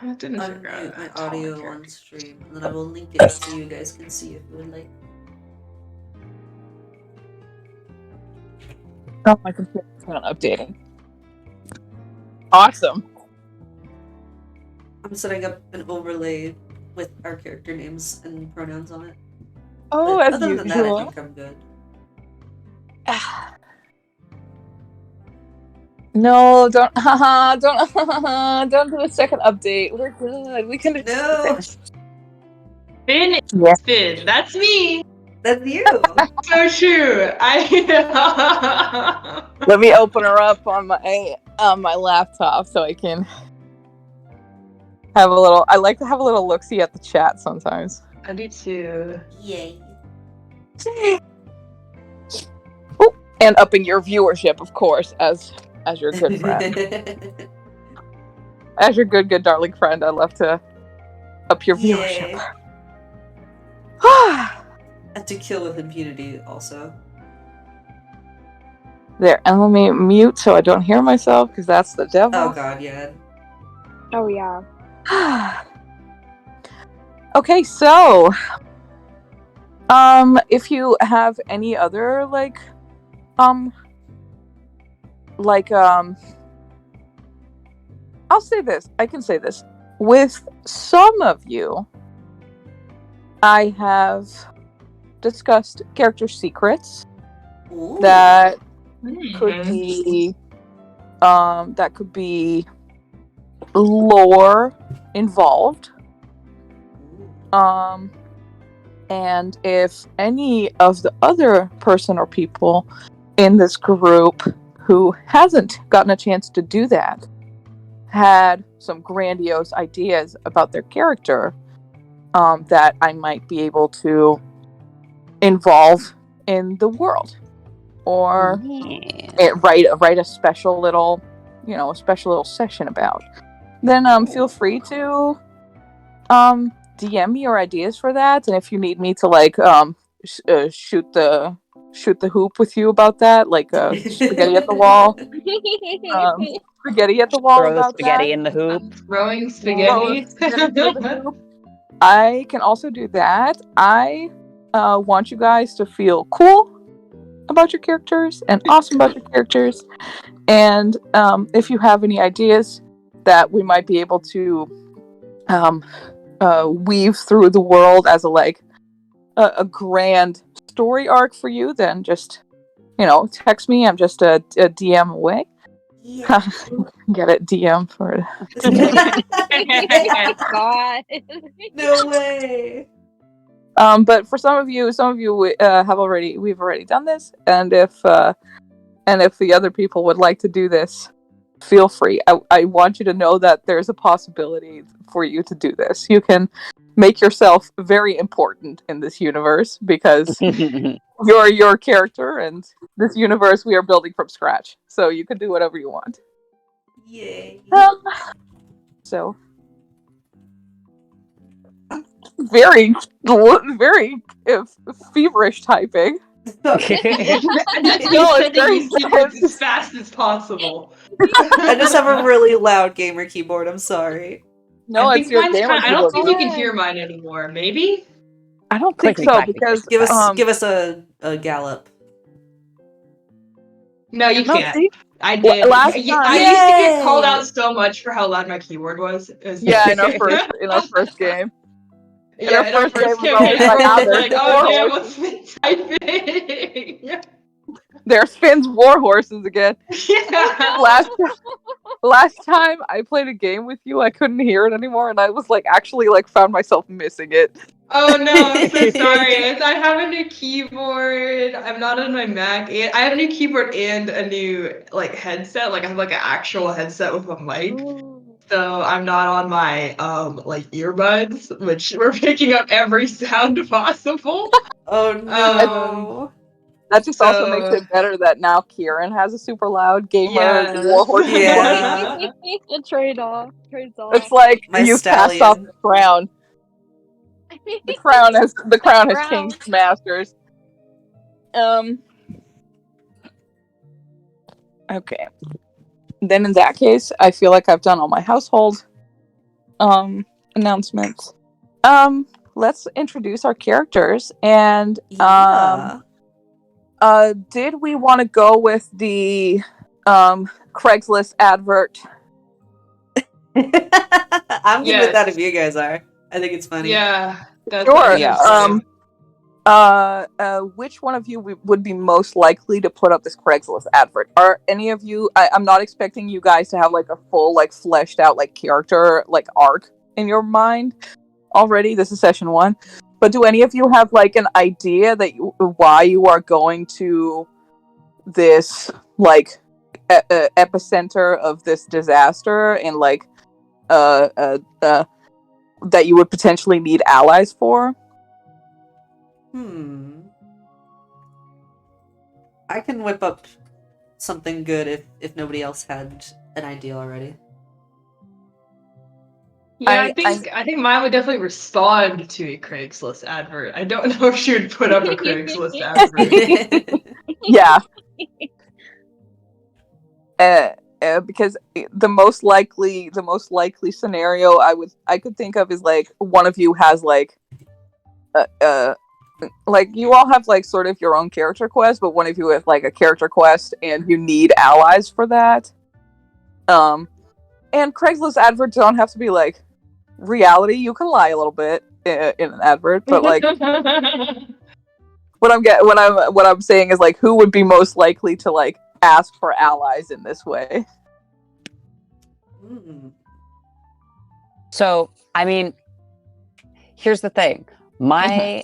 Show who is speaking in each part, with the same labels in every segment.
Speaker 1: I didn't figure out
Speaker 2: unmute my
Speaker 1: that tall
Speaker 2: audio on
Speaker 1: character.
Speaker 2: stream, and then I will link it so you guys can see if you would like.
Speaker 3: Oh, my computer's not updating. Awesome.
Speaker 2: I'm setting up an overlay with our character names and pronouns on it.
Speaker 3: Oh,
Speaker 2: But
Speaker 3: as
Speaker 2: other than that, I
Speaker 3: usual.
Speaker 2: think I'm good.
Speaker 3: No, don't don't do a second update. We're good. We can do
Speaker 2: No,
Speaker 1: Finn,
Speaker 3: Yeah.
Speaker 1: Finn, that's me.
Speaker 2: that's you.
Speaker 1: So true. I.
Speaker 3: Let me open her up on my laptop so I can have a little. I like to have a little look-see at the chat sometimes.
Speaker 1: I do too.
Speaker 2: Yay.
Speaker 3: Ooh, and upping your viewership, of course, as your good friend, as your good darling friend. I love to up your viewership.
Speaker 2: And to kill with impunity, also.
Speaker 3: There, and let me mute so I don't hear myself because that's the devil.
Speaker 2: Oh god, yeah.
Speaker 4: Oh yeah.
Speaker 3: Okay, so if you have any other I'll say this. I can say this. With some of you, I have discussed character secrets.
Speaker 2: Ooh.
Speaker 3: That could be lore involved. And if any of the other person or people in this group who hasn't gotten a chance to do that had some grandiose ideas about their character that I might be able to involve in the world, or write a special little, session about, then feel free to DM me your ideas for that. And if you need me to shoot the hoop with you about that, spaghetti at the wall, spaghetti at the wall
Speaker 5: Throw the
Speaker 3: about
Speaker 5: spaghetti
Speaker 3: that.
Speaker 5: in the hoop.
Speaker 1: Throwing spaghetti.
Speaker 3: I can also do that. I want you guys to feel cool about your characters and awesome about your characters. And if you have any ideas that we might be able to weave through the world as a grand story arc for you, then just text me. I'm just a DM away.
Speaker 2: Yeah.
Speaker 3: Get it? DM for
Speaker 4: God.
Speaker 2: No way.
Speaker 3: But for some of you we've already done this, and if the other people would like to do this, feel free. I want you to know that there's a possibility for you to do this. You can make yourself very important in this universe because you're your character, and this universe we are building from scratch. So you can do whatever you want.
Speaker 2: Yay.
Speaker 3: So very feverish typing.
Speaker 1: No, it's very as fast as possible.
Speaker 2: I just have a really loud gamer keyboard. I'm sorry.
Speaker 3: No,
Speaker 1: I
Speaker 3: it's your gamer
Speaker 1: I don't think you
Speaker 3: keyboard.
Speaker 1: can hear mine anymore. Maybe.
Speaker 3: I don't think
Speaker 5: Clicky
Speaker 3: so
Speaker 5: clacky.
Speaker 3: because
Speaker 2: Give us a gallop.
Speaker 1: No, you can't.
Speaker 3: See?
Speaker 1: I did.
Speaker 3: Last
Speaker 1: I
Speaker 3: time.
Speaker 1: used to get called out so much for how loud my keyboard was.
Speaker 3: Yeah, in our first game.
Speaker 1: Yeah, in our first
Speaker 3: game,
Speaker 1: campaign,
Speaker 3: was
Speaker 1: like, oh damn, what's been typing?
Speaker 3: There's Finn's Warhorses again.
Speaker 1: Yeah.
Speaker 3: Last time I played a game with you, I couldn't hear it anymore, and I was actually found myself missing it.
Speaker 1: Oh no, I'm so sorry. I have a new keyboard. I'm not on my Mac. I have a new keyboard and a new headset. I have an actual headset with a mic. So I'm not on my earbuds, which were picking up every sound possible.
Speaker 2: Oh no.
Speaker 3: That just also makes it better that now Kieran has a super loud gamer Warhorse.
Speaker 2: Yeah.
Speaker 4: A trade-off.
Speaker 3: It's like
Speaker 2: My
Speaker 3: you've passed off the crown. The crown has changed masters. Okay. Then in that case, I feel like I've done all my household. announcements. Let's introduce our characters, and
Speaker 2: Yeah.
Speaker 3: did we want to go with the Craigslist advert?
Speaker 2: I'm good with that if
Speaker 1: Yes.
Speaker 2: you guys are. I think it's funny.
Speaker 1: Yeah, that's
Speaker 3: Sure.
Speaker 1: I think it's funny.
Speaker 3: Which one of you would be most likely to put up this Craigslist advert? Are any of you? I'm not expecting you guys to have like a full, like fleshed out, like character, like arc in your mind already. This is session 1, but do any of you have like an idea that why you are going to this like epicenter of this disaster and like that you would potentially need allies for?
Speaker 2: I can whip up something good if nobody else had an idea already.
Speaker 1: Yeah, I think mine would definitely respond to a Craigslist advert. I don't know if she would put up a Craigslist advert.
Speaker 3: Yeah. Because the most likely scenario I could think of is like one of you has like like you all have like sort of your own character quest, but one of you has like a character quest and you need allies for that. And Craigslist adverts don't have to be like reality. You can lie a little bit in an advert, but like what I'm saying is like who would be most likely to like ask for allies in this way?
Speaker 5: So, I mean, here's the thing. My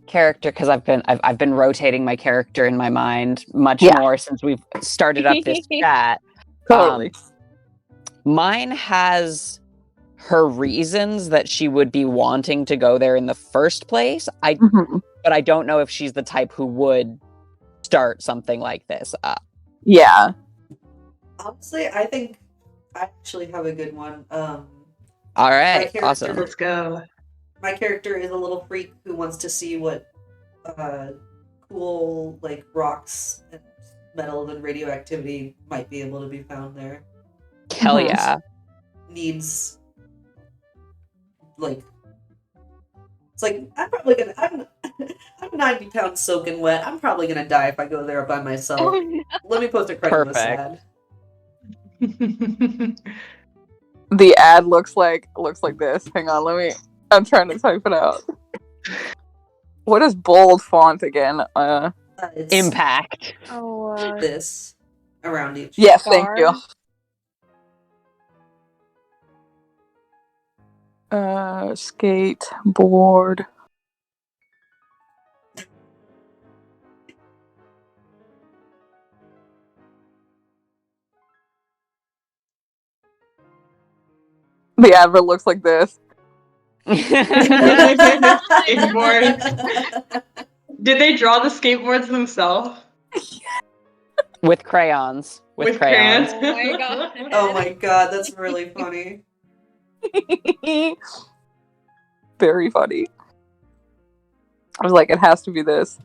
Speaker 5: character, because I've been rotating my character in my mind much more since we've started up this chat.
Speaker 3: Totally.
Speaker 5: Mine has her reasons that she would be wanting to go there in the first place. But I don't know if she's the type who would start something like this up.
Speaker 3: Yeah.
Speaker 2: Honestly, I think I actually have a good one.
Speaker 5: All right, awesome.
Speaker 1: Let's go.
Speaker 2: My character is a little freak who wants to see what cool like rocks and metals and radioactivity might be able to be found there.
Speaker 5: Hell yeah.
Speaker 2: Needs like it's like I'm probably gonna I'm 90 pounds soaking wet. I'm probably gonna die if I go there by myself.
Speaker 4: Oh, no.
Speaker 2: Let me post a Craigslist ad.
Speaker 3: The ad looks like this. Hang on, I'm trying to type it out. What is bold font again?
Speaker 2: It's
Speaker 5: Impact.
Speaker 4: Oh,
Speaker 2: this around each.
Speaker 3: Yes, thank you. Skateboard. The advert looks like this.
Speaker 1: Skateboard. Did they draw the skateboards themselves?
Speaker 5: With crayons. With crayons.
Speaker 4: Oh my god.
Speaker 2: Oh my god, that's really funny.
Speaker 3: Very funny. I was like, it has to be this.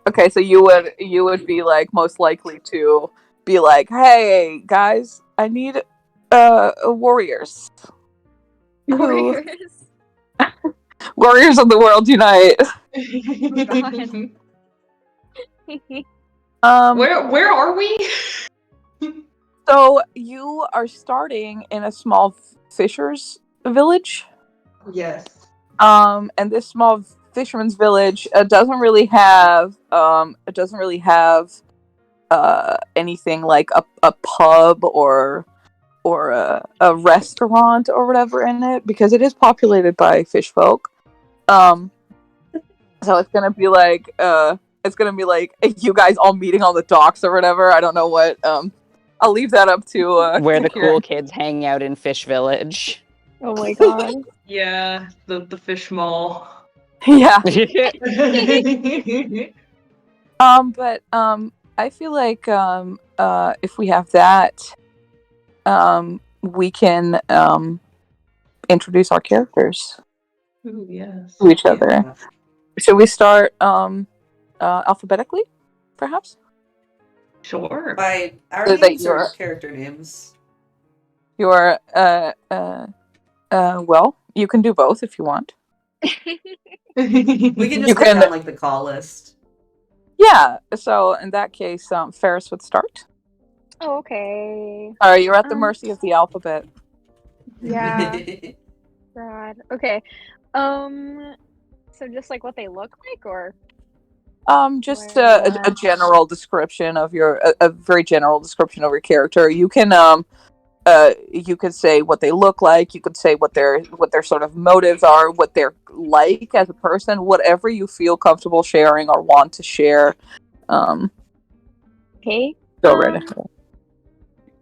Speaker 3: Okay, so you would be like most likely to be like, hey guys, I need warriors.
Speaker 4: Warriors.
Speaker 3: Warriors of the world unite.
Speaker 1: Where are we?
Speaker 3: So you are starting in a small fisher's village.
Speaker 1: Yes.
Speaker 3: And this small fisherman's village doesn't really have anything like a pub or a restaurant or whatever in it because it is populated by fish folk. So it's gonna be like you guys all meeting on the docks or whatever. I don't know what. I'll leave that up to
Speaker 5: where the
Speaker 3: Kieran.
Speaker 5: cool kids hang out in Fish Village.
Speaker 4: Oh my god.
Speaker 1: Yeah, the fish mall.
Speaker 3: Yeah. But I feel like if we have that, we can introduce our characters
Speaker 1: Ooh, yes.
Speaker 3: to each other. Should we start alphabetically, perhaps?
Speaker 1: Sure.
Speaker 2: By our
Speaker 3: So that
Speaker 2: names or
Speaker 3: you're-
Speaker 2: character names?
Speaker 3: Your Well, you can do both if you want.
Speaker 2: We can just
Speaker 3: You
Speaker 2: go
Speaker 3: can-
Speaker 2: down like the call list.
Speaker 3: Yeah. So in that case, Ferris would start.
Speaker 4: Oh, okay.
Speaker 3: You're at the mercy of the alphabet.
Speaker 4: Yeah. God. Okay. So just like what they look like, or
Speaker 3: Just
Speaker 4: Where
Speaker 3: a general description of a very general description of your character. You can you could say what they look like. You could say what their sort of motives are, what they're like as a person, whatever you feel comfortable sharing or want to share.
Speaker 4: okay.
Speaker 3: Go right ahead.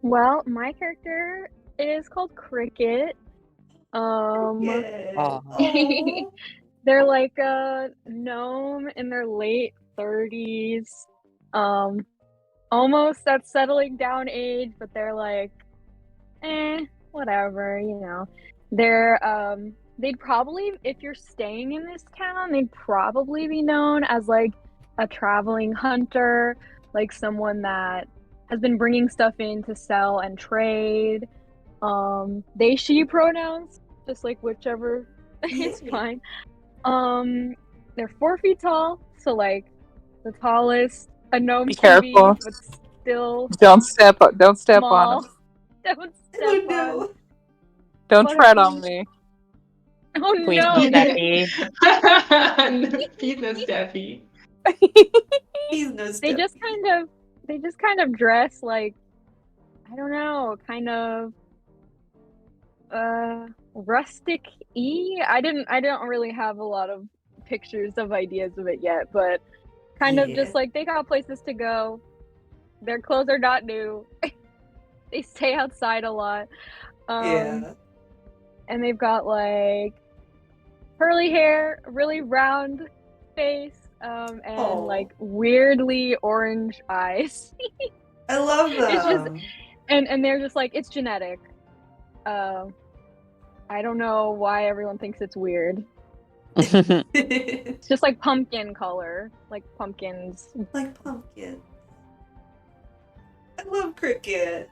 Speaker 4: Well, my character is called Cricket.
Speaker 2: Yeah.
Speaker 5: Aw.
Speaker 4: They're like a gnome in their late 30s. Almost at settling down age, but they're like, whatever, you know. They'd probably, if you're staying in this town, they'd probably be known as like a traveling hunter, like someone that has been bringing stuff in to sell and trade. They, she pronouns, just like whichever is fine. They're 4 feet tall, so like the tallest a gnome
Speaker 3: Be
Speaker 4: can be,
Speaker 3: careful.
Speaker 4: but still
Speaker 3: Don't step on
Speaker 4: small.
Speaker 3: them.
Speaker 4: Don't step
Speaker 2: Oh
Speaker 4: on.
Speaker 2: no.
Speaker 3: Don't
Speaker 4: What
Speaker 3: tread
Speaker 4: a
Speaker 3: on
Speaker 4: piece.
Speaker 3: me.
Speaker 4: Oh
Speaker 5: Please
Speaker 4: no!
Speaker 5: no, Steffi.
Speaker 1: Peace no Steffi.
Speaker 2: He's no
Speaker 4: They
Speaker 2: step.
Speaker 4: just kind of dress like, I don't know, kind of rustic y. I don't really have a lot of pictures of ideas of it yet, but kind of just
Speaker 2: Yeah.
Speaker 4: like they got places to go. Their clothes are not new. They stay outside a lot.
Speaker 2: Yeah.
Speaker 4: And they've got like curly hair, a really round face, and
Speaker 2: Aw.
Speaker 4: like weirdly orange eyes.
Speaker 2: I love
Speaker 4: It's just
Speaker 2: them.
Speaker 4: and they're just like, it's genetic. I don't know why everyone thinks it's weird. It's just like pumpkin color, like pumpkins.
Speaker 2: Like pumpkin. I love Cricket.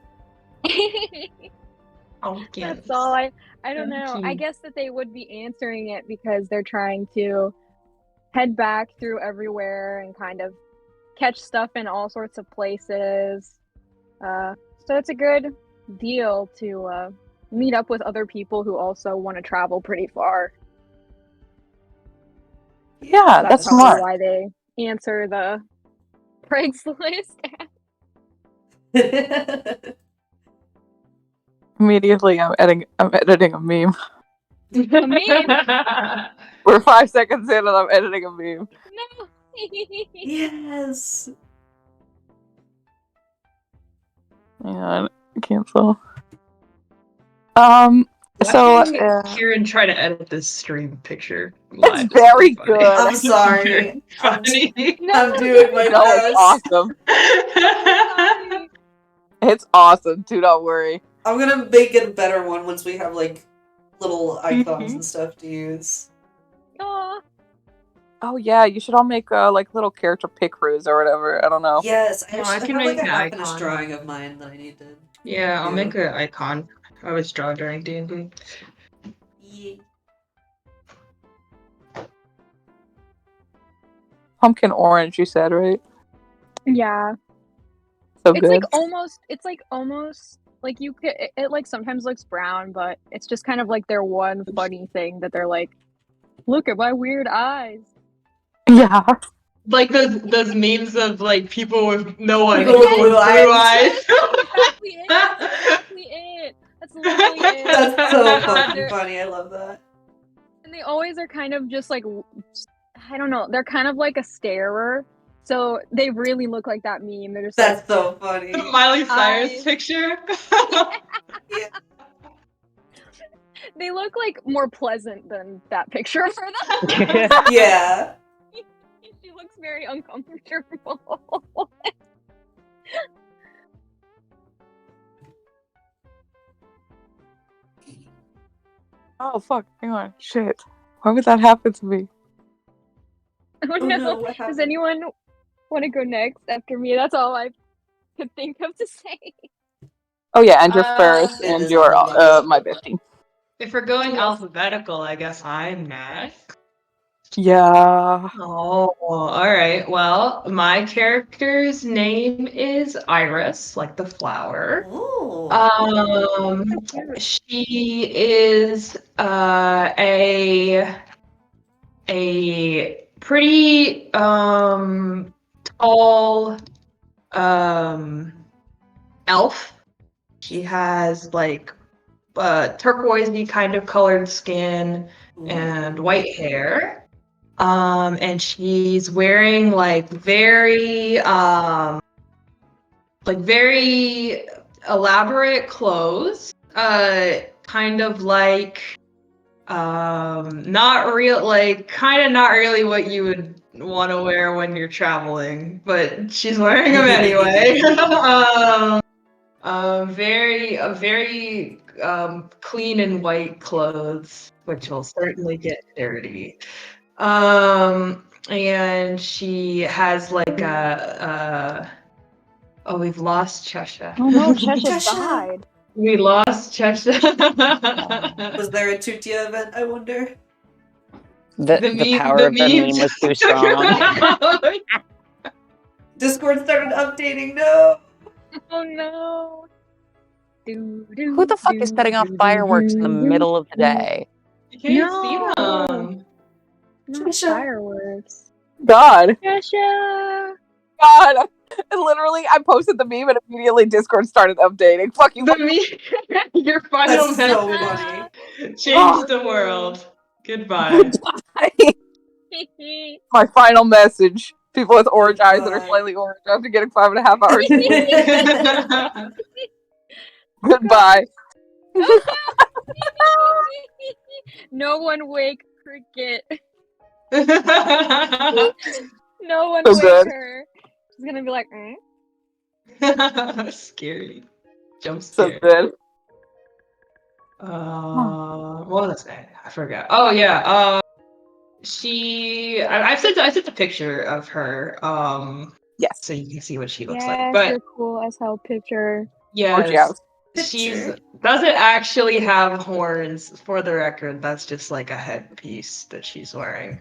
Speaker 1: Pumpkins.
Speaker 4: That's all. I don't
Speaker 1: So
Speaker 4: know. I
Speaker 1: cute.
Speaker 4: guess that they would be answering it because they're trying to head back through everywhere and kind of catch stuff in all sorts of places. So it's a good deal to meet up with other people who also want to travel pretty far.
Speaker 3: Yeah,
Speaker 4: That's
Speaker 3: that's
Speaker 4: probably
Speaker 3: smart.
Speaker 4: why they answer the Craigslist.
Speaker 3: Immediately, I'm editing a meme.
Speaker 4: A meme?
Speaker 3: We're 5 seconds in, and I'm editing a meme.
Speaker 4: No.
Speaker 2: Yes.
Speaker 3: Yeah, cancel. So
Speaker 1: Kieran try to edit this stream picture
Speaker 3: it's
Speaker 1: live.
Speaker 3: very
Speaker 1: Funny.
Speaker 3: good.
Speaker 2: I'm sorry.
Speaker 1: Funny.
Speaker 2: I'm doing my
Speaker 3: No, it's
Speaker 2: best.
Speaker 3: awesome.
Speaker 4: Sorry.
Speaker 3: It's awesome. Do not worry.
Speaker 2: I'm gonna make it a better one once we have like little icons and stuff to use.
Speaker 4: Aw.
Speaker 3: Oh yeah, you should all make like little character pick-roos or whatever. I don't know.
Speaker 2: Yes,
Speaker 1: Oh,
Speaker 2: I
Speaker 1: I can
Speaker 2: have like
Speaker 1: make
Speaker 2: a
Speaker 1: an
Speaker 2: half-finished
Speaker 1: icon.
Speaker 2: drawing of mine that I need to.
Speaker 1: Yeah, I'll
Speaker 2: Yeah.
Speaker 1: make an icon. I always draw during D&D.
Speaker 2: Yeah.
Speaker 3: Pumpkin orange, you said, right?
Speaker 4: Yeah.
Speaker 3: So
Speaker 4: It's
Speaker 3: good.
Speaker 4: like almost like you could it like sometimes looks brown, but it's just kind of like their one funny thing that they're like, look at my weird eyes.
Speaker 3: Yeah.
Speaker 1: Like those memes of like people with no one,
Speaker 2: People with blue
Speaker 1: eyes.
Speaker 4: Exactly it. That's exactly it. That's literally it.
Speaker 2: That's so fucking
Speaker 4: They're-
Speaker 2: funny. I love that.
Speaker 4: And they always are kind of just like, I don't know, they're kind of like a starer. So they really look like that meme. They're just
Speaker 2: That's so funny.
Speaker 1: The Miley Cyrus
Speaker 4: Eyes.
Speaker 1: picture.
Speaker 4: like, they look like more pleasant than that picture for them.
Speaker 2: Yeah.
Speaker 4: She looks very uncomfortable.
Speaker 3: Oh fuck! Hang on. Shit. Why would that happen to me?
Speaker 4: Oh
Speaker 2: Oh
Speaker 4: no.
Speaker 2: no, what
Speaker 4: Does
Speaker 2: happened?
Speaker 4: anyone want to go next after me? That's all I could think of to say.
Speaker 3: Oh yeah, and you're Ferris,
Speaker 2: It
Speaker 3: and
Speaker 2: is
Speaker 3: you're
Speaker 2: on the list.
Speaker 3: my bestie.
Speaker 1: If we're going alphabetical, I guess I'm next.
Speaker 3: Yeah.
Speaker 1: Oh, all right. Well, my character's name is Iris, like the flower.
Speaker 2: Ooh.
Speaker 1: She is a pretty tall elf. She has like turquoisey kind of colored skin and white hair. And she's wearing like very elaborate clothes. Kind of like not real, like kind of not really what you would want to wear when you're traveling, but she's wearing them anyway. Very clean and white clothes, which will certainly get dirty. And she has like oh, we've lost Cheshire.
Speaker 4: Oh no, Cheshire
Speaker 2: Cheshire.
Speaker 4: died.
Speaker 1: We lost Cheshire.
Speaker 2: Was there a Tutia event, I wonder?
Speaker 5: The power of the meme was too strong.
Speaker 2: Discord started updating, no!
Speaker 4: Oh no.
Speaker 5: Who the fuck is setting off fireworks in the middle of the day?
Speaker 1: You can't see them.
Speaker 4: Not
Speaker 2: Cheshire.
Speaker 4: fireworks.
Speaker 3: God.
Speaker 4: Cheshire.
Speaker 3: God. Literally, I posted the meme and immediately Discord started updating. Fuck you.
Speaker 1: The meme, your final
Speaker 2: That's so
Speaker 1: message
Speaker 2: funny.
Speaker 1: changed the world. Goodbye.
Speaker 3: My final message. People with orange eyes that are
Speaker 2: Goodbye.
Speaker 3: slightly orange after getting 5.5 hours sleep. Goodbye.
Speaker 4: No one wake Cricket. No one
Speaker 3: So
Speaker 4: wake
Speaker 3: good.
Speaker 4: her. She's gonna be like,
Speaker 1: Scary. Jump
Speaker 3: So
Speaker 1: scare.
Speaker 3: good.
Speaker 1: What was I saying? I forgot. Oh yeah. I sent a picture of her.
Speaker 3: Yes.
Speaker 1: So you can see what she looks
Speaker 4: yes,
Speaker 1: like. But
Speaker 4: your cool as hell picture.
Speaker 1: yes,
Speaker 2: Picture.
Speaker 1: she's doesn't actually have horns. For the record, that's just like a headpiece that she's wearing.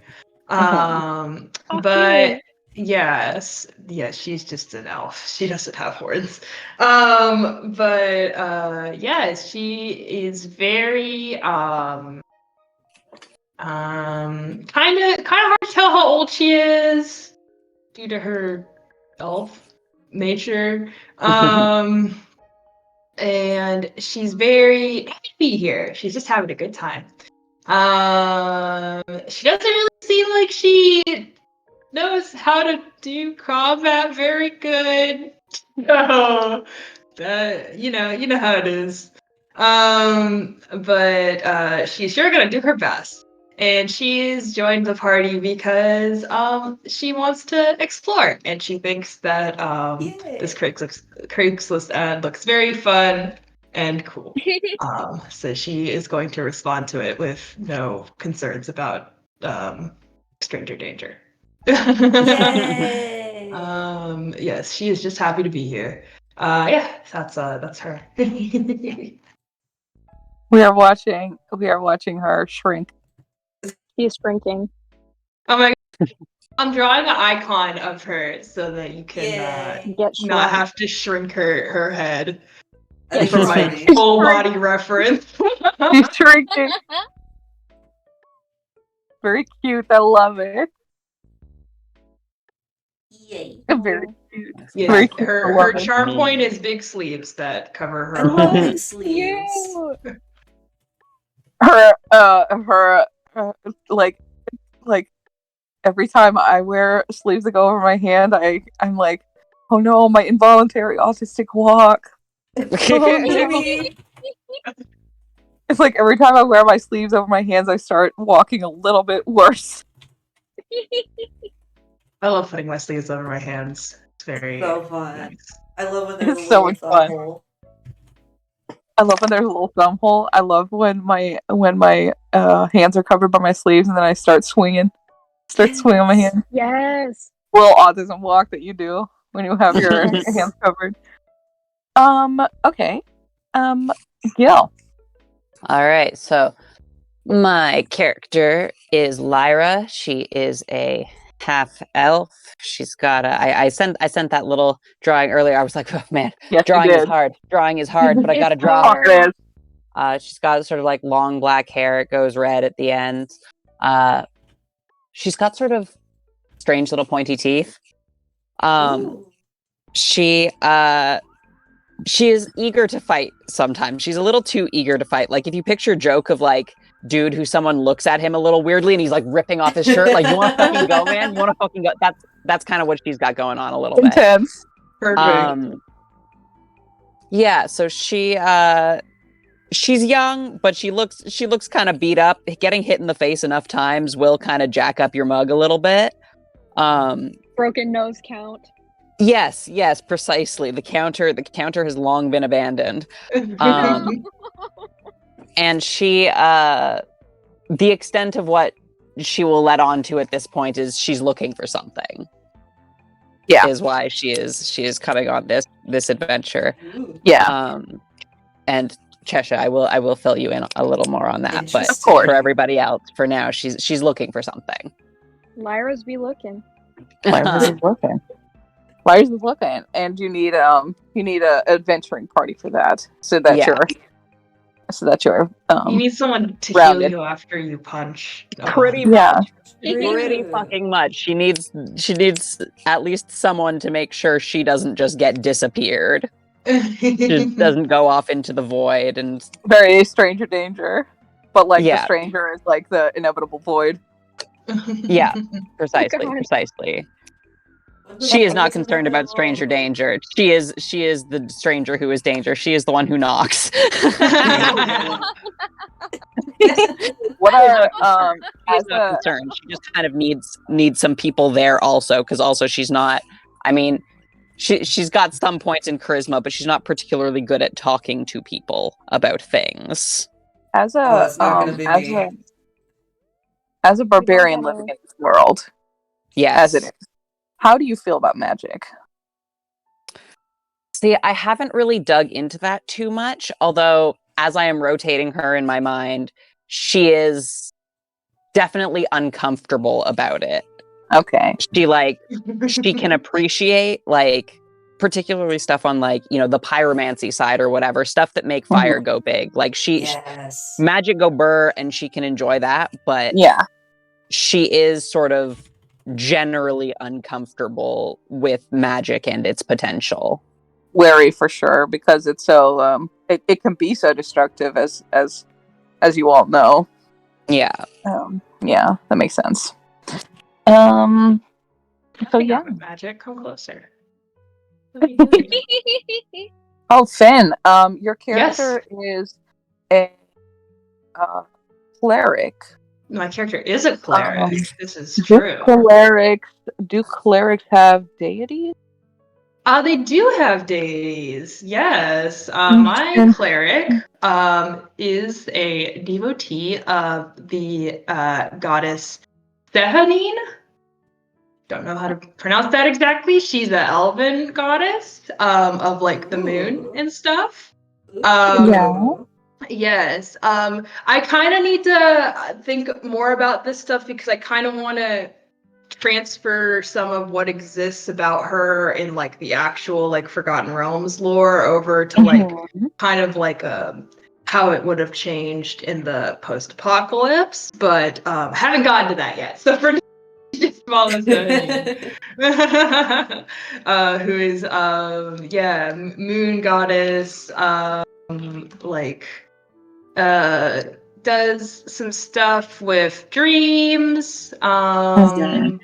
Speaker 1: But yes, she's just an elf. She doesn't have horns. But yeah, she is very kind of hard to tell how old she is due to her elf nature. And she's very happy here. She's just having a good time. She doesn't really seem like she knows how to do combat very good. No, you know how it is. But she's sure gonna do her best. And she's joined the party because she wants to explore, and she thinks that this Craigslist ad looks very fun and cool. So she is going to respond to it with no concerns about stranger danger.
Speaker 2: Yay!
Speaker 1: Yes, she is just happy to be here. Yeah, that's her.
Speaker 3: We are watching her shrink.
Speaker 4: She's shrinking.
Speaker 1: Oh my god. I'm drawing an icon of her so that you can
Speaker 4: Get
Speaker 1: not
Speaker 4: shrunk.
Speaker 1: have to shrink her head
Speaker 2: I think
Speaker 1: for
Speaker 2: it's
Speaker 1: my
Speaker 2: funny.
Speaker 1: full body reference.
Speaker 3: She's shrinking. Very cute. I love it.
Speaker 2: Yay.
Speaker 3: Very cute.
Speaker 1: Yeah,
Speaker 3: Very cute. I
Speaker 1: her
Speaker 3: love it.
Speaker 1: charm point is big sleeves that cover her
Speaker 2: I love
Speaker 1: whole
Speaker 2: big sleeves.
Speaker 3: Her like every time I wear sleeves that go over my hand, I'm like, oh no, my involuntary autistic walk.
Speaker 2: Maybe.
Speaker 3: It's like every time I wear my sleeves over my hands, I start walking a little bit worse.
Speaker 1: I love putting my sleeves over my hands. It's very
Speaker 2: So fun.
Speaker 1: nice.
Speaker 2: I love when there's
Speaker 3: It's
Speaker 2: a
Speaker 3: so
Speaker 2: little
Speaker 3: much
Speaker 2: thumb
Speaker 3: fun.
Speaker 2: hole.
Speaker 3: I love when there's a little thumb hole. I love when my hands are covered by my sleeves and then I start swinging. Swinging my hands.
Speaker 4: Yes.
Speaker 3: Little autism walk that you do when you have your hands covered. Okay. Gil.
Speaker 5: All right, so my character is Lyra. She is a half elf. She's got a. I sent that little drawing earlier. I was like, oh man,
Speaker 3: Yes, you
Speaker 5: drawing is
Speaker 3: did.
Speaker 5: hard. Drawing is hard, but I got to
Speaker 4: It's
Speaker 5: draw
Speaker 3: Fuck
Speaker 5: her.
Speaker 3: it is.
Speaker 5: She's got sort of like long black hair. It goes red at the end. She's got sort of strange little pointy teeth.
Speaker 2: Ooh.
Speaker 5: She is eager to fight sometimes. She's a little too eager to fight. Like if you picture a joke of like dude who someone looks at him a little weirdly and he's like ripping off his shirt, like you want to fucking go, man? You want to fucking go? That's kind of what she's got going on a little bit.
Speaker 3: Intense.
Speaker 1: Perfect.
Speaker 5: Yeah, so she's young, but she looks kind of beat up. Getting hit in the face enough times will kind of jack up your mug a little bit.
Speaker 4: Broken nose count.
Speaker 5: Yes, precisely. The counter has long been abandoned. And she the extent of what she will let on to at this point is she's looking for something.
Speaker 3: Yeah.
Speaker 5: Is why she is coming on this adventure.
Speaker 2: Ooh.
Speaker 3: Yeah.
Speaker 5: And Chesha, I will fill you in a little more on that, but
Speaker 3: Of course.
Speaker 5: for everybody else, for now, she's looking for something.
Speaker 4: Lyra's be looking.
Speaker 3: Lyra's is looking. Lyra's is looking, and you need a adventuring party for that, so that
Speaker 5: Yeah.
Speaker 3: you're
Speaker 1: You need someone to
Speaker 3: rounded.
Speaker 1: heal you after you punch.
Speaker 5: Pretty
Speaker 3: Yeah.
Speaker 5: pretty fucking much. She needs at least someone to make sure she doesn't just get disappeared. She doesn't go off into the void and
Speaker 3: Very stranger danger, but like the
Speaker 5: Yeah.
Speaker 3: stranger is like the inevitable void.
Speaker 5: Yeah. Precisely,
Speaker 4: God.
Speaker 5: precisely. She is not concerned about stranger danger. She is the stranger who is danger. She is the one who knocks.
Speaker 3: What are
Speaker 5: She's
Speaker 3: as
Speaker 5: not
Speaker 3: a
Speaker 5: concerned. She just kind of needs some people there also, because also she's not. I mean, she's got some points in charisma, but she's not particularly good at talking to people about things.
Speaker 3: as a
Speaker 2: Oh, that's not gonna be
Speaker 3: as
Speaker 2: me.
Speaker 3: a barbarian
Speaker 4: gotta-
Speaker 3: living in this world,
Speaker 5: Yes.
Speaker 3: as it is, how do you feel about magic?
Speaker 5: See, I haven't really dug into that too much, although as I am rotating her in my mind, she is definitely uncomfortable about it.
Speaker 3: Okay.
Speaker 5: She can appreciate like particularly stuff on like, the pyromancy side or whatever, stuff that make fire go big. Like
Speaker 2: Yes.
Speaker 5: magic go burr and she can enjoy that, but
Speaker 3: Yeah.
Speaker 5: she is sort of generally uncomfortable with magic and its potential.
Speaker 3: Wary for sure, because it's so it can be so destructive as you all know.
Speaker 5: Yeah.
Speaker 3: Yeah, that makes sense. So yeah.
Speaker 1: Magic, come closer.
Speaker 3: Oh, Finn, your character is a cleric.
Speaker 1: My character is a cleric. This is
Speaker 3: Do
Speaker 1: true.
Speaker 3: clerics have deities?
Speaker 1: They do have deities. Yes.
Speaker 3: Mm.
Speaker 1: My cleric is a devotee of the goddess Sehanine. Don't know how to pronounce that exactly. She's an elven goddess of like the moon and stuff.
Speaker 3: Yeah.
Speaker 1: Yes. I kind of need to think more about this stuff because I kind of want to transfer some of what exists about her in like the actual like Forgotten Realms lore over to like kind of like how it would have changed in the post-apocalypse, but haven't gotten to that yet. So for just small as who is moon goddess, does some stuff with dreams, also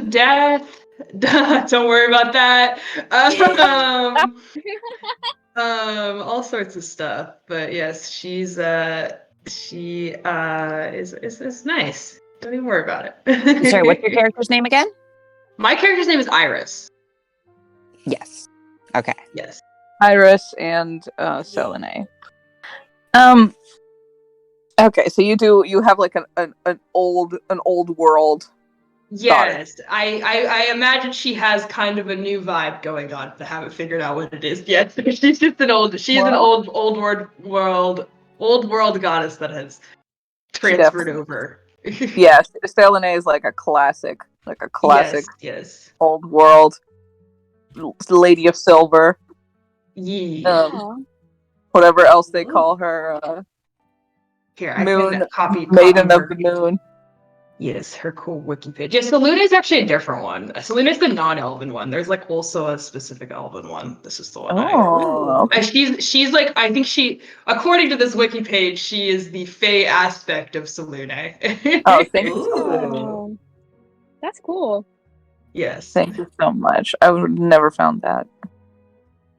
Speaker 1: death. Don't worry about that. All sorts of stuff. But yes, she's she is nice. Don't even worry about it.
Speaker 5: Sorry, what's your character's name again?
Speaker 1: My character's name is Iris.
Speaker 5: Yes. Okay.
Speaker 1: Yes.
Speaker 3: Iris and Selene. Okay, so you have like an old world.
Speaker 1: Yes, I imagine she has kind of a new vibe going on, but I haven't figured out what it is yet. She's an old world old world goddess that has transferred over.
Speaker 3: Yeah, Selene is like a classic
Speaker 1: Yes.
Speaker 3: old world lady of silver.
Speaker 1: Yeah.
Speaker 3: Whatever else they call her.
Speaker 1: Here, I
Speaker 3: Moon,
Speaker 1: can copy
Speaker 3: Maiden of
Speaker 1: her.
Speaker 3: the Moon.
Speaker 1: Yes, her cool wiki page. Yeah, Seluna is actually a different one. Seluna is the non-elven one. There's like also a specific elven one. This is the one
Speaker 3: Okay.
Speaker 1: she's like, I think she, according to this wiki page, she is the Fey aspect of Selune.
Speaker 3: Oh, thank you.
Speaker 4: Oh, that's cool.
Speaker 1: Yes.
Speaker 3: Thank you so much. I would have never found that.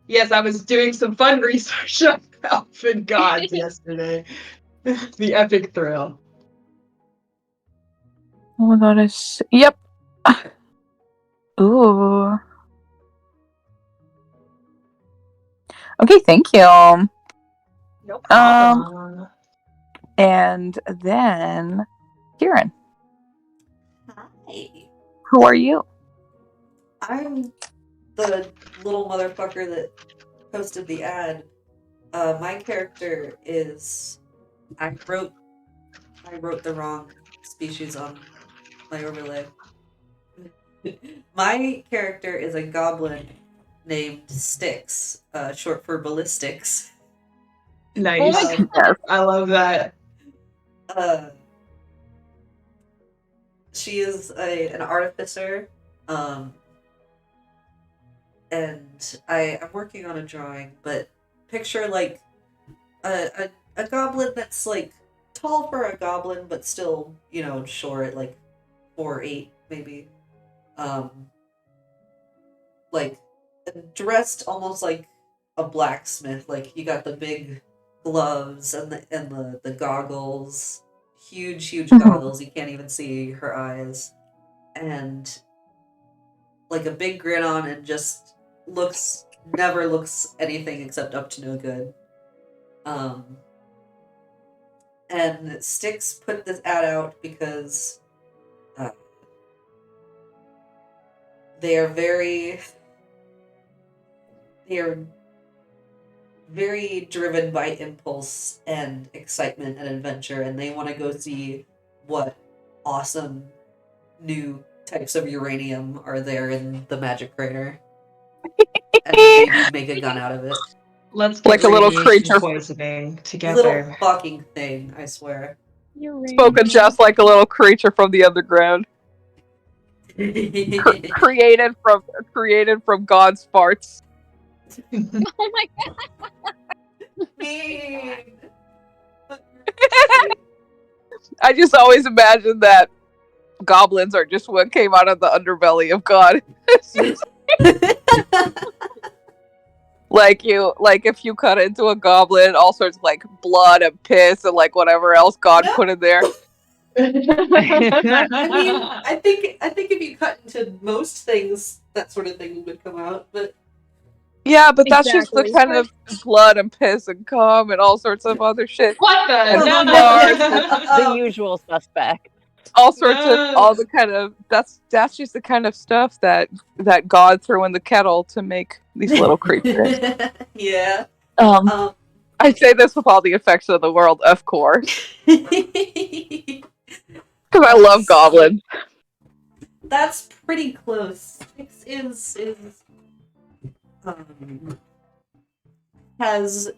Speaker 1: Yes, I was doing some fun research on elven gods yesterday. The epic thrill.
Speaker 3: Oh my goodness. Yep. Ooh. Okay, thank you.
Speaker 1: No problem.
Speaker 3: And then Kieran,
Speaker 2: Hi.
Speaker 3: who are you?
Speaker 2: I'm the little motherfucker that posted the ad. My character is I wrote the wrong species on my overlay. My character is a goblin named Styx, short for ballistics.
Speaker 1: Nice.
Speaker 3: Yes.
Speaker 1: I love that.
Speaker 2: She is an artificer, and I'm working on a drawing, but picture like a goblin that's like tall for a goblin, but still, short, like 4'8" maybe. Like dressed almost like a blacksmith. Like you got the big gloves and the goggles, huge goggles. You can't even see her eyes, and like a big grin on, and just never looks anything except up to no good. And Styx put this ad out because they are very driven by impulse and excitement and adventure, and they want to go see what awesome new types of uranium are there in the magic crater, and maybe make a gun out of it.
Speaker 1: Let's get
Speaker 3: Like a little creature.
Speaker 1: poisoning together.
Speaker 2: Little fucking thing, I swear.
Speaker 3: Spoken just like a little creature from the underground. Created from God's farts.
Speaker 4: Oh my god.
Speaker 2: Mean.
Speaker 3: I just always imagined that goblins are just what came out of the underbelly of God. Like if you cut into a goblin, all sorts of like blood and piss and like whatever else God put in there.
Speaker 2: I mean, I think if you cut into most things, that sort of thing would come out. But
Speaker 3: yeah, but that's just the
Speaker 4: Exactly.
Speaker 3: kind of blood and piss and cum and all sorts of other shit.
Speaker 1: What the?
Speaker 5: The usual suspect.
Speaker 3: All sorts of that's just the kind of stuff that God threw in the kettle to make these little creatures.
Speaker 2: Yeah.
Speaker 3: I say this with all the affection of the world, of course, because I love goblins.
Speaker 2: That's pretty close. Styx has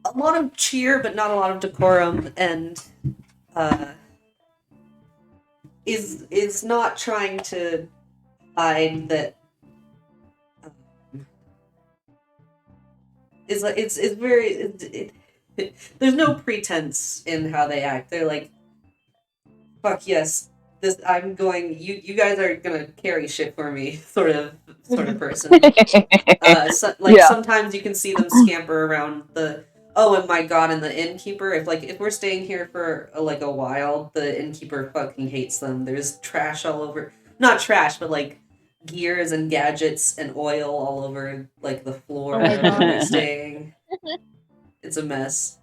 Speaker 2: a lot of cheer, but not a lot of decorum, and is not trying to hide that. It's very. There's no pretense in how they act. They're like, fuck yes, this I'm going. You guys are gonna carry shit for me, sort of person. Sometimes you can see them scamper around the. Oh, and my god, and the innkeeper. If we're staying here for a while, the innkeeper fucking hates them. There's trash all over. Not trash, but like gears and gadgets and oil all over like the floor where we're staying. It's a mess.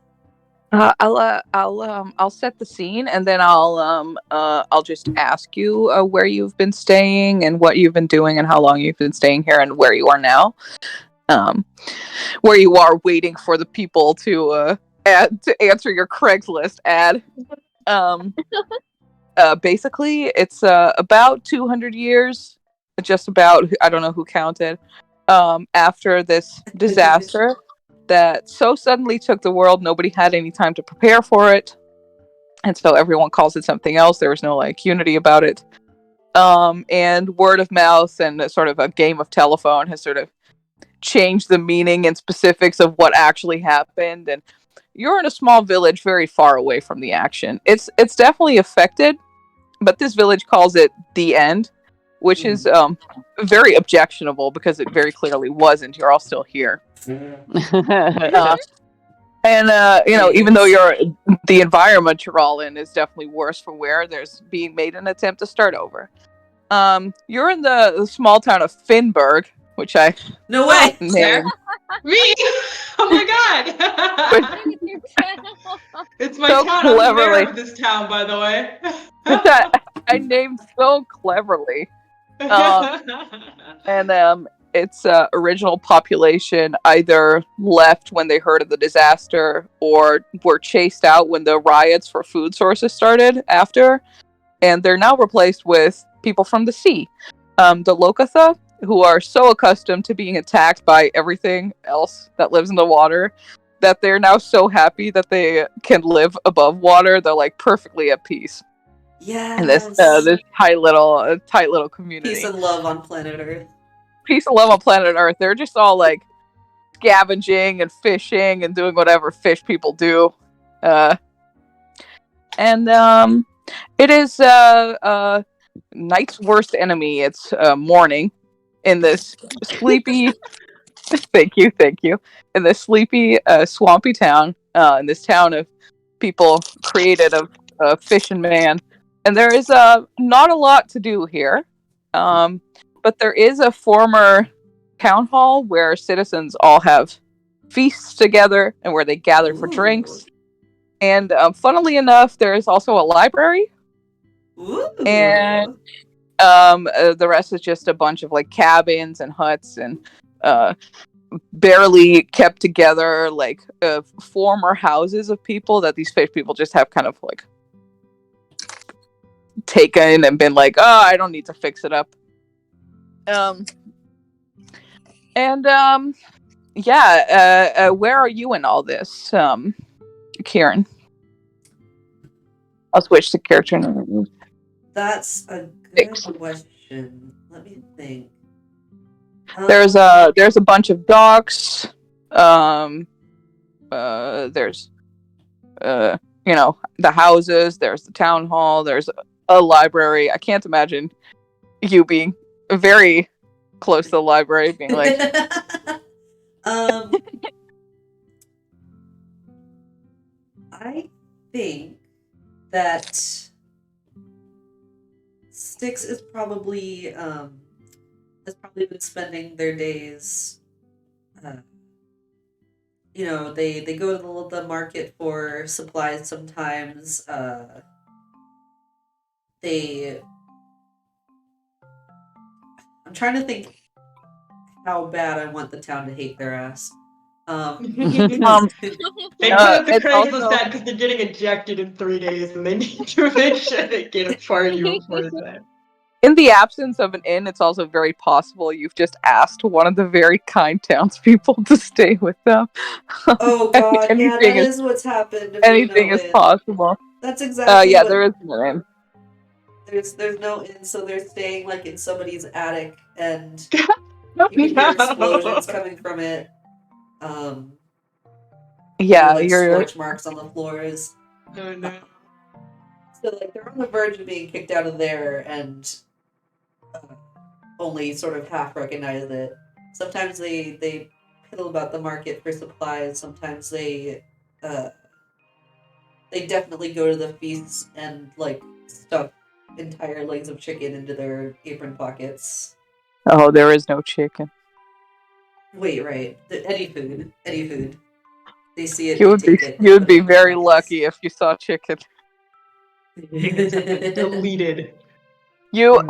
Speaker 3: I'll set the scene, and then I'll just ask you where you've been staying and what you've been doing and how long you've been staying here and where you are now. Where you are waiting for the people to to answer your Craigslist ad. Basically, it's about 200 years, just about. I don't know who counted. After this disaster that so suddenly took the world, nobody had any time to prepare for it, and so everyone calls it something else. There was no like unity about it. And word of mouth and sort of a game of telephone has sort of changed the meaning and specifics of what actually happened. And you're in a small village very far away from the action. It's definitely affected, but this village calls it the end, which is very objectionable because it very clearly wasn't. You're all still here. And even though the environment you're all in is definitely worse for wear, there's being made an attempt to start over. You're in the small town of Finnburg, which I
Speaker 2: No way.
Speaker 3: named.
Speaker 1: Me? Oh my god! It's my
Speaker 3: So
Speaker 1: town. I'm the mayor
Speaker 3: cleverly.
Speaker 1: of this town, by the way.
Speaker 3: I named so cleverly. And its original population either left when they heard of the disaster or were chased out when the riots for food sources started after. And they're now replaced with people from the sea. The Lokatha, who are so accustomed to being attacked by everything else that lives in the water that they're now so happy that they can live above water. They're like perfectly at peace.
Speaker 2: Yes.
Speaker 3: And this tight little community.
Speaker 2: Peace and love on planet Earth.
Speaker 3: Peace and love on planet Earth. They're just all like scavenging and fishing and doing whatever fish people do. It is night's worst enemy. It's morning in this sleepy. Thank you. In this sleepy, swampy town. In this town of people created of fish and man, and there is not a lot to do here. But there is a former town hall where citizens all have feasts together and where they gather for drinks. And funnily enough, there is also a library.
Speaker 2: Ooh.
Speaker 3: And the rest is just a bunch of like cabins and huts and barely kept together like former houses of people that these fish people just have kind of like taken and been like, oh, I don't need to fix it up. Where are you in all this, Kieran? I'll switch to character name.
Speaker 2: That's a good question. Let me think.
Speaker 3: There's a bunch of docks. There's the houses. There's the town hall. There's a library. I can't imagine you being very close to the library, being like.
Speaker 2: I think that Styx is probably has probably been spending their days. They go to the market for supplies sometimes. I'm trying to think how bad I want the town to hate their ass.
Speaker 1: They put up the Craigslist
Speaker 3: also...
Speaker 1: ad because they're getting ejected in 3 days and they need to make sure they get a party before that.
Speaker 3: In the absence of an inn, it's also very possible you've just asked one of the very kind townspeople to stay with them.
Speaker 2: Oh god, yeah, that is what's happened.
Speaker 3: Anything is possible.
Speaker 2: That's exactly what...
Speaker 3: there is no inn.
Speaker 2: There's no inn, so they're staying like in somebody's attic, and you can hear explosions coming from it. Scorch marks on the floors.
Speaker 1: Oh no.
Speaker 2: So like they're on the verge of being kicked out of there, and only sort of half recognize it. Sometimes they piddle about the market for supplies. Sometimes they definitely go to the feasts and like stuff entire legs of chicken into their apron pockets.
Speaker 3: Oh, there is no chicken.
Speaker 2: Wait, right? Any food. They see it.
Speaker 3: You would be very lucky if you saw chicken.
Speaker 1: Deleted.
Speaker 3: Your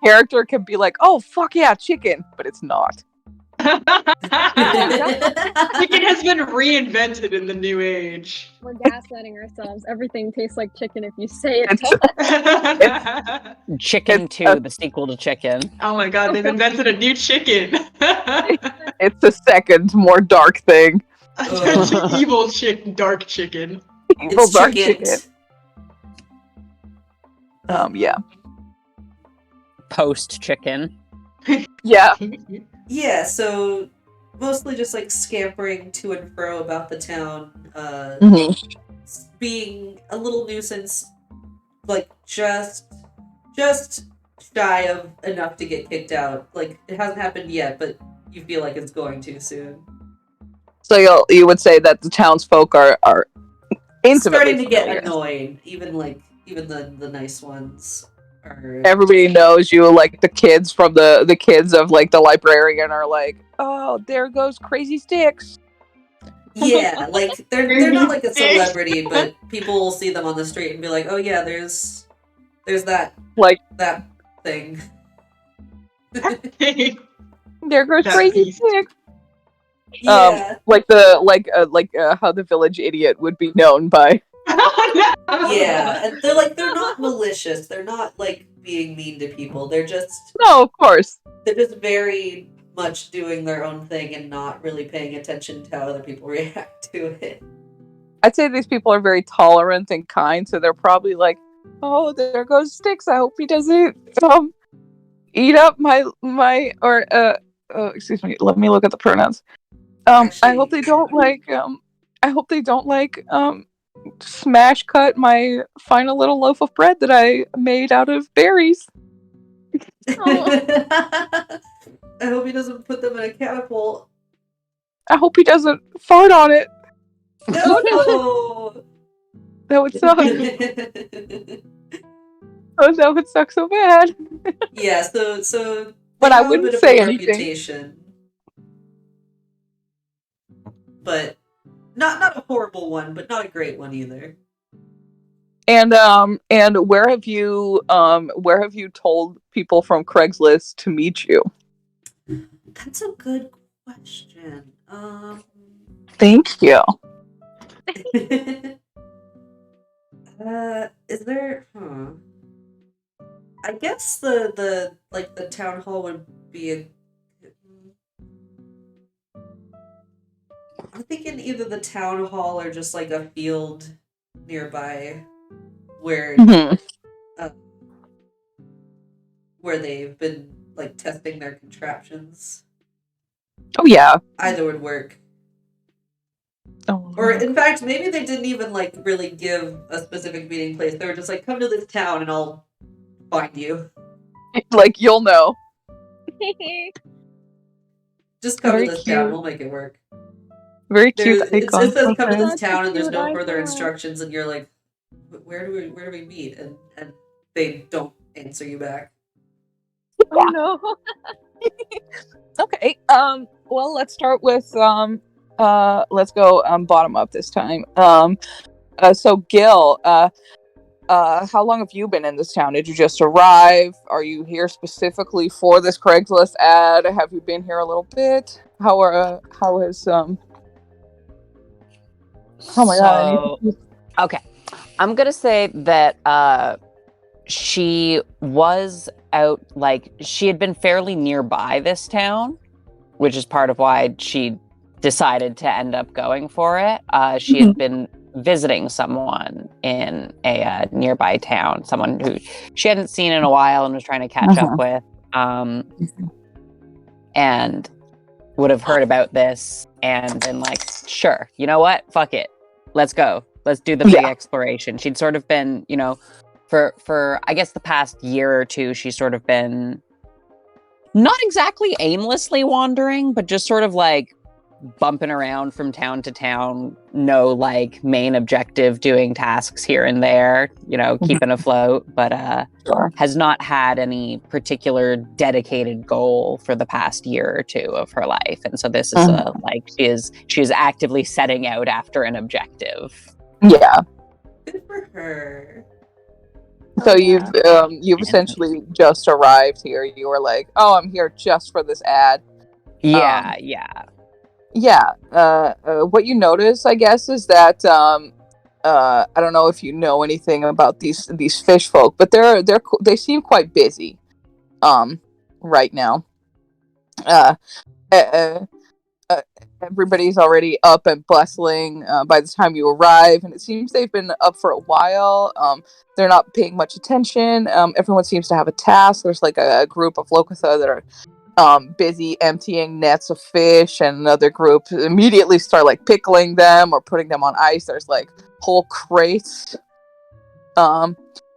Speaker 3: character can be like, oh fuck yeah, chicken, but it's not.
Speaker 1: Chicken has been reinvented in the new age.
Speaker 4: We're gaslighting ourselves. Everything tastes like chicken if you say it
Speaker 3: It's-
Speaker 1: Oh
Speaker 5: Chicken
Speaker 3: It's
Speaker 5: 2, the sequel to Chicken.
Speaker 1: my god, they've invented a new chicken.
Speaker 3: It's the second more dark thing.
Speaker 1: Evil dark chicken.
Speaker 3: Evil
Speaker 2: It's
Speaker 3: dark
Speaker 2: chicken.
Speaker 3: chicken. Yeah.
Speaker 5: Post Chicken.
Speaker 3: Yeah.
Speaker 2: Yeah, so mostly just like scampering to and fro about the town,
Speaker 3: Mhm.
Speaker 2: being a little nuisance, like just shy of enough to get kicked out. Like it hasn't happened yet, but you feel like it's going to soon.
Speaker 3: So you would say that the townsfolk are intimately
Speaker 2: Starting to get
Speaker 3: familiar.
Speaker 2: annoyed, even the nice ones are.
Speaker 3: Everybody knows you, like the kids from the kids of like the librarian are like, oh, there goes Crazy Sticks.
Speaker 2: Yeah, like they're not like a celebrity, but people will see them on the street and be like, oh yeah, there's that
Speaker 3: Like,
Speaker 2: thing.
Speaker 3: there goes
Speaker 1: That
Speaker 3: Crazy
Speaker 1: beast.
Speaker 3: Sticks.
Speaker 2: Yeah.
Speaker 3: Like how the village idiot would be known by.
Speaker 2: Yeah, and they're not malicious. They're not like being mean to people. They're just
Speaker 3: No, of course.
Speaker 2: very much doing their own thing and not really paying attention to how other people react to it.
Speaker 3: I'd say these people are very tolerant and kind, so they're probably like, oh, there goes Sticks. I hope he doesn't eat up my or excuse me, let me look at the pronouns. I hope they don't smash cut my final little loaf of bread that I made out of berries.
Speaker 2: I hope he doesn't put them in a catapult.
Speaker 3: I hope he doesn't fart on it.
Speaker 2: No.
Speaker 3: That would suck. Oh, that would suck so bad.
Speaker 2: Yeah, so
Speaker 3: But
Speaker 2: they
Speaker 3: I
Speaker 2: have a
Speaker 3: wouldn't
Speaker 2: bit of
Speaker 3: say
Speaker 2: a
Speaker 3: anything.
Speaker 2: reputation. But not a horrible one, but not a great one either.
Speaker 3: And where have you told people from Craigslist to meet you?
Speaker 2: That's a good question.
Speaker 3: Thank you.
Speaker 2: Is there? I guess the town hall would be a. I'm thinking either the town hall or just like a field nearby, where where they've been like testing their contraptions.
Speaker 3: Oh yeah.
Speaker 2: Either would work.
Speaker 3: Oh.
Speaker 2: Or in fact, maybe they didn't even like really give a specific meeting place. They were just like, come to this town and I'll find you.
Speaker 3: Like you'll know.
Speaker 2: Just come
Speaker 3: Very
Speaker 2: to this
Speaker 3: cute.
Speaker 2: town, we'll make it work.
Speaker 3: Very cute
Speaker 2: It
Speaker 3: icon.
Speaker 2: says come to this
Speaker 4: That's a
Speaker 2: town and there's
Speaker 4: cute
Speaker 2: no further
Speaker 4: icon.
Speaker 2: instructions and you're like, where do we meet? And they don't answer you back.
Speaker 4: Oh no.
Speaker 3: Okay. Well, let's start with let's go bottom up this time. So Gil, how long have you been in this town? Did you just arrive? Are you here specifically for this Craigslist ad? Have you been here a little bit? How has oh my god.
Speaker 5: Okay. I'm gonna say that she was out, like, she had been fairly nearby this town, which is part of why she decided to end up going for it. She had been visiting someone in a nearby town, someone who she hadn't seen in a while and was trying to catch up with, and would have heard about this and been like, sure, you know what? Fuck it. Let's go. Let's do the big exploration. She'd sort of been, you know, for I guess the past year or two, she's sort of been not exactly aimlessly wandering, but just sort of like bumping around from town to town, no like main objective, doing tasks here and there, you know, keeping afloat, but has not had any particular dedicated goal for the past year or two of her life. And so this is like she is actively setting out after an objective.
Speaker 3: Yeah.
Speaker 2: Good for her.
Speaker 3: So you've essentially just arrived here. You were like, oh, I'm here just for this ad.
Speaker 5: Yeah.
Speaker 3: What you notice, I guess, is that I don't know if you know anything about these fish folk, but they seem quite busy right now. Uh, uh, uh, Everybody's already up and bustling by the time you arrive, and it seems they've been up for a while. They're not paying much attention. Everyone seems to have a task. There's like a group of Lokitha that are busy emptying nets of fish, and another group immediately start like pickling them or putting them on ice. There's like whole crates. And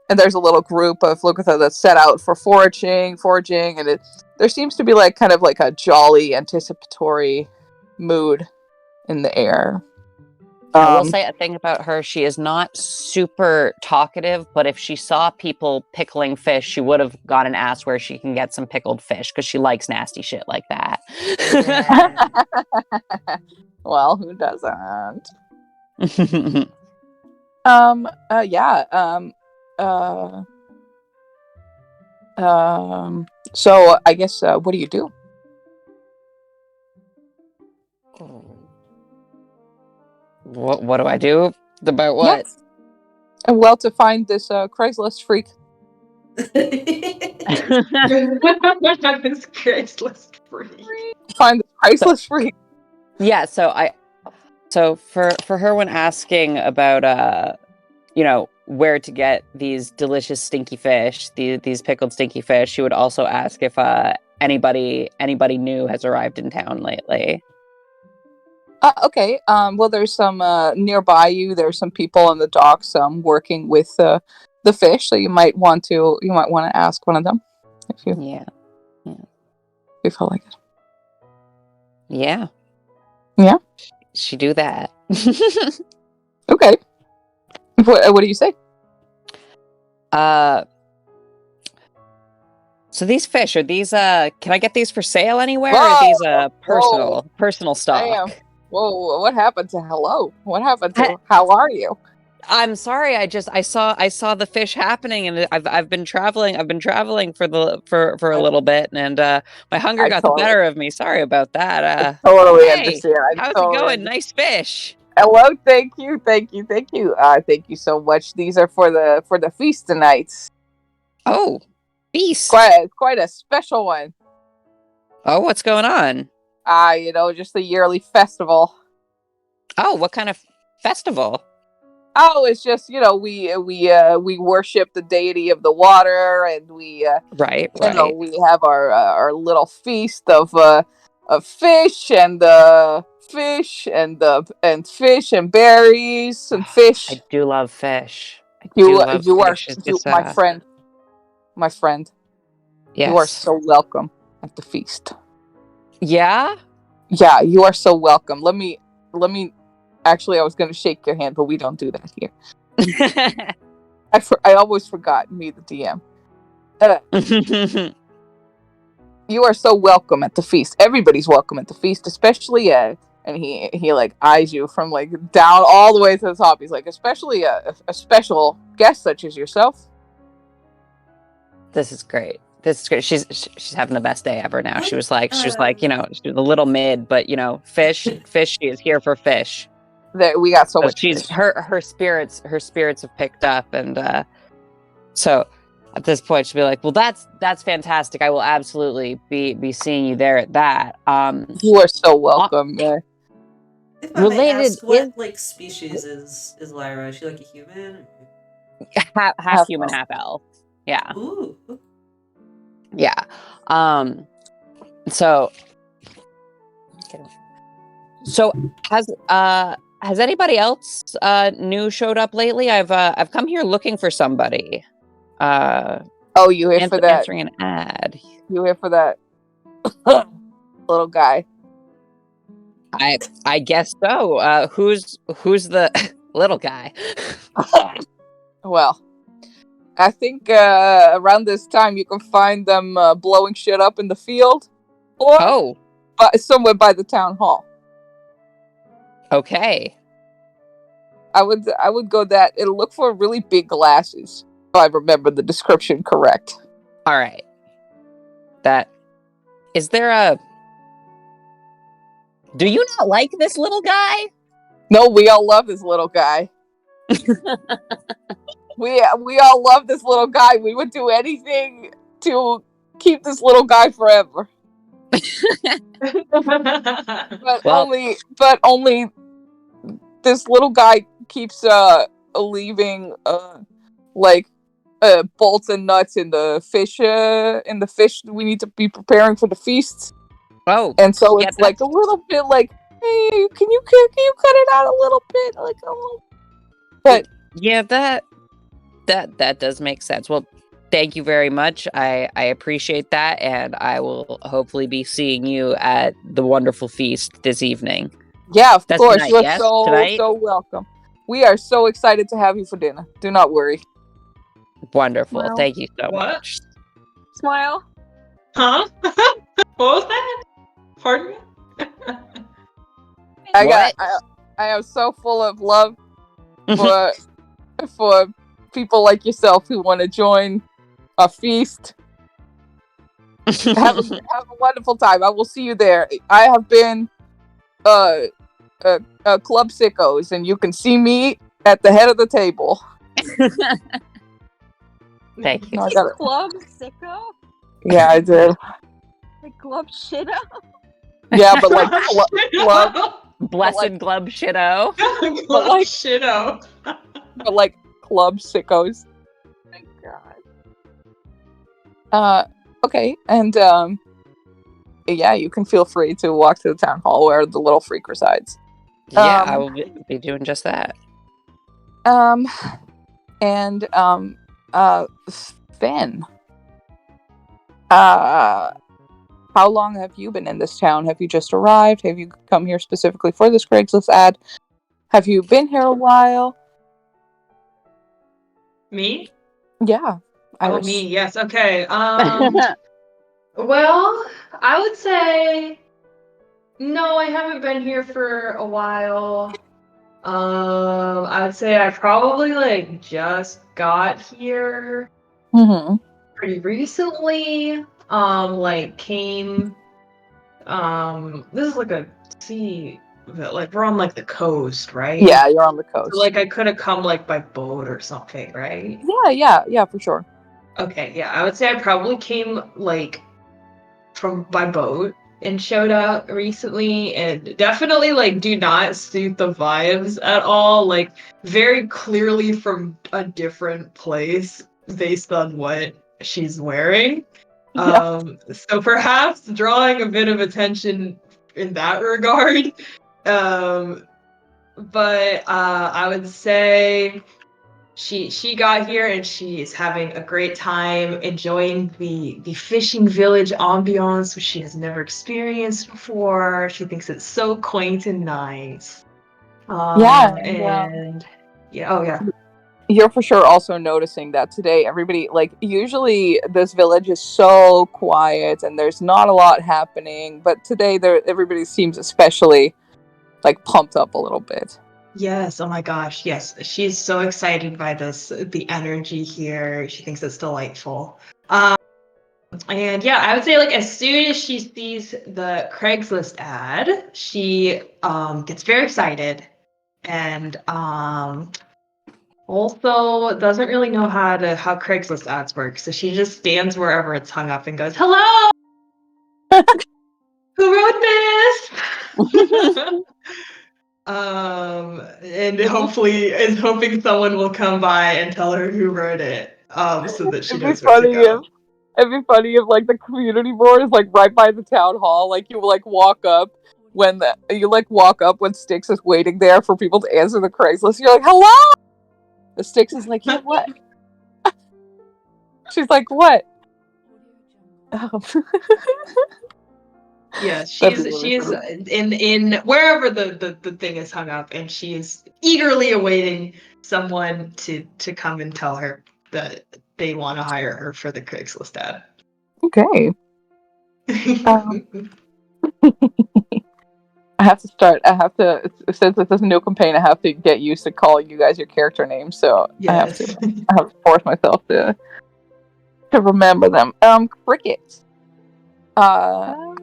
Speaker 3: there's a little group of Lokitha that's set out for foraging, and there seems to be like kind of like a jolly, anticipatory mood in the air.
Speaker 5: I will say a thing about her. She is not super talkative, but if she saw people pickling fish, she would have gone and asked where she can get some pickled fish because she likes nasty shit like that.
Speaker 2: Yeah.
Speaker 3: Well, who doesn't? So I guess what do you do?
Speaker 5: What do I do? About what?
Speaker 3: Yes. Well, to find this Craigslist freak.
Speaker 1: This Craigslist free.
Speaker 3: Find the Craigslist freak.
Speaker 5: Yeah, so for her when asking about where to get these delicious stinky fish, these pickled stinky fish, she would also ask if anybody new has arrived in town lately.
Speaker 3: Okay. Well, there's some nearby you. There's some people on the docks working with the fish, so you might want to ask one of them if you feel like it.
Speaker 5: Yeah.
Speaker 3: Yeah.
Speaker 5: She do that.
Speaker 3: Okay. What do you say?
Speaker 5: So these fish, are these can I get these for sale anywhere?
Speaker 3: Whoa,
Speaker 5: or are these personal stock?
Speaker 3: Damn. Whoa, what happened to hello? What happened to how are you?
Speaker 5: I'm sorry, I saw the fish happening, and I've been traveling for a little bit, and my hunger got the better of me. Sorry about that.
Speaker 3: Totally
Speaker 5: Hey,
Speaker 3: understand.
Speaker 5: how's it going? Nice fish.
Speaker 3: Hello, thank you. Thank you so much. These are for the feast tonight.
Speaker 5: Oh, feast.
Speaker 3: Quite a special one.
Speaker 5: Oh, what's going on?
Speaker 3: Just the yearly festival.
Speaker 5: Oh, what kind of festival?
Speaker 3: Oh, it's just we worship the deity of the water, and we
Speaker 5: right.
Speaker 3: We have our little feast of fish and fish and berries and fish.
Speaker 5: I do love fish.
Speaker 3: You are my friend.
Speaker 5: Yes.
Speaker 3: You are so welcome at the feast.
Speaker 5: Yeah?
Speaker 3: Yeah, you are so welcome. Let me actually, I was going to shake your hand, but we don't do that here. I always forgot, me the DM. You are so welcome at the feast. Everybody's welcome at the feast, especially and he like eyes you from like down all the way to the top. He's like, especially a special guest such as yourself.
Speaker 5: This is great. She's having the best day ever now. She was like, she's a little mid, but fish. She is here for fish.
Speaker 3: We got so much.
Speaker 5: She's
Speaker 3: fish.
Speaker 5: her spirits have picked up, and so at this point she'll be like, well, that's fantastic. I will absolutely be seeing you there at that.
Speaker 3: You are so welcome.
Speaker 2: If I may ask, what species is Lyra? Is she like a human?
Speaker 5: Half human, half elf. Yeah.
Speaker 2: Ooh.
Speaker 5: Yeah. So has anybody else new showed up lately? I've come here looking for somebody.
Speaker 3: You here for that?
Speaker 5: Answering an ad.
Speaker 3: You here for that little guy?
Speaker 5: I guess so. Who's the little guy?
Speaker 3: Well, I think around this time you can find them blowing shit up in the field, or somewhere by the town hall.
Speaker 5: Okay.
Speaker 3: I would go that. It'll look for really big glasses, if I remember the description correct.
Speaker 5: All right. Is there Do you not like this little guy?
Speaker 3: No, we all love this little guy. we all love this little guy. We would do anything to keep this little guy forever. But
Speaker 5: Well-
Speaker 3: only this little guy keeps leaving bolts and nuts in the fish we need to be preparing for the feasts.
Speaker 5: Oh,
Speaker 3: And so
Speaker 5: yeah,
Speaker 3: it's like a little bit like, hey, can you cut it out a little bit, like a little. But
Speaker 5: yeah, that does make sense. Well, thank you very much. I appreciate that, and I will hopefully be seeing you at the wonderful feast this evening.
Speaker 3: yeah, of
Speaker 5: That's
Speaker 3: course,
Speaker 5: tonight,
Speaker 3: you're
Speaker 5: yes?
Speaker 3: so
Speaker 5: Tonight?
Speaker 3: so welcome. We are so excited to have you for dinner. Do not worry.
Speaker 5: Wonderful.
Speaker 4: Wow.
Speaker 5: Thank you so
Speaker 1: What?
Speaker 5: much.
Speaker 4: Smile.
Speaker 1: Huh? What was that? Pardon me?
Speaker 5: What?
Speaker 3: I am so full of love for people like yourself who want to join a feast. Have a wonderful time. I will see you there. I have been Club Sickos, and you can see me at the head of the table.
Speaker 5: Thank you.
Speaker 3: No, I got it.
Speaker 4: Club sicko?
Speaker 3: Yeah, I did.
Speaker 4: Like club shitta?
Speaker 3: Yeah, but like club,
Speaker 5: Blessed
Speaker 3: like-
Speaker 5: glub shitto.
Speaker 3: But like-
Speaker 1: shitto.
Speaker 3: but like Club Sickos. Oh my god. Okay, and yeah, you can feel free to walk to the town hall where the little freak resides.
Speaker 5: Yeah, I will be doing just that.
Speaker 3: And Finn. How long have you been in this town? Have you just arrived? Have you come here specifically for this Craigslist ad? Have you been here a while?
Speaker 1: Me?
Speaker 3: Yeah.
Speaker 1: Oh,
Speaker 3: Iris.
Speaker 1: me. Yes. Okay. Well, I would say no. I haven't been here for a while. I would say I probably like just got here
Speaker 3: Mm-hmm.
Speaker 1: pretty recently. Like came. This is like a sea. Like we're on like the coast, right?
Speaker 3: Yeah, you're on the coast.
Speaker 1: So, like I could have come like by boat or something, right?
Speaker 3: Yeah, for sure.
Speaker 1: Okay, yeah, I would say I probably came like from by boat and showed up recently, and definitely like do not suit the vibes at all. Like very clearly from a different place based on what she's wearing.
Speaker 3: Yeah.
Speaker 1: So perhaps drawing a bit of attention in that regard. But I would say she got here and she's having a great time enjoying the fishing village ambiance, which she has never experienced before. She thinks it's so quaint and nice.
Speaker 3: Yeah,
Speaker 1: and yeah, oh yeah.
Speaker 3: You're for sure also noticing that today everybody, like, usually this village is so quiet and there's not a lot happening, but today everybody seems especially like pumped up a little bit.
Speaker 1: Yes, oh my gosh, yes. She's so excited by the energy here. She thinks it's delightful. And yeah, I would say like as soon as she sees the Craigslist ad, she gets very excited and also doesn't really know how Craigslist ads work. So she just stands wherever it's hung up and goes, "Hello! Who wrote this?" And hopefully is hoping someone will come by and tell her who wrote it. So that she knows where to go.
Speaker 3: It'd be funny if like the community board is like right by the town hall. Like you like walk up when Styx is waiting there for people to answer the Craigslist. You're like, "Hello!" The Styx is like, "Yeah, what?" She's like, "What?"
Speaker 1: Yeah,
Speaker 3: That'd be
Speaker 1: she's
Speaker 3: really
Speaker 1: in wherever the thing is hung up, and she's eagerly awaiting someone to come and tell her that they want to hire her for the Craigslist ad.
Speaker 3: Okay. I have to, since this is a new campaign, I have to get used to calling you guys your character names, so
Speaker 1: Yes.
Speaker 3: I have to force myself to remember them. Cricket.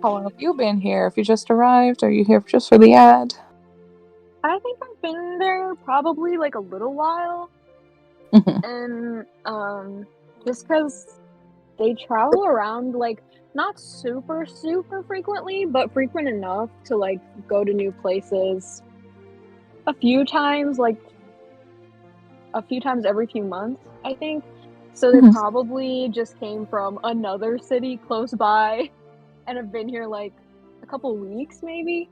Speaker 3: How long have you been here? Have you just arrived? Are you here just for the ad?
Speaker 4: I think I've been there probably like a little while. And just because they travel around like not super frequently, but frequent enough to like go to new places a few times, like a few times every few months, I think. So they probably just came from another city close by and have been here like a couple weeks, maybe.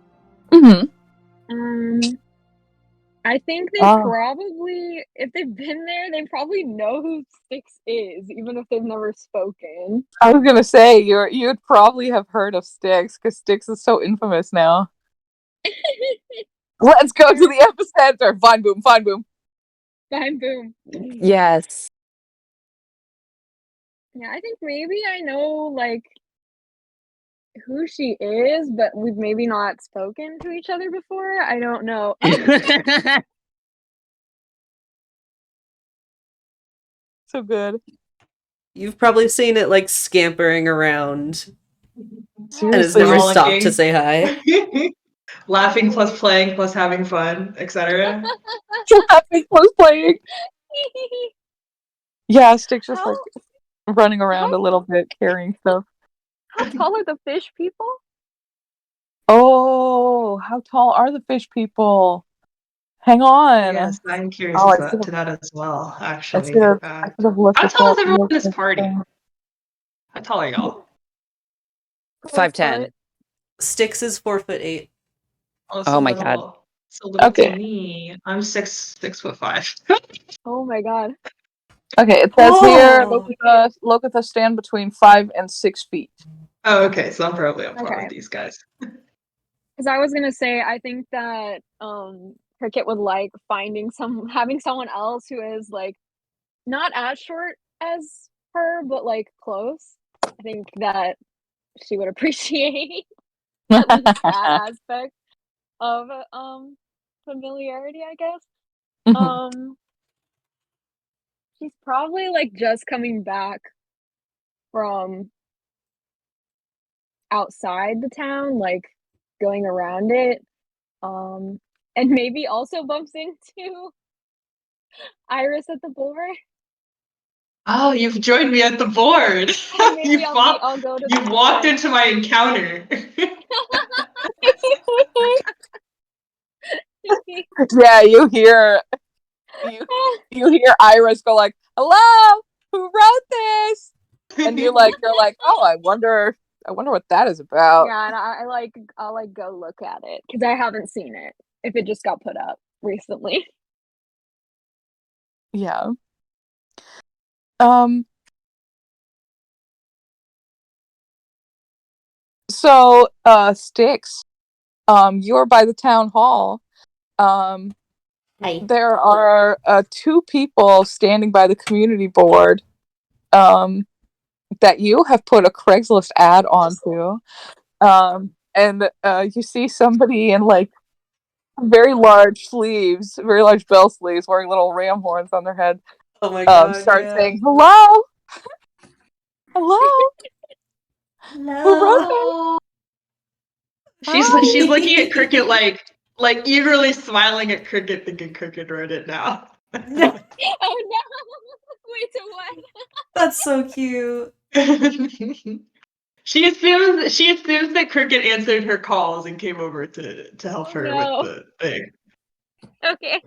Speaker 4: I think they probably, if they've been there, they probably know who Styx is, even if they've never spoken.
Speaker 3: I was gonna say you'd probably have heard of Styx because Styx is so infamous now. Let's go to the epicenter. Fine boom, fine boom.
Speaker 4: Fine boom.
Speaker 5: Yes.
Speaker 4: Yeah, I think maybe I know like who she is, but we've maybe not spoken to each other before. I don't know.
Speaker 3: So good.
Speaker 2: You've probably seen it like scampering around and has
Speaker 3: Seriously,
Speaker 2: never stopped
Speaker 1: Frolicking.
Speaker 2: to say hi.
Speaker 1: Laughing plus playing plus having fun, etc.
Speaker 3: laughing plus playing. Yeah, Styx just like running around a little bit, carrying stuff.
Speaker 4: How tall are the fish people?
Speaker 3: Oh, how tall are the fish people? Hang on.
Speaker 1: Yes, I'm curious to that as well, actually.
Speaker 3: I should have looked
Speaker 1: How
Speaker 3: this
Speaker 1: tall
Speaker 3: up.
Speaker 1: is everyone in this party? How tall are y'all?
Speaker 5: 5'10".
Speaker 2: Styx is 4'8".
Speaker 5: Oh my god.
Speaker 1: So little
Speaker 3: Okay.
Speaker 1: to me. I'm 6'5".
Speaker 4: Oh my god.
Speaker 3: Okay, it says here Lokitha stand between 5 and 6 feet.
Speaker 1: Oh, okay, so I'm probably on par
Speaker 4: Okay.
Speaker 1: with these guys.
Speaker 4: Because I was gonna say, I think that Cricket would like having someone else who is like not as short as her, but like close. I think that she would appreciate at least that aspect of familiarity, I guess. She's probably like just coming back from outside the town, like going around it. And maybe also bumps into Iris at the board.
Speaker 1: Oh, you've joined me at the board.
Speaker 4: Maybe I'll go to the
Speaker 1: You walked
Speaker 4: board.
Speaker 1: into my encounter.
Speaker 3: Yeah, you hear Iris go like, "Hello, who wrote this?" And you're like, "Oh, I wonder what that is about."
Speaker 4: Yeah, and I'll like go look at it because I haven't seen it if it just got put up recently.
Speaker 3: Yeah. So, Styx, you're by the town hall.
Speaker 2: Hey.
Speaker 3: There are 2 people standing by the community board that you have put a Craigslist ad onto. And you see somebody in like very large bell sleeves, wearing little ram horns on their head.
Speaker 2: Oh my god.
Speaker 3: Start
Speaker 2: yeah.
Speaker 3: saying, "Hello, hello, who wrote
Speaker 1: Hello.
Speaker 3: Hi."
Speaker 1: She's looking at Cricket like eagerly smiling at Cricket, thinking Cricket wrote it now.
Speaker 4: Oh no! Wait, so what?
Speaker 2: That's so cute.
Speaker 1: She assumes that Cricket answered her calls and came over to help her
Speaker 4: No.
Speaker 1: with the thing.
Speaker 4: Okay.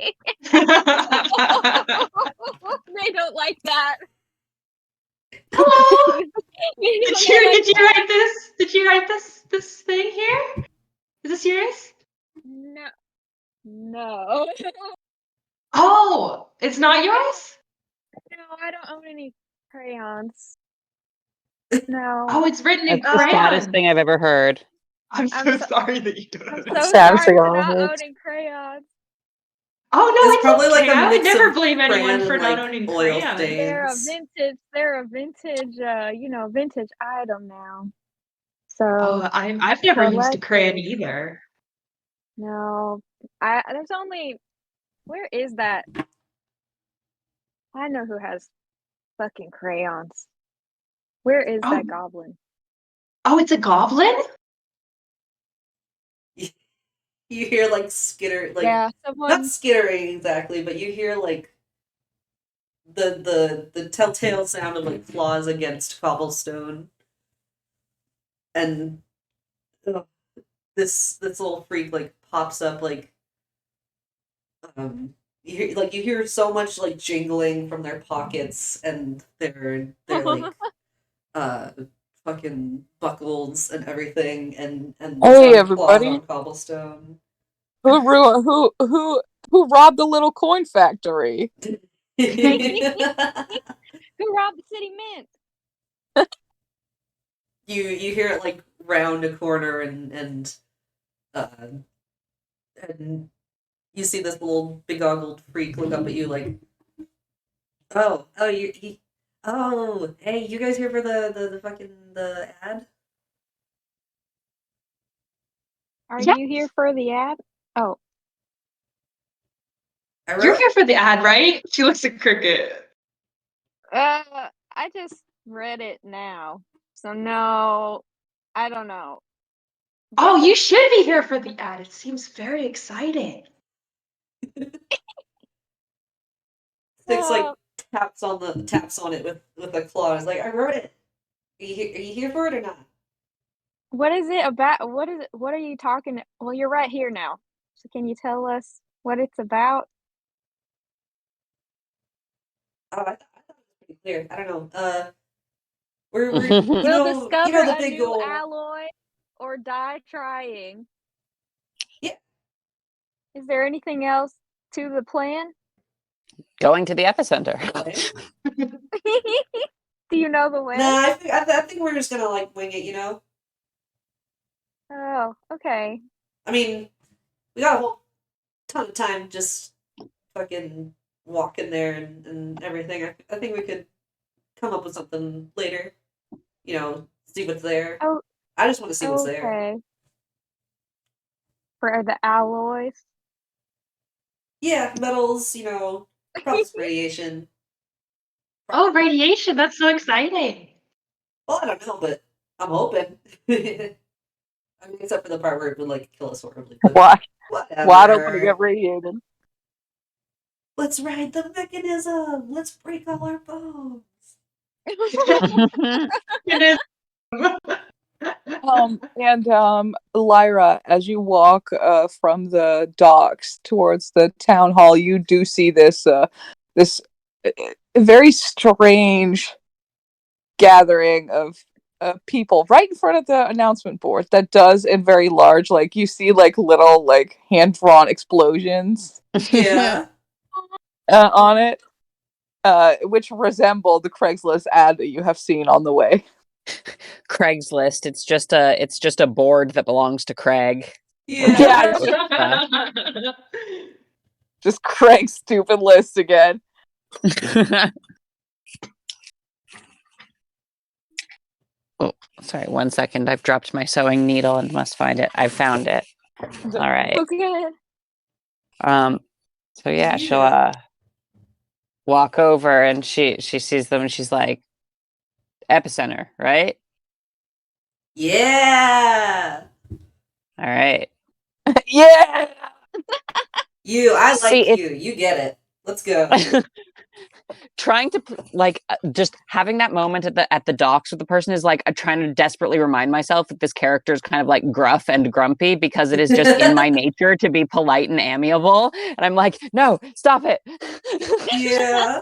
Speaker 4: They don't like that.
Speaker 1: Hello.
Speaker 4: Did
Speaker 1: Did you write this? Did you write this thing here? Is this yours?
Speaker 4: No.
Speaker 1: Oh, it's not yours?
Speaker 4: No, I don't own any crayons. No.
Speaker 1: Oh, it's written in
Speaker 5: That's the saddest
Speaker 1: crayon.
Speaker 5: thing I've ever heard.
Speaker 1: I'm so sorry that you don't.
Speaker 4: I'm
Speaker 1: know.
Speaker 4: so
Speaker 3: Saddest
Speaker 4: sorry
Speaker 3: thing
Speaker 4: for
Speaker 3: I've
Speaker 4: not
Speaker 3: ever heard.
Speaker 4: owning crayons.
Speaker 1: Oh no,
Speaker 2: It's probably
Speaker 1: okay.
Speaker 2: like a
Speaker 1: I would
Speaker 2: mix
Speaker 1: never
Speaker 2: of
Speaker 1: blame anyone
Speaker 2: crayon
Speaker 1: for
Speaker 2: and,
Speaker 1: not
Speaker 2: like,
Speaker 1: owning
Speaker 2: oil
Speaker 1: crayons.
Speaker 2: stains.
Speaker 4: They're a vintage, vintage item now. So
Speaker 1: Oh, I've never used a crayon
Speaker 4: collected.
Speaker 1: either.
Speaker 4: No, there's only, where is that? I know who has fucking crayons. Where is that goblin?
Speaker 1: Oh, it's a goblin?
Speaker 2: You hear like skitter, like
Speaker 4: Yeah,
Speaker 2: not
Speaker 4: someone.
Speaker 2: skittering exactly, but you hear like the telltale sound of like claws against cobblestone, and ugh, this little freak like pops up like you hear so much like jingling from their pockets and their like uh fucking buckles and everything and the
Speaker 3: Hey
Speaker 2: sound of claws
Speaker 3: everybody,
Speaker 2: on cobblestone.
Speaker 3: who robbed the little coin factory?
Speaker 4: Who robbed the city mint?
Speaker 2: You hear it like round a corner uh and you see this little begoggled freak look up at you like, oh, hey, you guys here for the fucking the ad?
Speaker 4: Are
Speaker 3: Yeah.
Speaker 4: you here for the ad? Oh,
Speaker 2: I
Speaker 1: You're
Speaker 2: wrote.
Speaker 1: here for the ad, right? She looks at Cricket.
Speaker 4: I just read it now, so no, I don't know.
Speaker 1: Oh, you should be here for the ad. It seems very exciting.
Speaker 2: Six like
Speaker 4: Uh,
Speaker 2: taps on it with a claw. It's like, I wrote it. Are you here for it or not?
Speaker 4: what is it about? What is it? What are you talking? Well, you're right here now. So can you tell us what it's about?
Speaker 2: Oh, I thought it was pretty clear. I don't know. We're
Speaker 4: We'll
Speaker 2: you
Speaker 4: discover
Speaker 2: know the
Speaker 4: a
Speaker 2: big
Speaker 4: new
Speaker 2: goal.
Speaker 4: alloy or die trying.
Speaker 2: Yeah.
Speaker 4: Is there anything else to the plan?
Speaker 5: Going to the epicenter.
Speaker 2: What?
Speaker 4: Do you know the way?
Speaker 2: Nah, I think we're just gonna like wing it. You know.
Speaker 4: Oh, okay.
Speaker 2: I mean, we got a whole ton of time just fucking walk in there and everything. I think we could come up with something later. You know, see what's there.
Speaker 4: Oh,
Speaker 2: I just want to see what's there.
Speaker 4: okay. For the alloys.
Speaker 2: Yeah, metals. You know, probably some radiation.
Speaker 1: Oh, radiation. That's so exciting.
Speaker 2: Well, I don't know, but I'm hoping. I mean, except for the part where it would like kill us horribly, but
Speaker 3: Why? Well, I don't want to
Speaker 2: whatever.
Speaker 3: get radiated.
Speaker 2: Let's ride the mechanism. Let's break all our bones.
Speaker 1: It is.
Speaker 3: Lyra, as you walk from the docks towards the town hall, you do see this very strange gathering of people right in front of the announcement board that does in very large, like you see like little like hand drawn explosions
Speaker 2: Yeah.
Speaker 3: on it, which resemble the Craigslist ad that you have seen on the way.
Speaker 5: Craigslist. It's just a board that belongs to Craig.
Speaker 2: Yeah.
Speaker 3: Just Craig's stupid list again.
Speaker 5: Oh, sorry, 1 second. I've dropped my sewing needle and must find it. I found it. All right.
Speaker 4: Okay.
Speaker 5: So yeah, she'll walk over and she sees them and she's like, epicenter, right?
Speaker 2: Yeah.
Speaker 5: All right.
Speaker 3: Yeah.
Speaker 2: I
Speaker 5: See,
Speaker 2: like you. You get it. Let's go.
Speaker 5: trying to just having that moment at the docks with the person is like trying to desperately remind myself that this character is kind of like gruff and grumpy because it is just in my nature to be polite and amiable, and I'm like, no, stop it.
Speaker 2: Yeah.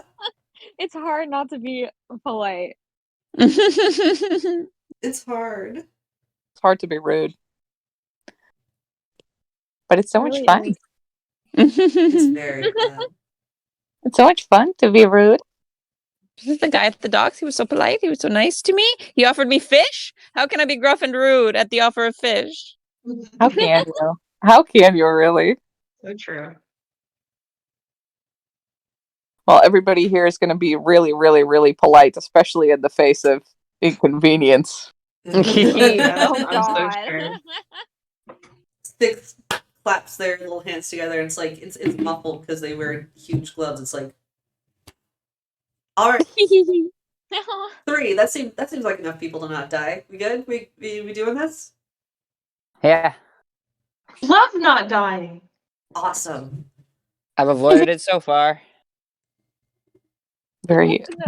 Speaker 4: It's hard not to be polite.
Speaker 2: It's hard.
Speaker 3: It's hard to be rude, but it's so much
Speaker 4: Really
Speaker 3: fun.
Speaker 4: is.
Speaker 2: It's very fun.
Speaker 3: It's so much fun to be rude.
Speaker 5: This is the guy at the docks. He was so polite. He was so nice to me. He offered me fish. How can I be gruff and rude at the offer of fish?
Speaker 3: How can you? How can you really?
Speaker 1: So true.
Speaker 3: Well, everybody here is going to be really, really, really polite, especially in the face of inconvenience.
Speaker 1: Yeah,
Speaker 4: Oh
Speaker 1: I'm so
Speaker 4: God.
Speaker 1: sure.
Speaker 2: Six claps their little hands together, and it's like it's muffled because they wear huge gloves. It's like, all right, 3. That seems like enough people to not die. We good? We doing this?
Speaker 5: Yeah.
Speaker 1: Love not dying.
Speaker 2: Awesome.
Speaker 5: I've avoided it so far.
Speaker 3: Very,
Speaker 4: Good to know.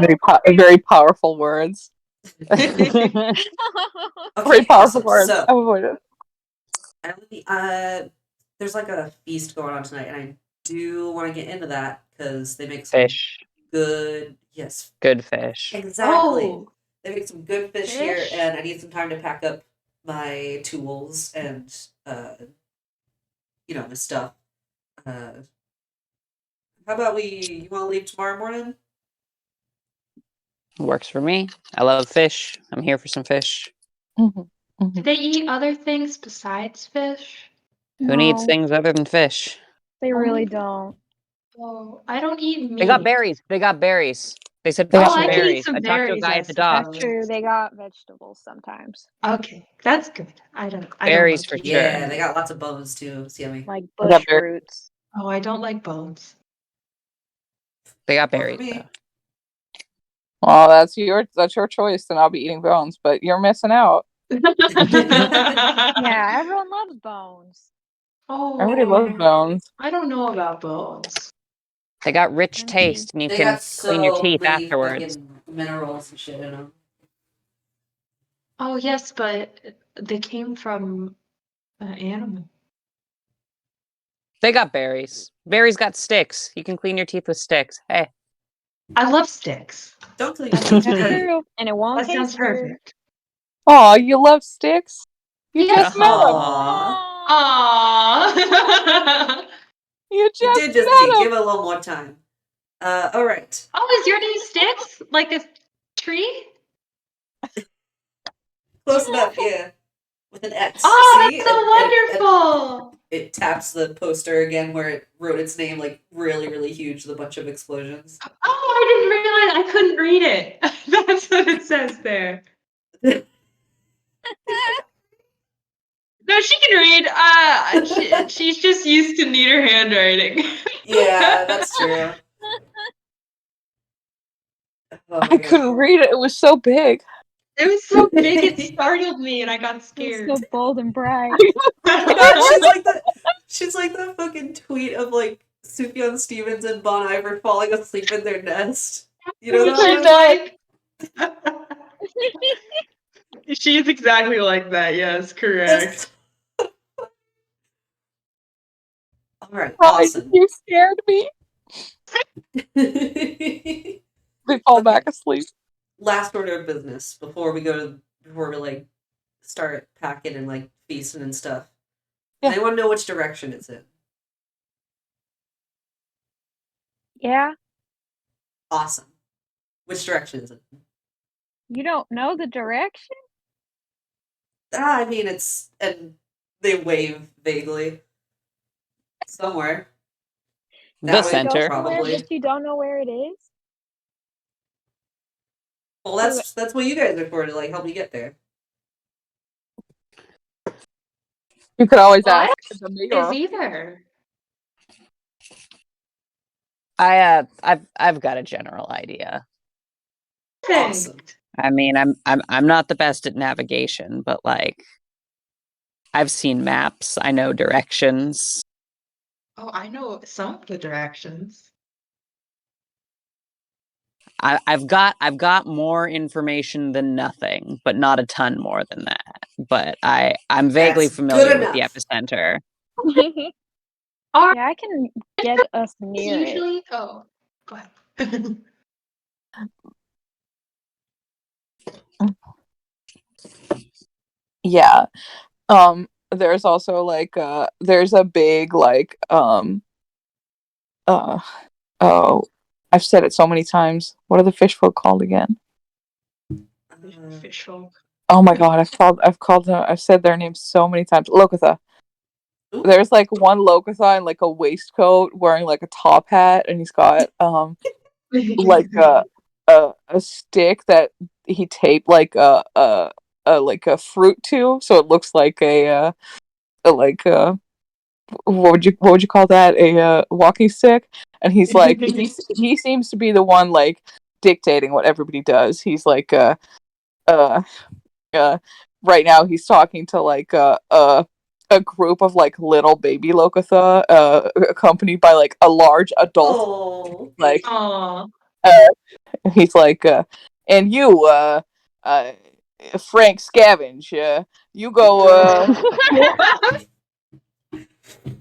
Speaker 3: very powerful words.
Speaker 2: Okay,
Speaker 3: Very powerful
Speaker 2: awesome.
Speaker 3: words.
Speaker 2: So,
Speaker 3: I've avoided it.
Speaker 2: there's like a feast going on tonight, and I do want to get into that because they make some
Speaker 5: Fish.
Speaker 2: good. Yes,
Speaker 5: Good fish.
Speaker 2: exactly.
Speaker 1: Oh,
Speaker 2: They make some good fish here,
Speaker 1: fish?
Speaker 2: and I need some time to pack up my tools and my stuff. How about you want to leave tomorrow morning?
Speaker 5: Works for me. I love fish. I'm here for some fish.
Speaker 1: Do they eat other things besides fish?
Speaker 5: Who needs
Speaker 4: No,
Speaker 5: things other than fish?
Speaker 4: they really don't.
Speaker 1: Oh, I don't eat
Speaker 5: They got
Speaker 1: meat.
Speaker 5: berries. They got berries. They said
Speaker 3: They
Speaker 5: find
Speaker 3: got
Speaker 1: Oh,
Speaker 5: some
Speaker 1: I can eat
Speaker 5: berries.
Speaker 1: some
Speaker 5: I talked to a
Speaker 1: berries,
Speaker 5: guy
Speaker 1: I
Speaker 5: at the dock.
Speaker 4: That's
Speaker 1: suppose.
Speaker 4: true. They got vegetables sometimes,
Speaker 1: Okay, that's good. I don't
Speaker 5: Berries
Speaker 1: like
Speaker 5: for
Speaker 1: eating
Speaker 5: sure.
Speaker 2: Yeah, they
Speaker 1: meat.
Speaker 2: got lots of bones too. It's yummy.
Speaker 4: like
Speaker 3: They got
Speaker 4: bush
Speaker 3: berries.
Speaker 4: roots.
Speaker 1: Oh, I don't like bones.
Speaker 5: They got
Speaker 2: More for
Speaker 5: berries
Speaker 2: me.
Speaker 5: though.
Speaker 3: Well, that's your choice, and I'll be eating bones, but you're missing out.
Speaker 4: Yeah, everyone loves bones.
Speaker 3: Everybody loves
Speaker 1: Oh,
Speaker 3: bones.
Speaker 1: I don't know about bones.
Speaker 5: They got rich
Speaker 4: Empty.
Speaker 5: taste, and you
Speaker 2: They
Speaker 5: can
Speaker 2: got
Speaker 5: clean your
Speaker 2: so
Speaker 5: teeth
Speaker 2: many
Speaker 5: afterwards.
Speaker 2: fucking minerals and shit in them.
Speaker 1: Oh, yes, but they came from an animal.
Speaker 5: They got berries. Berries got sticks. You can clean your teeth with sticks. Hey.
Speaker 1: I love sticks.
Speaker 2: Don't clean
Speaker 1: That
Speaker 2: your
Speaker 1: sounds
Speaker 2: teeth.
Speaker 4: That's
Speaker 1: perfect.
Speaker 4: true, and it won't
Speaker 1: That sounds
Speaker 4: taste weird.
Speaker 1: perfect.
Speaker 3: Oh, you love sticks? You
Speaker 1: Yeah.
Speaker 3: just met him.
Speaker 2: Aww.
Speaker 1: Aww.
Speaker 3: You
Speaker 2: You
Speaker 3: just
Speaker 2: did just
Speaker 3: met
Speaker 2: meet.
Speaker 3: him.
Speaker 2: Give it a little more time. All right.
Speaker 1: Oh, is your name Sticks? Like a tree?
Speaker 2: Close enough, yeah. With an X.
Speaker 1: Oh,
Speaker 2: See?
Speaker 1: that's so wonderful.
Speaker 2: It taps the poster again where it wrote its name like really, really huge with a bunch of explosions.
Speaker 1: Oh, I didn't realize I couldn't read it. That's what it says there. No, she can read. She's just used to neater handwriting.
Speaker 2: Yeah, that's true. Oh
Speaker 3: I
Speaker 2: my
Speaker 3: couldn't
Speaker 2: god.
Speaker 3: read it. It was so big.
Speaker 1: It was so big it startled me and I got
Speaker 4: It's
Speaker 1: scared.
Speaker 4: so bold and bright.
Speaker 2: God, she's like that fucking tweet of like Sufjan Stevens and Bon Iver falling asleep in their nest. You know that
Speaker 1: She's
Speaker 2: one?
Speaker 1: like she's exactly like that, yes, correct.
Speaker 2: Alright,
Speaker 3: Right,
Speaker 2: awesome.
Speaker 3: you scared me. They fall
Speaker 2: Okay.
Speaker 3: back asleep.
Speaker 2: Last order of business before we like start packing and like feasting and stuff.
Speaker 3: Yeah.
Speaker 2: Does anyone know which direction it's in?
Speaker 4: Yeah,
Speaker 2: Awesome. Which direction is it?
Speaker 4: you don't know the direction?
Speaker 2: I mean and they wave vaguely. Somewhere.
Speaker 5: The
Speaker 2: That way,
Speaker 5: center.
Speaker 4: Somewhere,
Speaker 2: probably.
Speaker 4: but you don't know where it is?
Speaker 2: Well, that's what you guys are for, to like help me get there.
Speaker 3: You could always
Speaker 1: What
Speaker 3: ask the mayor.
Speaker 1: is either?
Speaker 5: I've got a general idea.
Speaker 2: Awesome.
Speaker 5: I mean, I'm not the best at navigation, but like I've seen maps. I know directions.
Speaker 1: Oh, I know some of the directions.
Speaker 5: I've got more information than nothing, but not a ton more than that. But I'm vaguely
Speaker 2: That's
Speaker 5: familiar
Speaker 2: good
Speaker 5: with the
Speaker 2: enough.
Speaker 5: epicenter.
Speaker 1: Are
Speaker 4: Yeah, I can get us near it.
Speaker 1: usually oh, go ahead.
Speaker 3: Yeah. There's also like there's a big like oh, I've said it so many times. What are the fish folk called again?
Speaker 1: Fish folk.
Speaker 3: Oh my god, I've said their names so many times. Lokitha.
Speaker 2: Ooh.
Speaker 3: There's like one Lokitha in like a waistcoat wearing like a top hat, and he's got like a stick that he taped like a fruit to, so it looks like like what would you call that, a walking stick. And he's like he seems to be the one like dictating what everybody does. He's like uh right now he's talking to like a group of like little baby Lokotha, accompanied by like a large adult.
Speaker 2: Oh.
Speaker 3: Like,
Speaker 1: Aw.
Speaker 3: he's like, and you, Frank Scavenge, you go,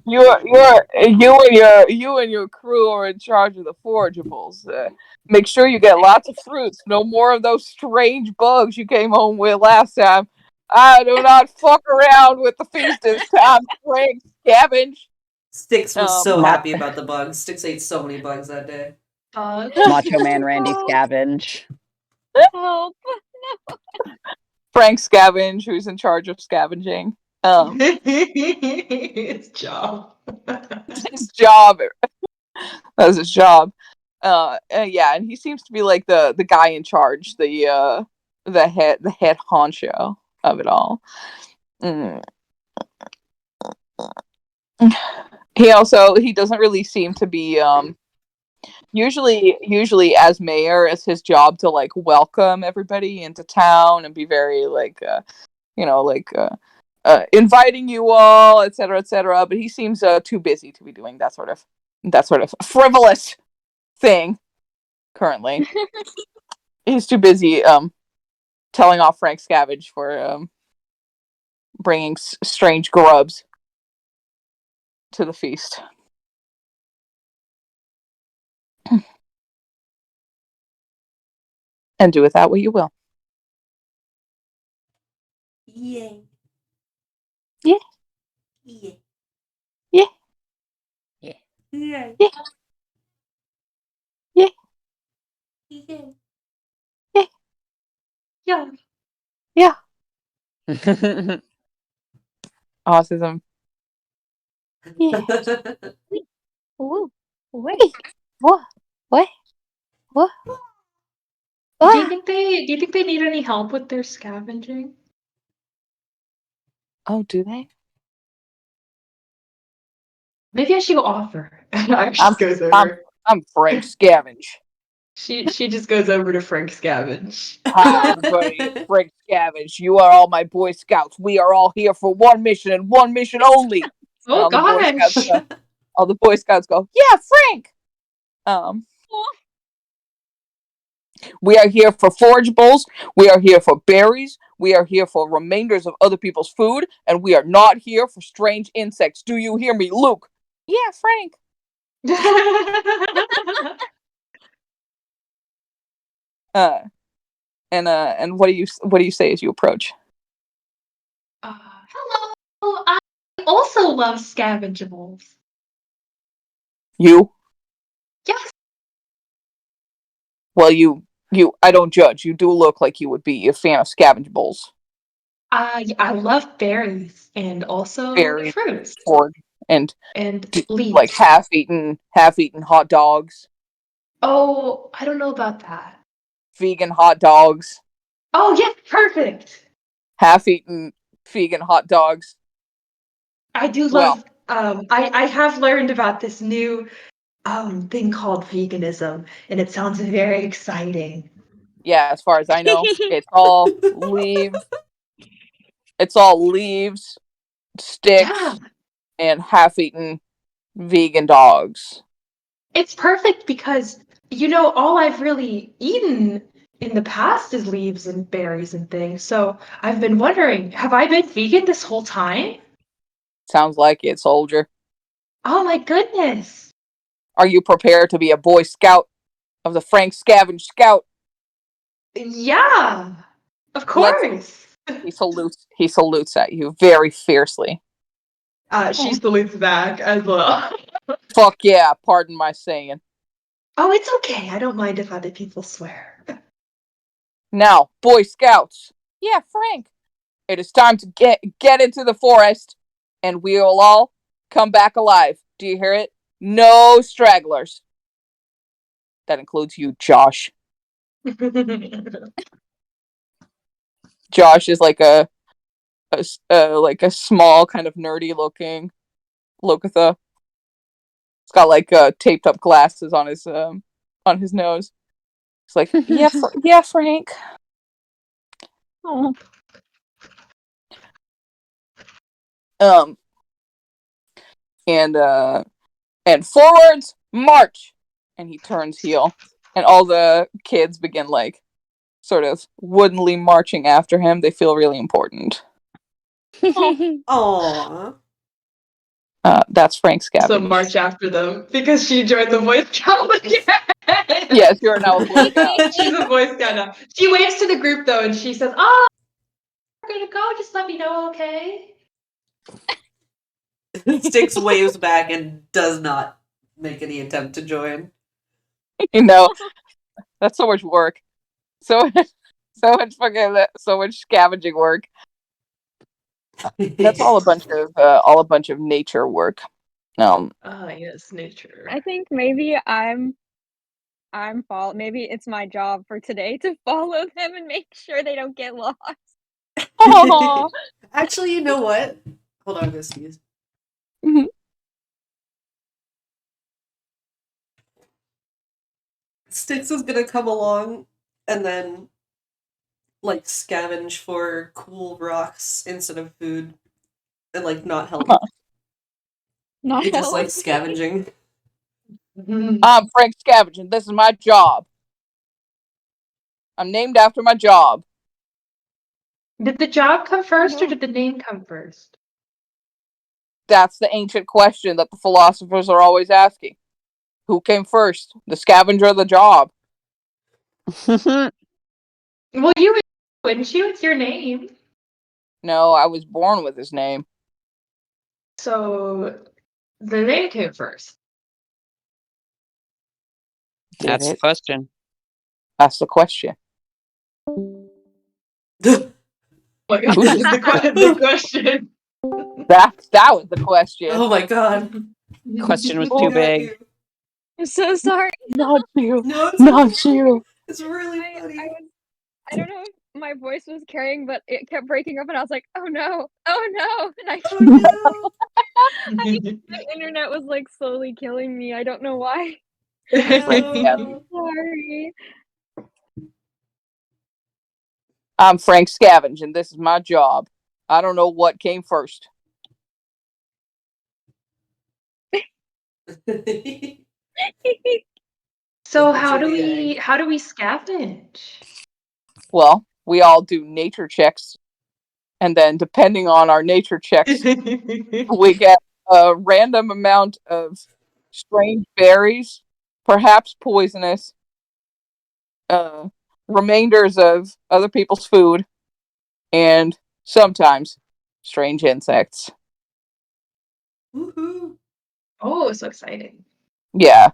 Speaker 3: you and your crew are in charge of the forageables. Make sure you get lots of fruits. No more of those strange bugs you came home with last time. I do not fuck around with the feast this time, Frank Scavenge.
Speaker 2: Styx was so
Speaker 5: Ma-
Speaker 2: happy about the bugs. Styx ate so many bugs that day.
Speaker 5: Macho Man Randy Scavenge.
Speaker 4: Help.
Speaker 3: Frank Scavenge, who's in charge of scavenging.
Speaker 1: His job.
Speaker 3: His job. That was his job. Yeah, and he seems to be like the guy in charge, the head honcho of it all. Mm. He doesn't really seem to be usually as mayor, it's his job to like welcome everybody into town and be very like inviting you all, etc., but he seems too busy to be doing that sort of frivolous thing currently. He's too busy telling off Frank Scavenge for bringing strange grubs to the feast. And do with that what you will.
Speaker 2: Yay.
Speaker 3: Yeah.
Speaker 2: Yeah.
Speaker 3: Yeah.
Speaker 5: Yeah.
Speaker 2: Yeah.
Speaker 3: Yeah. Yeah.
Speaker 2: Yeah.
Speaker 1: Yeah.
Speaker 3: Yeah. Autism. Yeah.
Speaker 4: Ooh. Wait.
Speaker 3: What? What? What?
Speaker 1: Do you think they need any help with their scavenging?
Speaker 3: Oh, do they?
Speaker 1: Maybe I should go offer. She just goes over.
Speaker 3: I'm Frank Scavenge.
Speaker 1: She just goes over to Frank Scavenge.
Speaker 3: Hi, everybody. Frank Scavenge. You are all my Boy Scouts. We are all here for one mission and one mission only.
Speaker 1: Oh
Speaker 3: all
Speaker 1: gosh.
Speaker 3: All the Boy Scouts go, yeah, Frank. We are here for forageables. We are here for berries. We are here for remainders of other people's food, and we are not here for strange insects. Do you hear me, Luke? Yeah, Frank. And what do you say as you approach?
Speaker 1: Hello. I also love scavengables.
Speaker 3: You?
Speaker 1: Yes.
Speaker 3: Well, I don't judge. You do look like you would be a fan of scavengables.
Speaker 1: I love berries and also
Speaker 3: Berries,
Speaker 1: fruits
Speaker 3: and
Speaker 1: and leaves.
Speaker 3: like half-eaten hot dogs.
Speaker 1: Oh, I don't know about that.
Speaker 3: Vegan hot dogs.
Speaker 1: Oh, yes, perfect.
Speaker 3: Half-eaten vegan hot dogs.
Speaker 1: I do love. I have learned about this new thing called veganism, and it sounds very exciting.
Speaker 3: Yeah, as far as I know, it's all leaves. It's all leaves, sticks,
Speaker 1: Yeah,
Speaker 3: and half-eaten vegan dogs.
Speaker 1: it's perfect because all I've really eaten in the past is leaves and berries and things. So I've been wondering, have I been vegan this whole time?
Speaker 3: Sounds like it, soldier.
Speaker 1: Oh my goodness.
Speaker 3: Are you prepared to be a Boy Scout of the Frank Scavenge Scout?
Speaker 1: Yeah, of
Speaker 3: Let's.
Speaker 1: course.
Speaker 3: He salutes at you very fiercely.
Speaker 1: She salutes back as well.
Speaker 3: Fuck yeah, pardon my saying.
Speaker 1: Oh, it's okay. I don't mind if other people swear.
Speaker 3: Now, Boy Scouts. Yeah, Frank. It is time to get into the forest, and we will all come back alive. Do you hear it? No stragglers. That includes you, Josh. Josh is like a small kind of nerdy looking Lokotha. He's got like taped up glasses on his nose. It's like, yeah, Frank.
Speaker 4: Oh.
Speaker 3: Um, and forwards, march! And he turns heel. And all the kids begin, like, sort of woodenly marching after him. They feel really important.
Speaker 2: Aww.
Speaker 3: That's Frank
Speaker 1: So
Speaker 3: Scavenge.
Speaker 1: march after them because she joined the Boy Scout again.
Speaker 3: Yes, you're now a Boy Scout.
Speaker 1: She's a Boy Scout now. She waves to the group though, and she says, "Oh, we're gonna go. Just let me know, okay?"
Speaker 2: Styx waves back and does not make any attempt to join.
Speaker 3: You know, that's so much work. So much scavenging work. That's all a bunch of nature work.
Speaker 1: Oh yes, nature.
Speaker 4: I think maybe I'm maybe it's my job for today to follow them and make sure they don't get lost.
Speaker 3: Aww.
Speaker 2: Actually, you know what? Hold on, I'm gonna sneeze.
Speaker 3: Mhm.
Speaker 2: Styx is gonna come along and then like scavenge for cool rocks instead of food and like not help.
Speaker 4: Not
Speaker 2: It's just like
Speaker 4: help.
Speaker 2: scavenging.
Speaker 3: I'm Frank Scavenge. This is my job. I'm named after my job.
Speaker 1: Did the job come first, or
Speaker 4: No.
Speaker 1: did the name come first?
Speaker 3: That's the ancient question that the philosophers are always asking. Who came first, the scavenger or the job?
Speaker 1: Well, you wouldn't you? It's your name.
Speaker 3: No, I was born with his name.
Speaker 1: So the name came first.
Speaker 3: Did
Speaker 5: That's the
Speaker 3: it?
Speaker 5: question.
Speaker 3: That's the question.
Speaker 1: Oh my god,
Speaker 3: Who
Speaker 1: this
Speaker 3: just-
Speaker 1: is the question.
Speaker 3: That was the question.
Speaker 2: Oh my god.
Speaker 5: Question was
Speaker 2: Looking
Speaker 5: too
Speaker 2: at
Speaker 5: big.
Speaker 2: you.
Speaker 4: I'm so sorry.
Speaker 3: Not you.
Speaker 2: No, it's
Speaker 3: Not
Speaker 2: okay.
Speaker 3: you.
Speaker 2: It's really
Speaker 4: I
Speaker 2: funny.
Speaker 4: I don't know if my voice was carrying, but it kept breaking up, and I was like, "Oh no, oh no!" And I
Speaker 2: Oh
Speaker 4: my internet was like slowly killing me. I don't know why.
Speaker 3: Frank
Speaker 2: no.
Speaker 3: Scavenge.
Speaker 4: Sorry.
Speaker 3: I'm Frank Scavenge, and this is my job. I don't know what came first.
Speaker 1: So
Speaker 2: The chicken egg.
Speaker 1: how do we scavenge?
Speaker 3: Well, we all do nature checks, and then depending on our nature checks, we get a random amount of strange berries, perhaps poisonous, remainders of other people's food, and sometimes strange insects.
Speaker 2: Woohoo.
Speaker 1: Oh, so exciting.
Speaker 3: Yeah,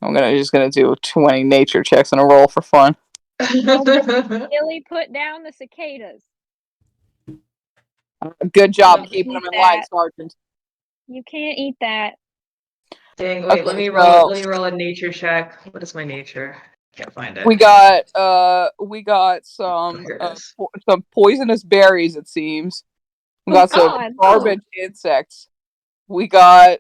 Speaker 3: I'm just gonna do 20 nature checks in a roll for fun.
Speaker 4: Billy, put down the cicadas.
Speaker 3: Good job
Speaker 4: Don't
Speaker 3: keeping
Speaker 4: eat
Speaker 3: them in line,
Speaker 4: that.
Speaker 3: Sergeant.
Speaker 4: You can't eat that.
Speaker 1: Dang, wait,
Speaker 3: Okay,
Speaker 1: let me roll a nature check. What is my nature? Can't find it.
Speaker 3: we got
Speaker 1: Oh, here it is.
Speaker 3: some poisonous berries, it seems. We
Speaker 4: Oh
Speaker 3: got some
Speaker 4: God.
Speaker 3: garbage insects. We got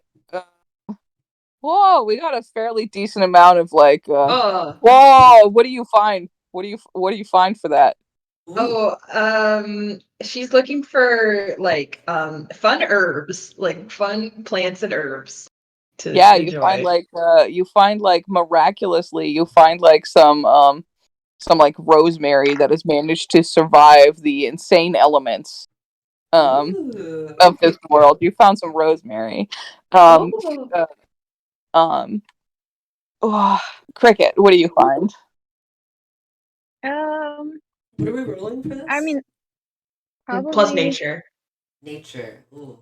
Speaker 3: we got a fairly decent amount of like
Speaker 1: Oh,
Speaker 3: whoa, what do you find? What do you find for that?
Speaker 2: Ooh.
Speaker 1: she's looking for like fun herbs, like fun plants and herbs to
Speaker 3: Yeah,
Speaker 1: enjoy.
Speaker 3: you find like miraculously you find like some like rosemary that has managed to survive the insane elements
Speaker 2: Ooh.
Speaker 3: of this world. You found some rosemary. Um
Speaker 1: Oh,
Speaker 3: uh, um oh, Cricket, what do you find?
Speaker 2: What are we rolling for this?
Speaker 4: I mean,
Speaker 1: plus
Speaker 4: probably.
Speaker 1: nature.
Speaker 2: Nature. Ooh.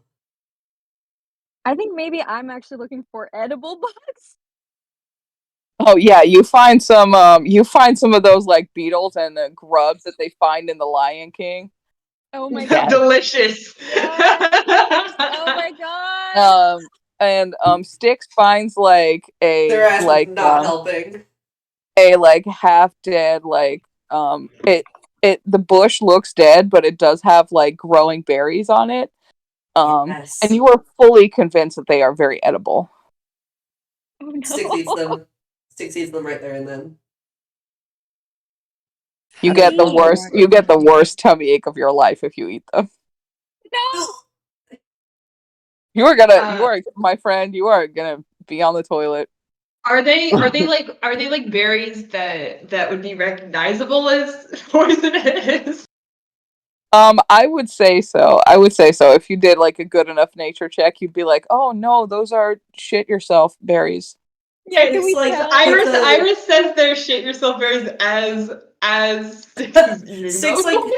Speaker 4: I think maybe I'm actually looking for edible bugs.
Speaker 3: Oh yeah, you find some of those like beetles and the grubs that they find in the Lion King.
Speaker 4: Oh my
Speaker 5: Yeah.
Speaker 4: God.
Speaker 1: Delicious.
Speaker 4: Oh my God.
Speaker 3: Styx finds like
Speaker 2: Their ass is not helping.
Speaker 3: a like half dead like the bush looks dead, but it does have like growing berries on it.
Speaker 2: Yes.
Speaker 3: And you are fully convinced that they are very edible.
Speaker 4: Oh no.
Speaker 2: Styx eats them. Styx eats them right there and then.
Speaker 3: You
Speaker 5: How does
Speaker 3: get the
Speaker 5: that
Speaker 3: worst
Speaker 5: work?
Speaker 3: tummy ache of your life if you eat them.
Speaker 4: No.
Speaker 3: You are my friend. You are gonna be on the toilet.
Speaker 1: Are they like berries that would be recognizable as poisonous?
Speaker 3: I would say so. I would say so. If you did like a good enough nature check, you'd be like, "Oh no, those are shit yourself berries."
Speaker 4: Yeah, can
Speaker 2: It's
Speaker 4: we
Speaker 2: like
Speaker 4: tell?
Speaker 1: Iris says they're shit yourself berries as Six is eating
Speaker 2: Six
Speaker 1: them.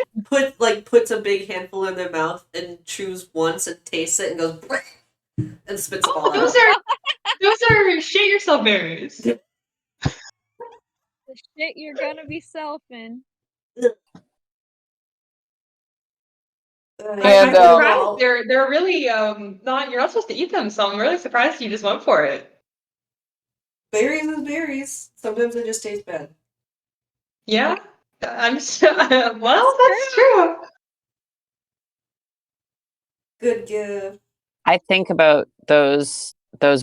Speaker 2: puts a big handful in their mouth and chews once and tastes it and goes and spits it all
Speaker 1: Those
Speaker 2: out.
Speaker 1: are shit yourself berries.
Speaker 4: The shit you're gonna be selfing.
Speaker 3: And,
Speaker 1: I'm surprised they're really not you're not supposed to eat them, so I'm really surprised you just went for it.
Speaker 2: Berries is berries. Sometimes they just taste bad.
Speaker 1: Yeah, well, that's true.
Speaker 2: Good gift.
Speaker 5: I think about those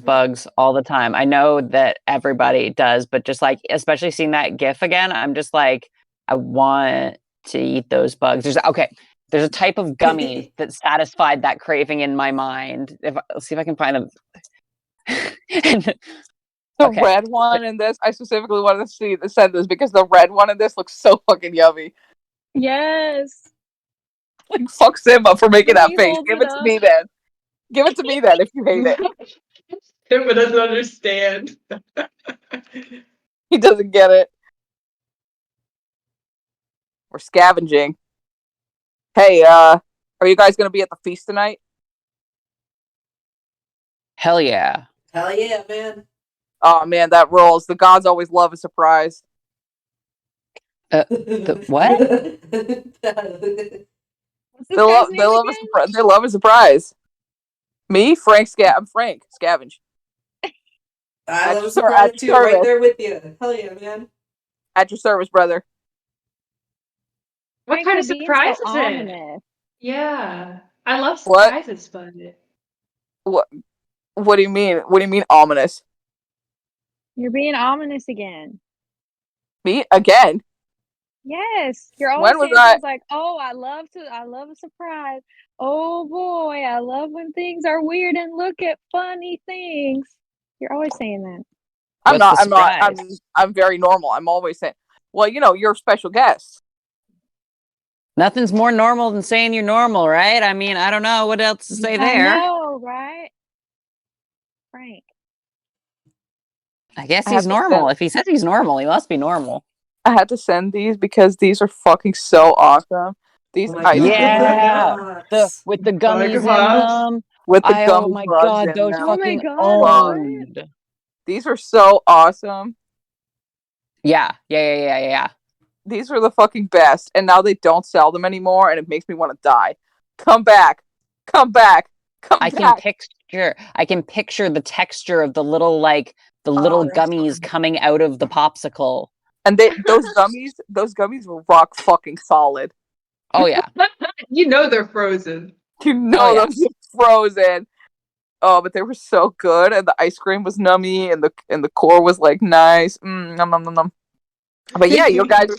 Speaker 5: bugs all the time. I know that everybody does, but just like especially seeing that GIF again, I'm just like, I want to eat those bugs. There's a type of gummy that satisfied that craving in my mind. Let's see if I can find them.
Speaker 3: the red one in this, I specifically wanted to see the send this because the red one in this looks so fucking yummy.
Speaker 4: Yes.
Speaker 3: Like fuck Simba for making
Speaker 4: When
Speaker 3: that
Speaker 4: he
Speaker 3: face.
Speaker 4: holds
Speaker 3: Give
Speaker 4: it
Speaker 3: it to
Speaker 4: up.
Speaker 3: me then. Give it to me then if you hate it.
Speaker 1: Timba doesn't understand.
Speaker 3: He doesn't get it. We're scavenging. Hey, are you guys gonna be at the feast tonight?
Speaker 5: Hell yeah.
Speaker 2: Hell yeah, man.
Speaker 3: Oh man, that rolls. The gods always love a surprise.
Speaker 5: What?
Speaker 4: What's this guy's name again?
Speaker 3: They love a surprise. Me, I'm Frank. Scavenge.
Speaker 2: I love a surprise too, right there with you. Hell yeah, man.
Speaker 3: At your service, brother.
Speaker 1: What kind of surprise
Speaker 4: so
Speaker 1: is
Speaker 4: ominous.
Speaker 1: it? Yeah, I love surprises, but
Speaker 3: What do you mean? What do you mean ominous?
Speaker 4: You're being ominous again.
Speaker 3: Me again?
Speaker 4: Yes, you're always
Speaker 3: When was
Speaker 4: saying
Speaker 3: I?
Speaker 4: things like, "Oh, I love a surprise. Oh boy, I love when things are weird and look at funny things." You're always saying that.
Speaker 3: I'm very normal. I'm always saying, well, you're a special guest.
Speaker 5: Nothing's more normal than saying you're normal, right? I mean, I don't know what else to say there.
Speaker 4: I know, right? Frank.
Speaker 5: I guess he's normal. If he says he's normal, he must be normal.
Speaker 3: I had to send these because these are fucking so awesome. These
Speaker 5: with the gummies in them.
Speaker 3: With the gummy
Speaker 5: oh my
Speaker 3: bugs
Speaker 5: god,
Speaker 3: in
Speaker 5: those
Speaker 3: them.
Speaker 5: fucking
Speaker 4: what?
Speaker 3: These are so awesome.
Speaker 5: Yeah.
Speaker 3: These are the fucking best, and now they don't sell them anymore, and it makes me want to die. Come back.
Speaker 5: I can picture the texture of the little gummies coming out of the popsicle.
Speaker 3: And those gummies were rock fucking solid.
Speaker 5: Oh yeah.
Speaker 1: They're frozen.
Speaker 3: Those are frozen. Oh, but they were so good, and the ice cream was nummy, and the core was like nice. Nom nom nom nom. But yeah, you guys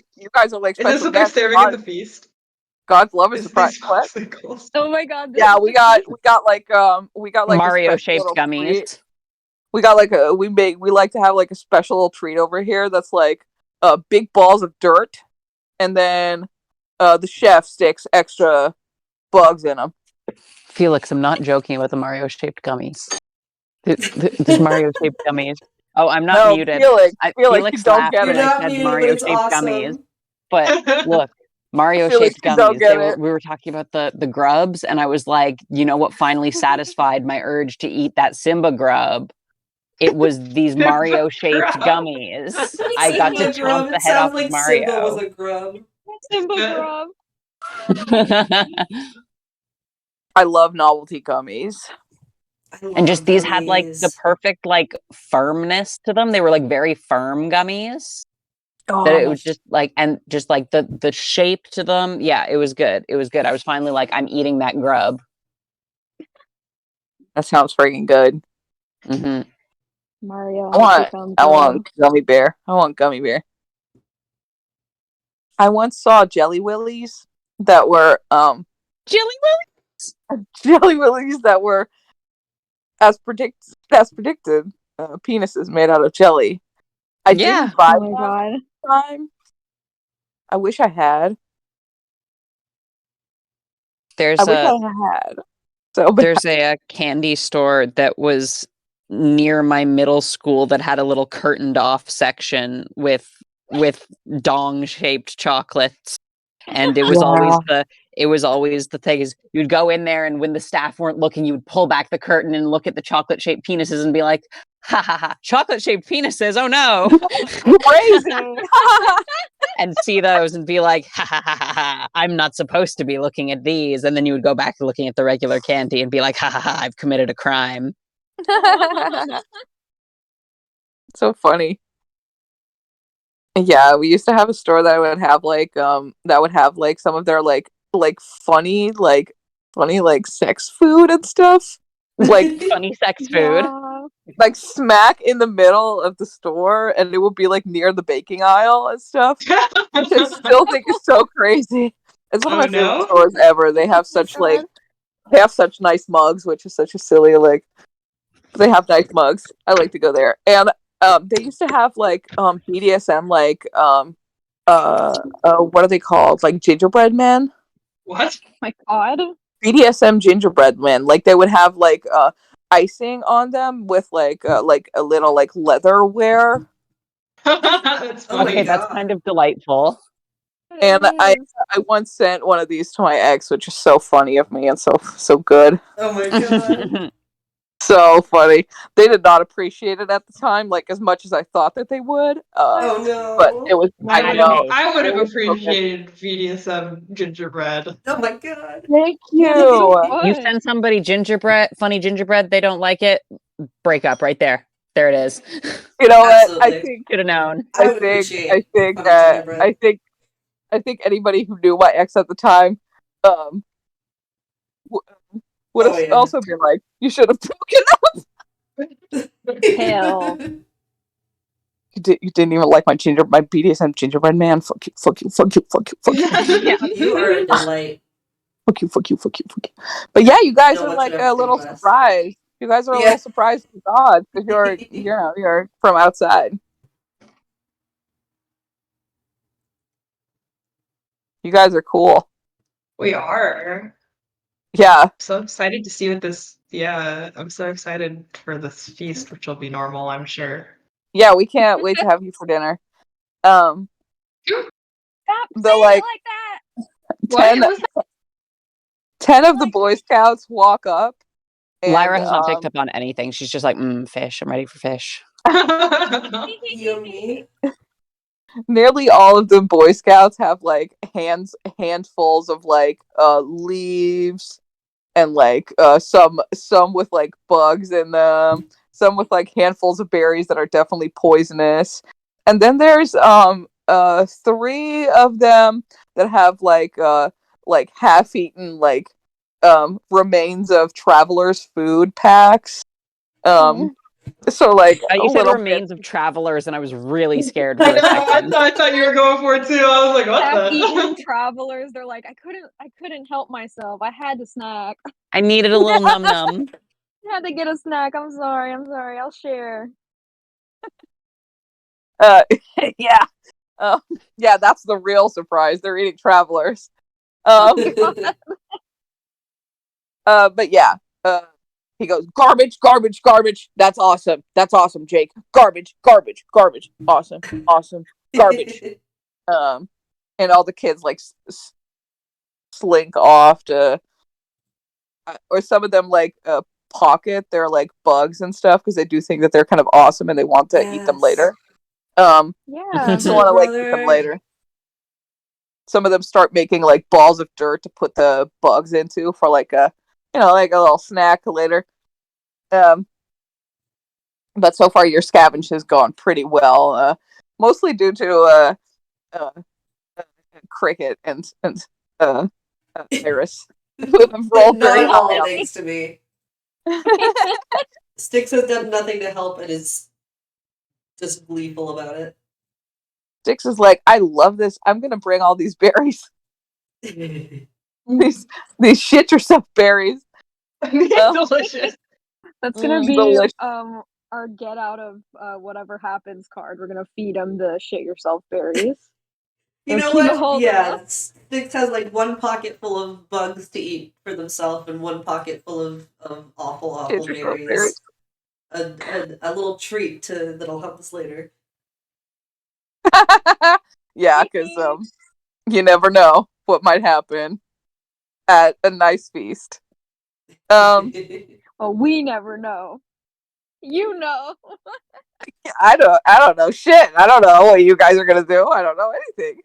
Speaker 3: are like special.
Speaker 1: Is this what they're serving at the feast?
Speaker 3: God's love is surprise. What?
Speaker 4: Oh my god!
Speaker 3: Yeah, we got like
Speaker 5: Mario shaped gummies.
Speaker 3: Treat. We got like we like to have like a special little treat over here that's like big balls of dirt, and then the chef sticks extra bugs in them.
Speaker 5: Felix, I'm not joking about the Mario shaped gummies. There's Mario shaped gummies. Oh, I'm not muted.
Speaker 3: Felix
Speaker 5: laughed
Speaker 3: when
Speaker 5: I said Mario shaped gummies. But look, Mario shaped gummies. We were talking about the grubs, and I was like, you know what finally satisfied my urge to eat that Simba grub? It was these Mario shaped gummies. I got to chomp the head off of Mario.
Speaker 2: Simba was a grub.
Speaker 4: Simba grub.
Speaker 3: I love novelty gummies.
Speaker 5: And just these had like the perfect like firmness to them. They were like very firm gummies. That it was just like, and just like the shape to them. Yeah, it was good. It was good. I was finally like, I'm eating that grub.
Speaker 3: That sounds freaking good.
Speaker 5: Mm-hmm.
Speaker 4: Mario.
Speaker 3: I want gummy bear. I once saw Jelly Willies that were
Speaker 5: Jelly
Speaker 3: Willies that were as predicted, penises made out of jelly. I
Speaker 5: Yeah.
Speaker 3: didn't buy
Speaker 4: Oh my
Speaker 3: one
Speaker 4: god.
Speaker 3: at the time. I wish I had.
Speaker 5: There's
Speaker 3: I wish
Speaker 5: a
Speaker 3: I had. So bad.
Speaker 5: there's a candy store that was near my middle school that had a little curtained off section with dong shaped chocolates, and it was always the thing is you'd go in there, and when the staff weren't looking, you would pull back the curtain and look at the chocolate shaped penises and be like, ha ha ha, chocolate shaped penises, oh no.
Speaker 3: Crazy.
Speaker 5: And see those and be like, ha ha ha ha ha, I'm not supposed to be looking at these. And then you would go back to looking at the regular candy and be like, ha ha ha, I've committed a crime.
Speaker 3: So funny. Yeah, we used to have a store that would have some of their funny sex food and stuff. Like
Speaker 5: Funny sex food.
Speaker 4: Yeah.
Speaker 3: like smack in the middle of the store, and it would be like near the baking aisle and stuff. Which I still think is so crazy. It's one of
Speaker 1: Oh,
Speaker 3: my favorite
Speaker 1: no?
Speaker 3: stores ever. They have such nice mugs, which is such a silly they have nice mugs. I like to go there. And they used to have BDSM what are they called? Like gingerbread men?
Speaker 1: What?
Speaker 4: Oh my god.
Speaker 3: BDSM gingerbread men. Like they would have icing on them with a little leather wear.
Speaker 1: That's
Speaker 2: Oh my
Speaker 1: funny.
Speaker 5: Okay, that's
Speaker 2: God.
Speaker 5: kind of delightful.
Speaker 3: And I
Speaker 4: It is.
Speaker 3: once sent one of these to my ex, which is so funny of me and so good.
Speaker 2: Oh my God.
Speaker 3: So funny. They did not appreciate it at the time, like as much as I thought that they would.
Speaker 2: Oh
Speaker 3: But it
Speaker 2: no.
Speaker 3: was.
Speaker 1: I
Speaker 3: I
Speaker 1: would
Speaker 3: know.
Speaker 1: have I would
Speaker 3: It
Speaker 1: have
Speaker 3: was so good.
Speaker 1: appreciated BDSM gingerbread.
Speaker 2: Oh my God.
Speaker 3: Thank
Speaker 4: You
Speaker 3: you.
Speaker 5: You
Speaker 4: would.
Speaker 5: send somebody funny gingerbread, they don't like it, break up right there. There it is.
Speaker 3: You know what? I
Speaker 2: Absolutely.
Speaker 3: think.
Speaker 5: Should have known.
Speaker 2: I
Speaker 3: I
Speaker 2: would
Speaker 3: think.
Speaker 2: appreciate
Speaker 3: I think.
Speaker 2: funny gingerbread.
Speaker 3: I think anybody who knew my ex at the time, um, would
Speaker 2: Oh
Speaker 3: have
Speaker 2: yeah.
Speaker 3: also been like, "You should have broken up.
Speaker 4: Hell.
Speaker 3: You didn't even like my BDSM gingerbread man. Fuck you. Fuck you. Fuck you. Fuck you. Fuck you.
Speaker 5: Yeah.
Speaker 2: You are a delight.
Speaker 3: Fuck you. Fuck you. Fuck you. Fuck you." But yeah, you guys
Speaker 2: So
Speaker 3: are
Speaker 2: much
Speaker 3: like
Speaker 2: in
Speaker 3: a
Speaker 2: everything
Speaker 3: little
Speaker 2: class.
Speaker 3: surprised. You guys are a
Speaker 2: Yeah.
Speaker 3: little surprised to God because you're from outside. You guys are cool.
Speaker 1: We are.
Speaker 3: Yeah.
Speaker 1: So excited to see what this. Yeah, I'm so excited for this feast, which will be normal, I'm sure.
Speaker 3: Yeah, we can't wait to have you for dinner.
Speaker 4: Stop
Speaker 3: The
Speaker 4: saying
Speaker 3: like
Speaker 4: it like that.
Speaker 1: What
Speaker 3: 10,
Speaker 1: was that?
Speaker 3: 10 of the Boy Scouts walk up and
Speaker 5: Lyra has not picked up on anything. She's just like, fish. I'm ready for fish.
Speaker 2: Yummy.
Speaker 3: nearly all of the Boy Scouts have handfuls of leaves and some with bugs in them, some with handfuls of berries that are definitely poisonous. And then there's 3 of them that have half eaten remains of travelers' food packs. So
Speaker 5: You
Speaker 3: a
Speaker 5: said
Speaker 3: little
Speaker 5: remains of travelers, and I was really scared for
Speaker 1: I
Speaker 5: a
Speaker 1: know.
Speaker 5: second.
Speaker 1: I thought you were going for it too. I was like, what
Speaker 4: Half-eaten
Speaker 1: the?
Speaker 4: travelers. They're like, I couldn't help myself. I had to snack.
Speaker 5: I needed a little num num.
Speaker 4: I had to get a snack. I'm sorry. I'll share.
Speaker 3: yeah. Yeah, that's the real surprise. They're eating travelers. But yeah. He goes, garbage, garbage, garbage. That's awesome. That's awesome, Jake. Garbage, garbage, garbage. Awesome, awesome. Garbage. And all the kids slink off to, or some of them pocket their bugs and stuff because they do think that they're kind of awesome and they want to eat them
Speaker 2: Yes.
Speaker 3: later.
Speaker 4: Yeah.
Speaker 3: Just want to eat them later. Some of them start making balls of dirt to put the bugs into for a little snack later. But so far your scavenge has gone pretty well. Mostly due to Cricket and Iris, who have rolled very
Speaker 2: Not all
Speaker 3: high.
Speaker 2: thanks to me. Styx has done nothing to help and is just gleeful about it.
Speaker 3: Styx is like, I love this. I'm gonna bring all these berries. These shit yourself berries.
Speaker 1: Delicious.
Speaker 4: That's gonna
Speaker 1: Mm.
Speaker 4: be
Speaker 3: Delicious.
Speaker 4: our get out of whatever happens card. We're gonna feed them the shit yourself berries.
Speaker 2: You
Speaker 4: Or
Speaker 2: know
Speaker 4: keep a
Speaker 2: what?
Speaker 4: hold of
Speaker 2: Yeah,
Speaker 4: them.
Speaker 2: Styx has like one pocket full of bugs to eat for themselves and one pocket full of awful berries. A little treat to that'll help us later.
Speaker 3: Yeah, because you never know what might happen at a nice feast.
Speaker 4: Well, we never know. You know.
Speaker 3: I don't know shit. I don't know what you guys are gonna do. I don't know anything.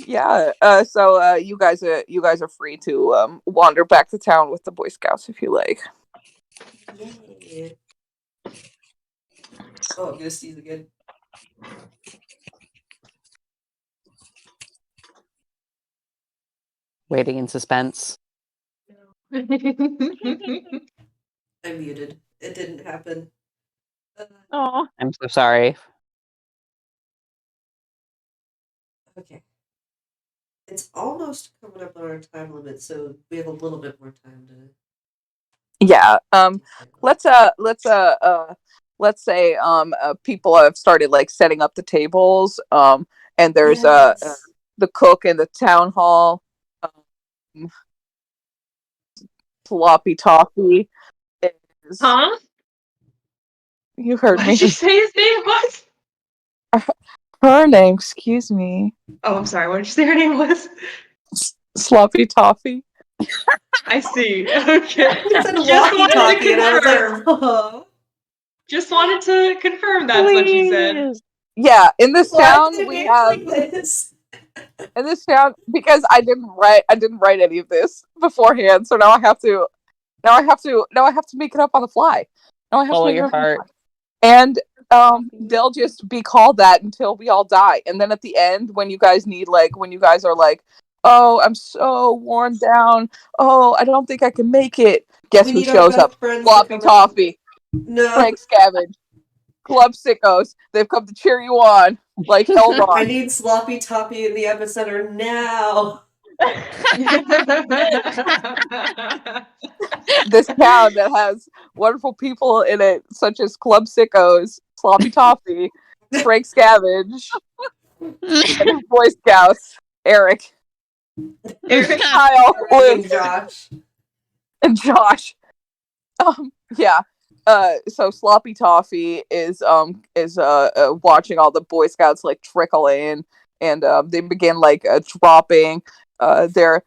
Speaker 3: Yeah. So you guys are free to wander back to town with the Boy Scouts if you like.
Speaker 2: Yeah. Oh, I'm gonna sneeze again.
Speaker 5: Waiting in suspense.
Speaker 2: I muted. It didn't happen.
Speaker 4: Oh.
Speaker 5: I'm so sorry.
Speaker 2: Okay. It's almost coming up on our time limit, so we have a little bit more time to.
Speaker 3: Yeah. Let's say people have started like setting up the tables. And there's
Speaker 2: Yes.
Speaker 3: the cook in the town hall. Um, Sloppy Toffee is.
Speaker 1: Huh?
Speaker 3: You heard
Speaker 1: What
Speaker 3: me.
Speaker 1: did you say his name was?
Speaker 3: Her name, excuse me.
Speaker 1: Oh, I'm sorry. What did you say her name was?
Speaker 3: Sloppy Toffee.
Speaker 1: I see. Okay.
Speaker 2: You said
Speaker 1: Just wanted to
Speaker 2: walkie-talkie, and I was like,
Speaker 1: confirm.
Speaker 2: oh.
Speaker 1: Just wanted to confirm that's what you said.
Speaker 5: Please.
Speaker 3: Yeah, in this
Speaker 2: Why
Speaker 3: town
Speaker 2: did it
Speaker 3: we
Speaker 2: be
Speaker 3: have
Speaker 2: like this?
Speaker 3: in this town because I didn't write any of this beforehand, so now I have to make it up on the fly. Now I have to
Speaker 5: Follow
Speaker 3: make it
Speaker 5: your
Speaker 3: up on the
Speaker 5: heart.
Speaker 3: fly. And
Speaker 4: Sloppy.
Speaker 3: they'll just be called that until we all die. And then at the end, when you guys are like, oh, I'm so worn down. Oh, I don't think I can make it. Guess
Speaker 2: We
Speaker 3: who
Speaker 2: need our
Speaker 3: shows up?
Speaker 2: best friends to
Speaker 3: Floppy
Speaker 2: come out.
Speaker 3: Toffee,
Speaker 2: No.
Speaker 3: Frank Scavenge, Club Sickos. They've come to cheer you on, like
Speaker 2: I
Speaker 3: Elrond.
Speaker 2: need Sloppy Toppy in the epicenter now.
Speaker 3: This town that has wonderful people in it, such as Club Sickos, Sloppy Toffee, Frank Scavenge, and his Boy Scouts, Eric,
Speaker 1: Eric.
Speaker 3: Kyle,
Speaker 2: And
Speaker 3: Luke,
Speaker 2: Josh.
Speaker 3: and Josh. Yeah. So Sloppy Toffee is watching all the Boy Scouts like trickle in, and they begin like dropping their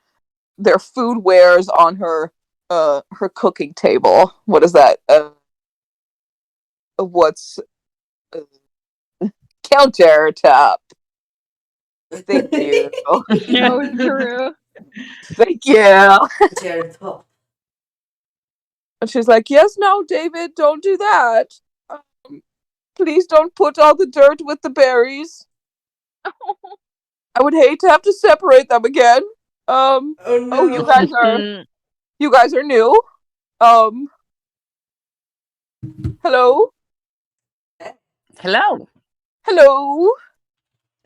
Speaker 3: food wares on her cooking table. What is that? What's countertop? Thank you.
Speaker 4: So true.
Speaker 3: Thank you.
Speaker 2: Terrible.
Speaker 3: And she's like, yes, no, David, don't do that. Please don't put all the dirt with the berries. I would hate to have to separate them again.
Speaker 2: Oh no.
Speaker 3: Oh, you guys are new. Um, hello,
Speaker 5: Hello.
Speaker 3: hello.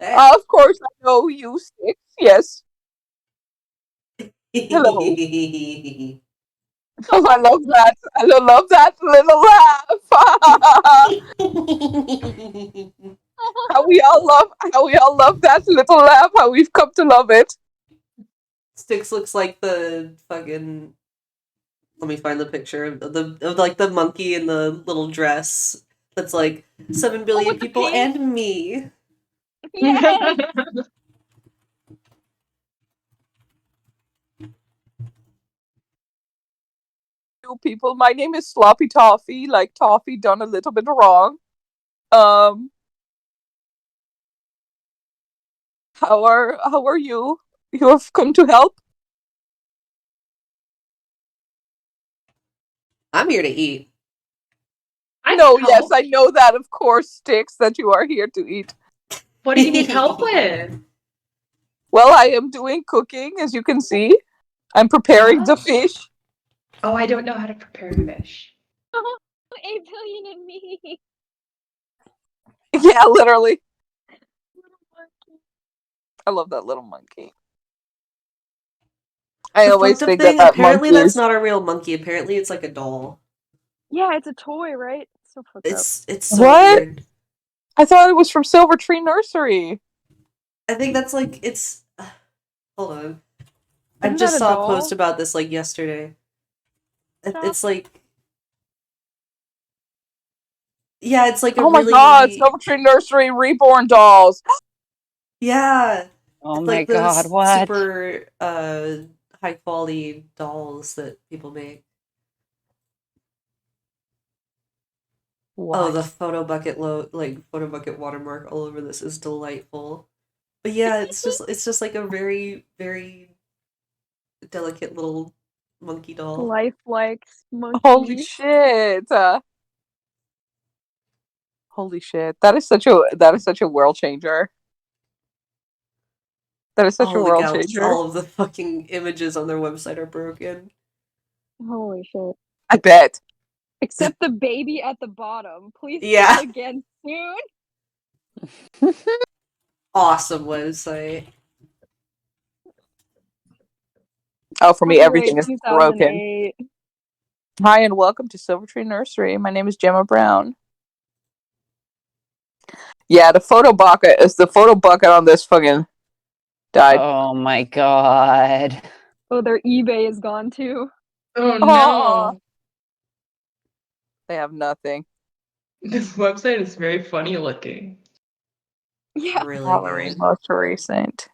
Speaker 2: Eh.
Speaker 3: Of course, I know you six. Yes. Hello. Oh, I love that. I love that little laugh. How we all love that little laugh. How we've come to love it.
Speaker 2: Styx looks like the fucking. Let me find the picture of like the monkey in the little dress. That's like 7 billion
Speaker 4: with the
Speaker 2: people
Speaker 4: pink?
Speaker 2: and me.
Speaker 4: Yay!
Speaker 3: You people, my name is Sloppy Toffee. Like toffee done a little bit wrong. Um, how are you? You have come to help.
Speaker 2: I'm here to eat.
Speaker 1: I
Speaker 3: No,
Speaker 1: can
Speaker 3: yes,
Speaker 1: help.
Speaker 3: I know that. Of course, Sticks, that you are here to eat.
Speaker 1: What do you need help with?
Speaker 3: Well, I am doing cooking, as you can see. I'm preparing the fish.
Speaker 1: Oh, I don't know how to prepare fish.
Speaker 4: 8 billion and me.
Speaker 3: Yeah, literally. I love that little monkey. I
Speaker 2: The
Speaker 3: always
Speaker 2: fucked up
Speaker 3: think
Speaker 2: thing,
Speaker 3: that
Speaker 2: apparently that's
Speaker 3: monkeys.
Speaker 2: not a real monkey. Apparently it's like a doll.
Speaker 4: Yeah, it's a toy, right? So fucked up.
Speaker 2: It's so
Speaker 3: What?
Speaker 2: weird.
Speaker 3: I thought it was from Silver Tree Nursery.
Speaker 2: I think that's like it's. Hold on, I
Speaker 4: Isn't
Speaker 2: just
Speaker 4: that a
Speaker 2: saw a
Speaker 4: doll?
Speaker 2: post about this like yesterday. It's like, yeah, it's like a
Speaker 3: Oh my god,
Speaker 2: really,
Speaker 3: Silver Tree Nursery reborn dolls.
Speaker 2: yeah,
Speaker 5: Oh
Speaker 2: it's
Speaker 5: my
Speaker 2: like
Speaker 5: god,
Speaker 2: those
Speaker 5: what?
Speaker 2: super high quality dolls that people make. Oh, the
Speaker 3: What?
Speaker 2: photo bucket watermark all over this is delightful. But yeah, it's just like a very, very delicate little monkey doll.
Speaker 4: Lifelike
Speaker 3: Holy
Speaker 4: monkey.
Speaker 3: shit. Holy shit. That is such a world changer. That is such a
Speaker 2: All the
Speaker 3: world
Speaker 2: gals,
Speaker 3: changer.
Speaker 2: all of the fucking images on their website are broken.
Speaker 4: Holy shit.
Speaker 3: I bet.
Speaker 4: Except the baby at the bottom. Please
Speaker 2: Yeah.
Speaker 4: try again soon.
Speaker 2: Awesome website.
Speaker 3: Oh, for me,
Speaker 4: Copyright
Speaker 3: everything is broken.
Speaker 4: 2008.
Speaker 3: Hi, and welcome to Silver Tree Nursery. My name is Gemma Brown. Yeah, the photo bucket on this fucking died.
Speaker 5: Oh my god.
Speaker 4: Oh, their eBay is gone too.
Speaker 1: Oh
Speaker 3: Oh,
Speaker 1: no.
Speaker 3: they have nothing.
Speaker 1: This website is very funny looking.
Speaker 4: Yeah.
Speaker 2: Really
Speaker 3: Gallery,
Speaker 2: good.
Speaker 3: most recent.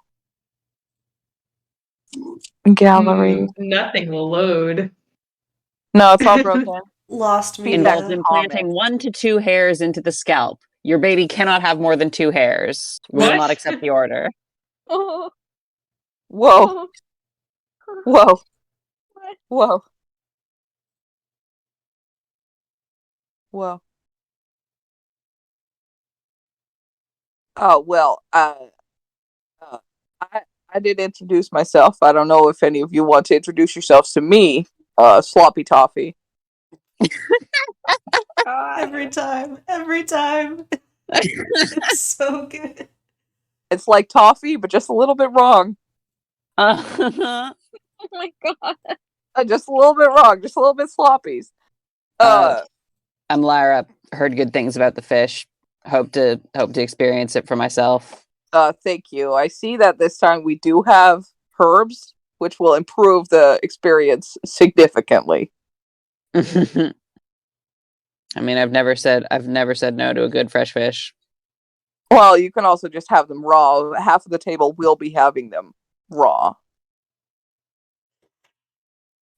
Speaker 3: Gallery.
Speaker 1: Nothing will load.
Speaker 3: No, it's all broken.
Speaker 2: Lost
Speaker 5: Involves
Speaker 2: media.
Speaker 5: implanting 1 to 2 hairs into the scalp. Your baby cannot have more than 2 hairs. We will
Speaker 1: What?
Speaker 5: not accept the order.
Speaker 4: Oh,
Speaker 3: Whoa,
Speaker 4: oh.
Speaker 3: whoa,
Speaker 4: What?
Speaker 3: whoa, whoa. Oh well, uh, I I did introduce myself. I don't know if any of you want to introduce yourselves to me, Sloppy Toffee.
Speaker 4: God.
Speaker 2: Every time. Every time. It's so good.
Speaker 3: It's like toffee, but just a little bit wrong.
Speaker 5: Uh,
Speaker 4: Oh my god.
Speaker 3: Just a little bit wrong. Just a little bit sloppies.
Speaker 5: I'm Lara. Heard good things about the fish. Hope to experience it for myself.
Speaker 3: Thank you. I see that this time we do have herbs, which will improve the experience significantly.
Speaker 5: I mean, I've never said no to a good fresh fish.
Speaker 3: Well, you can also just have them raw. Half of the table will be having them raw.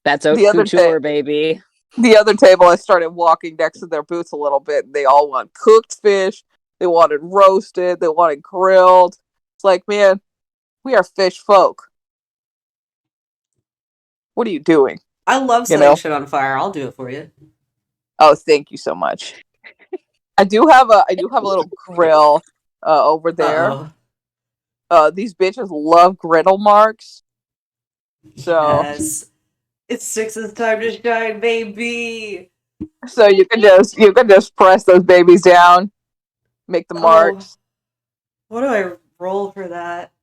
Speaker 5: That's haute
Speaker 3: The other
Speaker 5: couture, baby.
Speaker 3: The other table, I started walking next to their booths a little bit, and they all want cooked fish. They wanted roasted. They wanted grilled. It's like, man, we are fish folk. What are you doing?
Speaker 2: I love
Speaker 3: You
Speaker 2: setting
Speaker 3: know?
Speaker 2: shit on fire. I'll do it for you.
Speaker 3: Oh, thank you so much. I do have a little grill over there. These bitches love griddle marks. So
Speaker 2: Yes. It's Six's time to shine, baby.
Speaker 3: so you can just press those babies down, make the marks.
Speaker 2: What do I roll for that?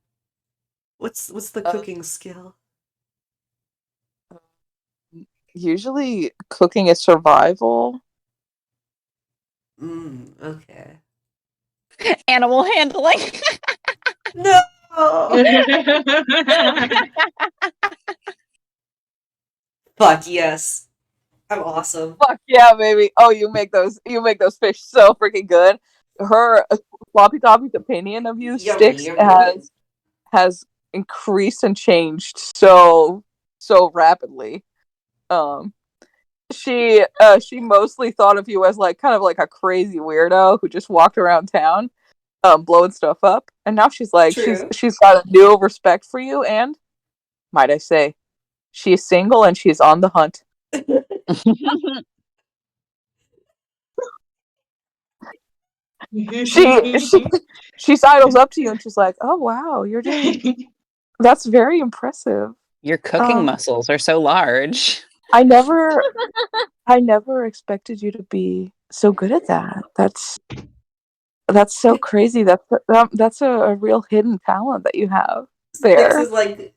Speaker 2: What's the cooking skill?
Speaker 3: Usually cooking is survival.
Speaker 2: Okay.
Speaker 5: Animal handling.
Speaker 2: No. Fuck yes. I'm awesome.
Speaker 3: Fuck yeah, baby! Oh, you make those fish so freaking good. Her Floppy Toppy's opinion of you
Speaker 2: Yummy,
Speaker 3: sticks
Speaker 2: yummy.
Speaker 3: has increased and changed so rapidly. Um, she mostly thought of you as like kind of like a crazy weirdo who just walked around town, blowing stuff up, and now she's like
Speaker 2: True.
Speaker 3: she's got a new respect for you, and might I say, she is single and she's on the hunt. She sidles up to you and she's like, "Oh wow, that's very impressive.
Speaker 5: Your cooking muscles are so large.
Speaker 3: I never expected you to be so good at that. That's so crazy. That's a real hidden talent that you have
Speaker 2: Six
Speaker 3: there."
Speaker 2: is like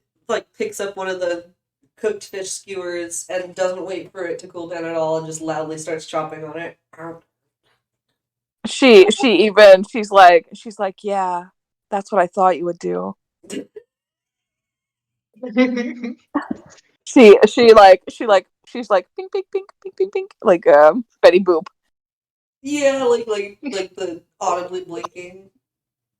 Speaker 2: picks up one of the cooked fish skewers and doesn't wait for it to cool down at all and just loudly starts chopping on it.
Speaker 3: She's like, yeah, that's what I thought you would do. She's like pink pink pink pink pink pink like Betty Boop.
Speaker 2: Yeah, like the audibly blinking.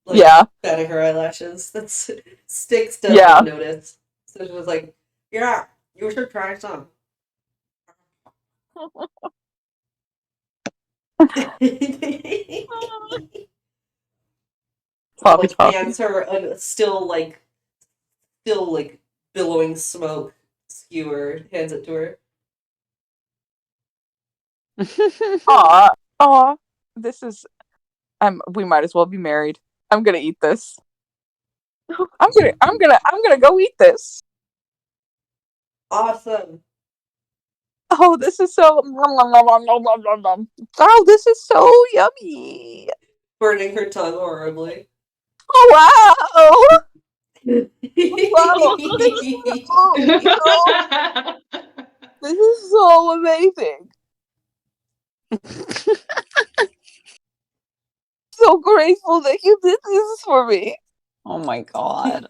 Speaker 2: Like,
Speaker 3: Yeah.
Speaker 2: batting her eyelashes. That's Styx doesn't
Speaker 3: Yeah.
Speaker 2: notice. So she was like, yeah, you should try some.
Speaker 3: Poppy
Speaker 2: Like,
Speaker 3: Poppy.
Speaker 2: hands her a still billowing smoke skewer, hands it to her.
Speaker 3: Aw, this is. We might as well be married. I'm gonna eat this. I'm gonna go eat this.
Speaker 2: Awesome.
Speaker 3: Oh, this is so. Oh, this is so yummy.
Speaker 2: Burning her tongue horribly.
Speaker 3: Oh wow! This is so amazing. So grateful that you did this for me.
Speaker 5: Oh my god.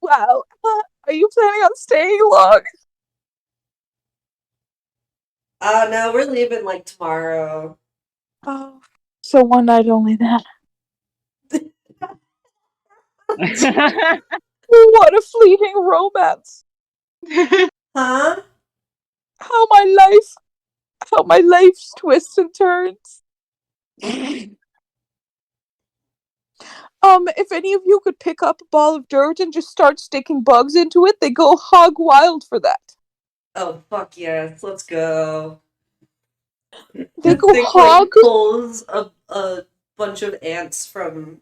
Speaker 3: Wow. Are you planning on staying long?
Speaker 2: No, we're leaving like tomorrow.
Speaker 3: Oh, so one night only then. What a fleeting romance.
Speaker 2: Huh?
Speaker 3: How my life's twists and turns. If any of you could pick up a ball of dirt and just start sticking bugs into it, they go hog wild for that.
Speaker 2: Oh, fuck yes, let's go.
Speaker 3: They go
Speaker 2: Styx,
Speaker 3: hog.
Speaker 2: pulls a bunch of ants from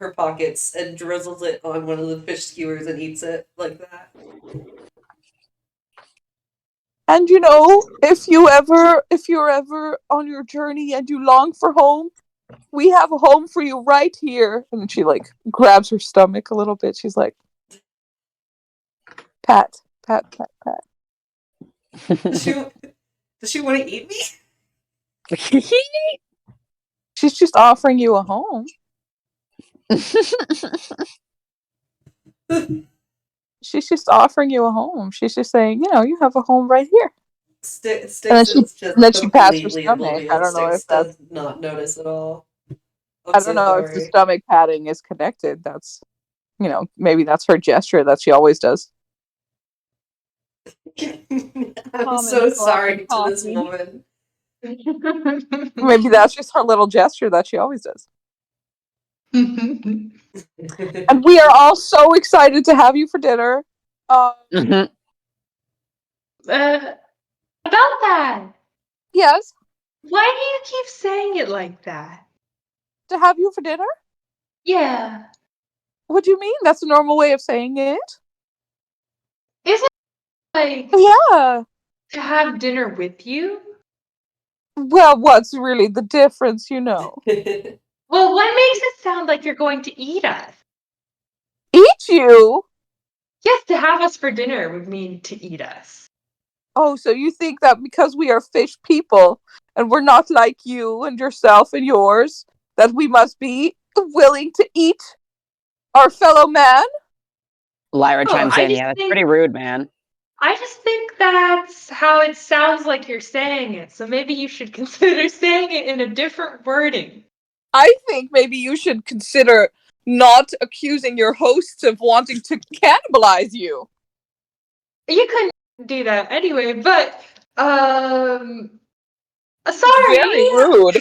Speaker 2: her pockets and drizzles it on one of the fish skewers and eats it like that.
Speaker 3: And if you're ever on your journey and you long for home, we have a home for you right here. And she like grabs her stomach a little bit. She's like, pat, pat, pat, pat.
Speaker 2: Does she want to eat me?
Speaker 3: She's just offering you a home. She's just offering you a home. She's just saying, you have a home right here.
Speaker 2: Styx
Speaker 3: And
Speaker 2: is just
Speaker 3: she pats her
Speaker 2: completely
Speaker 3: stomach. I
Speaker 2: oblivious.
Speaker 3: don't know if
Speaker 2: Styx
Speaker 3: that's.
Speaker 2: does not notice at all. I'm
Speaker 3: I don't
Speaker 2: so
Speaker 3: know if the
Speaker 2: sorry.
Speaker 3: stomach patting is connected. That's, maybe that's her gesture that she always does.
Speaker 2: I'm so sorry to this
Speaker 4: coffee.
Speaker 2: woman.
Speaker 3: Maybe that's just her little gesture that she always does. And we are all so excited to have you for dinner.
Speaker 5: Mhm.
Speaker 1: About that,
Speaker 3: Yes,
Speaker 1: why do you keep saying it like that?
Speaker 3: to have you for dinner?
Speaker 1: Yeah.
Speaker 3: What do you mean? That's a normal way of saying it?
Speaker 1: Isn't it like
Speaker 3: Yeah.
Speaker 1: to have dinner with you?
Speaker 3: Well, what's really the difference,
Speaker 1: Well, what makes it sound like you're going to eat us?
Speaker 3: Eat you?
Speaker 1: Yes, to have us for dinner would mean to eat us.
Speaker 3: Oh, so you think that because we are fish people and we're not like you and yourself and yours, that we must be willing to eat our fellow man?
Speaker 5: Lyra
Speaker 1: Oh,
Speaker 5: chimes
Speaker 1: I
Speaker 5: in.
Speaker 1: just
Speaker 5: Yeah, that's
Speaker 1: think
Speaker 5: pretty rude, man.
Speaker 1: I just think that's how it sounds like you're saying it. So maybe you should consider saying it in a different wording.
Speaker 3: I think maybe you should consider not accusing your hosts of wanting to cannibalize you.
Speaker 1: You couldn't do that anyway, but sorry.
Speaker 3: Very rude.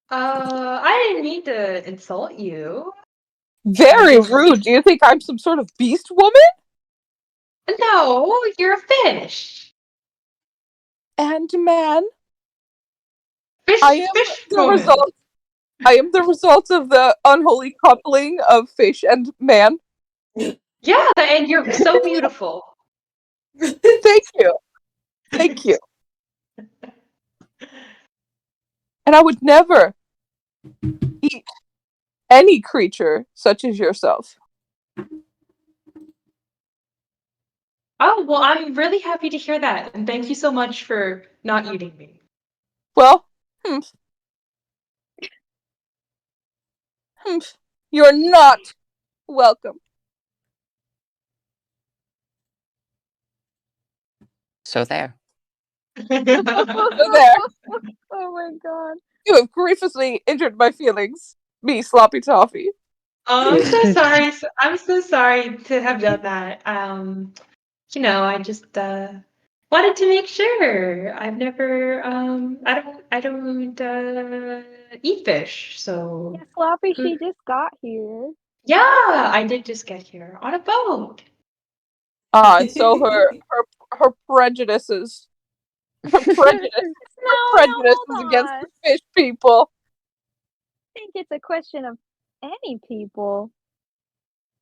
Speaker 1: I didn't mean to insult you.
Speaker 3: Very rude. Do you think I'm some sort of beast woman?
Speaker 1: No, you're a fish.
Speaker 3: And man,
Speaker 1: Fish
Speaker 3: I am the
Speaker 1: woman.
Speaker 3: result. I am the result of the unholy coupling of fish and man.
Speaker 1: Yeah, and you're so beautiful.
Speaker 3: Thank you. Thank you. And I would never eat any creature such as yourself.
Speaker 1: Oh, well, I'm really happy to hear that. And thank you so much for not eating me.
Speaker 3: Well, you're not welcome.
Speaker 5: So there.
Speaker 3: There.
Speaker 4: Oh my god.
Speaker 3: You have grievously injured my feelings, me, Sloppy Toffee.
Speaker 1: Oh, I'm so sorry. I'm so sorry to have done that. I just wanted to make sure. I've never I don't eat fish, so
Speaker 4: Yeah, Sloppy, she just got here.
Speaker 1: yeah, I did just get here on a boat.
Speaker 3: And so her prejudices, her prejudices against
Speaker 4: Hold
Speaker 3: the
Speaker 4: on.
Speaker 3: fish people.
Speaker 4: I think it's a question of any people.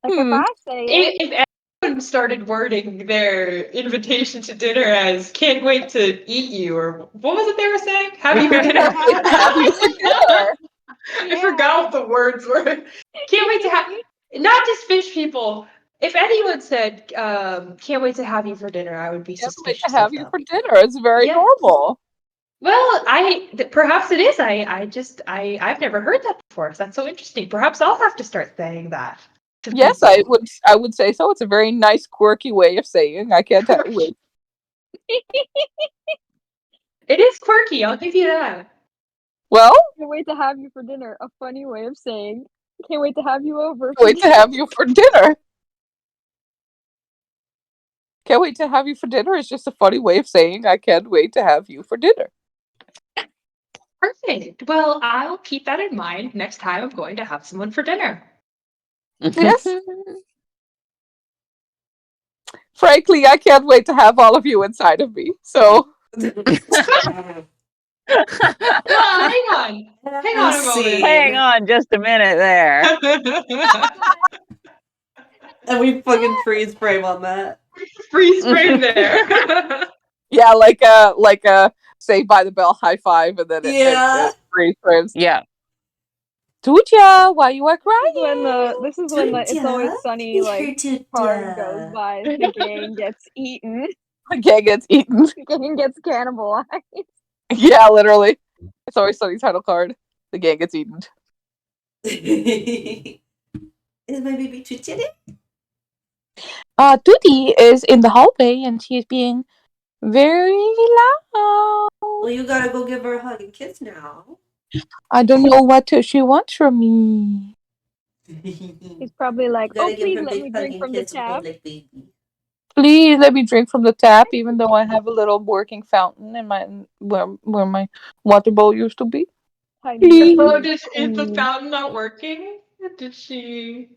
Speaker 4: Like if I say it,
Speaker 1: If everyone started wording their invitation to dinner as "can't wait to eat you" or what was it they were saying? Have you for dinner?
Speaker 3: Have you for dinner?
Speaker 1: I forgot what the words were. Can't wait to have not just fish people. If anyone said "can't wait to have you for dinner," I would be
Speaker 3: Can't wait to
Speaker 1: suspicious
Speaker 3: have
Speaker 1: of
Speaker 3: you
Speaker 1: them.
Speaker 3: for dinner. It's very
Speaker 1: Yeah.
Speaker 3: normal.
Speaker 1: Well, perhaps it is. I've never heard that before. So that's so interesting. Perhaps I'll have to start saying that to
Speaker 3: Yes,
Speaker 1: people.
Speaker 3: I would say so. It's a very nice, quirky way of saying I can't wait.
Speaker 1: It is quirky. I'll give you that.
Speaker 3: Well,
Speaker 4: can't wait to have you for dinner. A funny way of saying, can't wait to have you over.
Speaker 3: can't wait to have you for dinner. Can't wait to have you for dinner is just a funny way of saying I can't wait to have you for dinner.
Speaker 1: Perfect. Well, I'll keep that in mind next time I'm going to have someone for dinner.
Speaker 3: Yes. Frankly, I can't wait to have all of you inside of me. So
Speaker 1: Hang on. Hang on a moment.
Speaker 5: Hang on just a minute there.
Speaker 2: And we fucking freeze frame on that.
Speaker 1: Freeze frame there.
Speaker 3: yeah, like a Saved by the Bell high five, and then
Speaker 2: Yeah.
Speaker 3: it freeze frames.
Speaker 5: Yeah.
Speaker 3: Tutia, why you are crying?
Speaker 4: This is when the It's Always Sunny like card goes
Speaker 2: Tutia.
Speaker 4: by. The gang gets eaten.
Speaker 3: The gang gets eaten.
Speaker 4: The gang gets cannibalized.
Speaker 3: Yeah, literally. It's Always Sunny title card. The gang gets eaten.
Speaker 2: Is my baby Tutia there?
Speaker 3: Tuti is in the hallway and she is being very loud.
Speaker 2: Well, you gotta go give her a hug and kiss now.
Speaker 3: I don't know what she wants from me.
Speaker 4: He's probably like,
Speaker 2: You gotta
Speaker 4: oh,
Speaker 2: give
Speaker 4: please
Speaker 2: her a
Speaker 4: let
Speaker 2: big
Speaker 4: me
Speaker 2: hug
Speaker 4: drink
Speaker 2: and
Speaker 4: from the
Speaker 2: kiss and hold
Speaker 4: tap.
Speaker 2: like baby.
Speaker 3: Please let me drink from the tap, even though I have a little working fountain in my where my water bowl used to be. Please.
Speaker 1: Oh, is the fountain not working? Did she?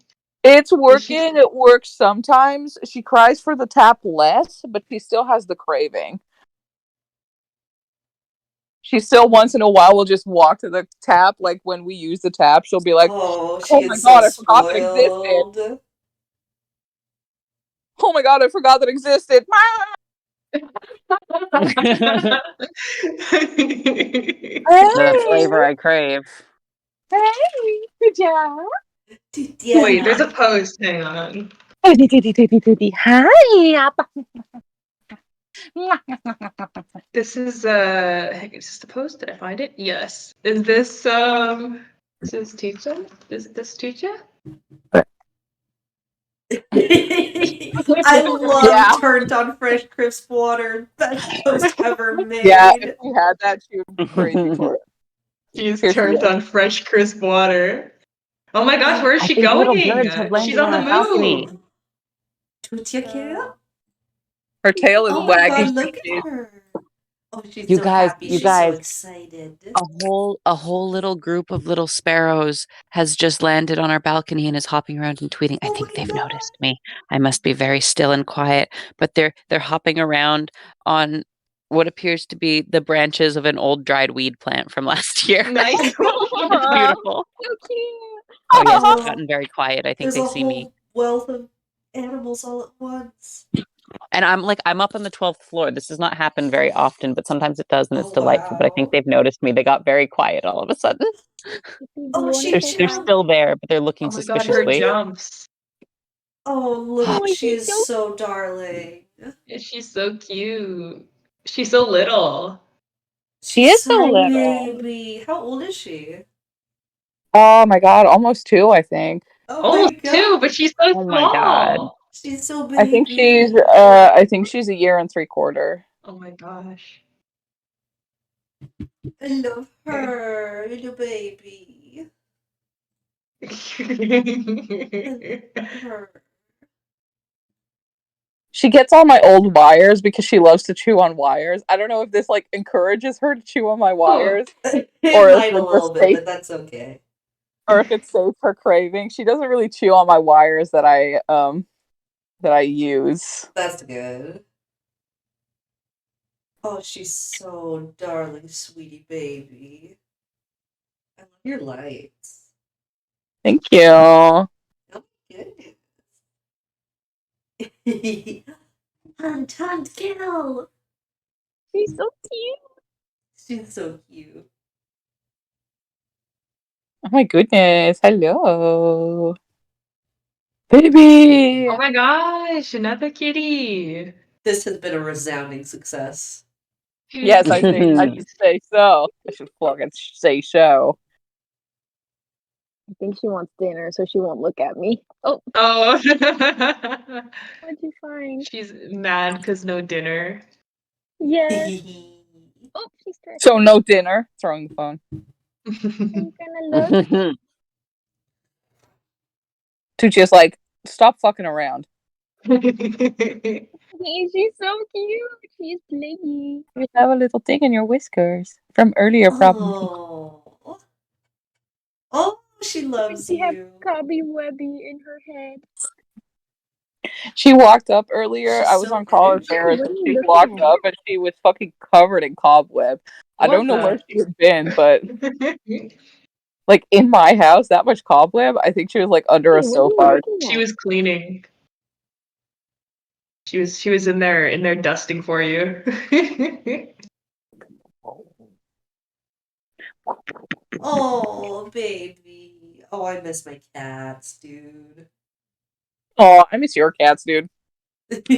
Speaker 3: It's working. It works sometimes. She cries for the tap less, but she still has the craving. She still once in a while will just walk to the tap. Like when we use the tap, she'll be like,
Speaker 2: Oh, she
Speaker 3: "Oh my
Speaker 2: is
Speaker 3: god,
Speaker 2: so
Speaker 3: I forgot that existed.
Speaker 2: spoiled.
Speaker 3: Oh my god, I forgot that existed."
Speaker 5: The flavor I crave.
Speaker 3: Hey, good job.
Speaker 1: Wait, there's a post. Hang on.
Speaker 3: Hi.
Speaker 1: This is heck, is this the post? Did I find it? Yes. Is this teacher? Is this teacher?
Speaker 2: I love
Speaker 3: Yeah.
Speaker 2: turned on fresh crisp water. Best toast ever made.
Speaker 3: Yeah, if we had that, she would be crazy for it.
Speaker 1: She's
Speaker 3: Here she
Speaker 1: turned
Speaker 3: is.
Speaker 1: on fresh crisp water. Oh my gosh, where is
Speaker 5: I
Speaker 1: she
Speaker 5: think little
Speaker 1: going?
Speaker 5: birds have
Speaker 1: She's
Speaker 5: landed
Speaker 1: on
Speaker 5: on
Speaker 1: the
Speaker 5: our balcony.
Speaker 1: move.
Speaker 2: Tutia care?
Speaker 3: Her tail is
Speaker 2: Oh my
Speaker 3: wagging.
Speaker 2: god, look at her. Oh, she's
Speaker 5: You
Speaker 2: so
Speaker 5: guys-
Speaker 2: happy.
Speaker 5: you
Speaker 2: She's so
Speaker 5: guys-
Speaker 2: excited.
Speaker 5: A whole little group of little sparrows has just landed on our balcony and is hopping around and tweeting. I
Speaker 2: Oh
Speaker 5: think
Speaker 2: my
Speaker 5: they've
Speaker 2: God.
Speaker 5: noticed me. I must be very still and quiet, but they're hopping around on what appears to be the branches of an old dried weed plant from last year.
Speaker 1: Nice.
Speaker 5: It's beautiful.
Speaker 4: So cute.
Speaker 5: Oh yes,
Speaker 2: Oh.
Speaker 5: they've gotten very quiet. I think
Speaker 2: There's
Speaker 5: they
Speaker 2: a
Speaker 5: see me.
Speaker 2: whole wealth of animals all at once.
Speaker 5: And I'm up on the 12th floor. This does not happen very often, but sometimes it does, and it's
Speaker 2: Oh,
Speaker 5: delightful. But I think
Speaker 2: wow.
Speaker 5: they've noticed me. They got very quiet all of a sudden.
Speaker 2: Oh,
Speaker 4: Do you
Speaker 2: she
Speaker 4: wanna
Speaker 5: They're,
Speaker 4: say
Speaker 5: they're
Speaker 4: hi?
Speaker 5: still there, but they're looking
Speaker 1: Oh my god, her
Speaker 5: suspiciously.
Speaker 1: jumps.
Speaker 2: Oh, look,
Speaker 4: Oh,
Speaker 2: she
Speaker 4: she's
Speaker 2: is
Speaker 4: so
Speaker 2: so darling.
Speaker 1: She's so cute. She's so little.
Speaker 3: She
Speaker 2: She's
Speaker 3: is so
Speaker 2: so
Speaker 3: little.
Speaker 2: baby. How old is she?
Speaker 3: Oh my god, almost 2, I think.
Speaker 2: Oh my
Speaker 1: Almost
Speaker 2: god,
Speaker 1: 2, but she's so
Speaker 5: Oh my god.
Speaker 1: small.
Speaker 2: she's so
Speaker 3: I think she's
Speaker 2: baby.
Speaker 3: I think she's a year and 3/4.
Speaker 1: Oh my gosh.
Speaker 2: I love her, little baby. Her.
Speaker 3: She gets on my old wires because she loves to chew on wires. I don't know if this like encourages her to chew on my wires
Speaker 2: It
Speaker 3: or if
Speaker 2: might a
Speaker 3: it
Speaker 2: little
Speaker 3: just
Speaker 2: bit,
Speaker 3: saves
Speaker 2: but that's okay.
Speaker 3: or if it saves her craving. She doesn't really chew on my wires that I use.
Speaker 2: That's good. Oh, she's so darling, sweetie baby. I love your lights.
Speaker 3: Thank you.
Speaker 2: Oh my goodness. Hunt, hunt, kill.
Speaker 4: she's so cute.
Speaker 2: She's so cute.
Speaker 3: Oh my goodness. Hello. Baby.
Speaker 1: Oh my gosh, another kitty.
Speaker 2: This has been a resounding success.
Speaker 3: Yes, I think I should say so. I should fucking say so.
Speaker 4: I think she wants dinner, so she won't look at me. Oh,
Speaker 1: Oh.
Speaker 4: what'd you find?
Speaker 1: She's mad because no dinner.
Speaker 4: Yes. Oh, she's stretching.
Speaker 3: So no dinner. Throwing the phone.
Speaker 4: Are you gonna look?
Speaker 3: To just like stop fucking around.
Speaker 4: She's so cute. She's playing.
Speaker 3: You have a little thing in your whiskers from earlier, probably.
Speaker 2: Oh. Oh, she loves
Speaker 4: She has
Speaker 2: you.
Speaker 4: cobby webby in her head.
Speaker 3: She walked up earlier.
Speaker 2: She's
Speaker 3: I was
Speaker 2: so
Speaker 3: on call with
Speaker 2: energetic.
Speaker 3: Paris,
Speaker 4: What are
Speaker 3: and
Speaker 4: you
Speaker 3: she
Speaker 4: looking
Speaker 3: walked
Speaker 4: at?
Speaker 3: up and she was fucking covered in cobweb. I don't know where
Speaker 1: that?
Speaker 3: she had been, but like in my house, that much cobweb. I think she was like under a
Speaker 4: Hey, what are you
Speaker 3: sofa.
Speaker 4: looking
Speaker 1: She
Speaker 4: at?
Speaker 1: was cleaning. She was in there dusting for you.
Speaker 2: Oh, baby. Oh, I miss my cats, dude.
Speaker 3: Oh, I miss your cats, dude.
Speaker 2: They're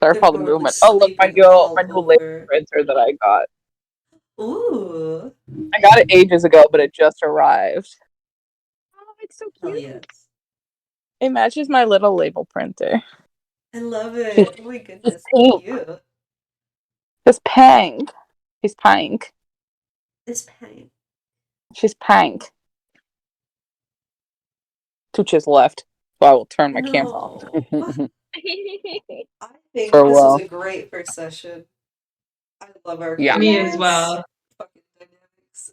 Speaker 3: Sorry for all the
Speaker 2: probably
Speaker 3: movement. Oh, look,
Speaker 2: sleeping
Speaker 3: my
Speaker 2: all
Speaker 3: new laser
Speaker 2: over.
Speaker 3: printer that I got.
Speaker 2: Ooh.
Speaker 3: I got it ages ago, but it just arrived.
Speaker 4: Oh, it's so
Speaker 2: Hell
Speaker 4: cute.
Speaker 2: yes.
Speaker 3: It matches my little label printer.
Speaker 2: I love
Speaker 3: She's
Speaker 2: it. Oh my
Speaker 3: just
Speaker 2: goodness. Thank
Speaker 3: pink.
Speaker 2: you.
Speaker 3: Just pink. She's pink.
Speaker 2: This pain.
Speaker 3: She's pink. Tucha's left, so I will turn my camera off
Speaker 2: No. I think
Speaker 3: for a
Speaker 2: this was
Speaker 3: while.
Speaker 2: a great first session. I love our
Speaker 5: Yeah.
Speaker 1: Me as
Speaker 2: characters.
Speaker 1: well.
Speaker 2: Fucking dynamics.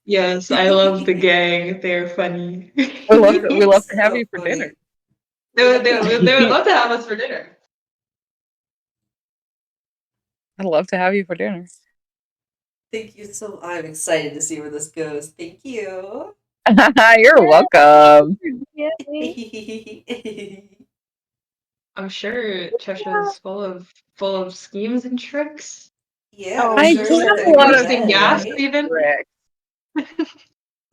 Speaker 1: Yes, I love the gang. They're funny.
Speaker 3: We love to have
Speaker 2: So
Speaker 3: you for
Speaker 2: funny.
Speaker 3: dinner.
Speaker 1: They would love to have us for dinner.
Speaker 3: I'd love to have you for dinner.
Speaker 2: Thank you so I'm excited to see where this goes. Thank you.
Speaker 3: You're welcome.
Speaker 4: Yeah.
Speaker 1: I'm sure Chesha's full of schemes and tricks.
Speaker 2: Yeah,
Speaker 4: Oh,
Speaker 2: I'm
Speaker 3: I
Speaker 2: sure
Speaker 3: do
Speaker 2: he's
Speaker 3: have
Speaker 4: yeah.
Speaker 3: a
Speaker 2: gonna go
Speaker 3: lot
Speaker 2: to
Speaker 3: of
Speaker 1: Roasting gas,
Speaker 2: bed.
Speaker 1: even.
Speaker 3: tricks.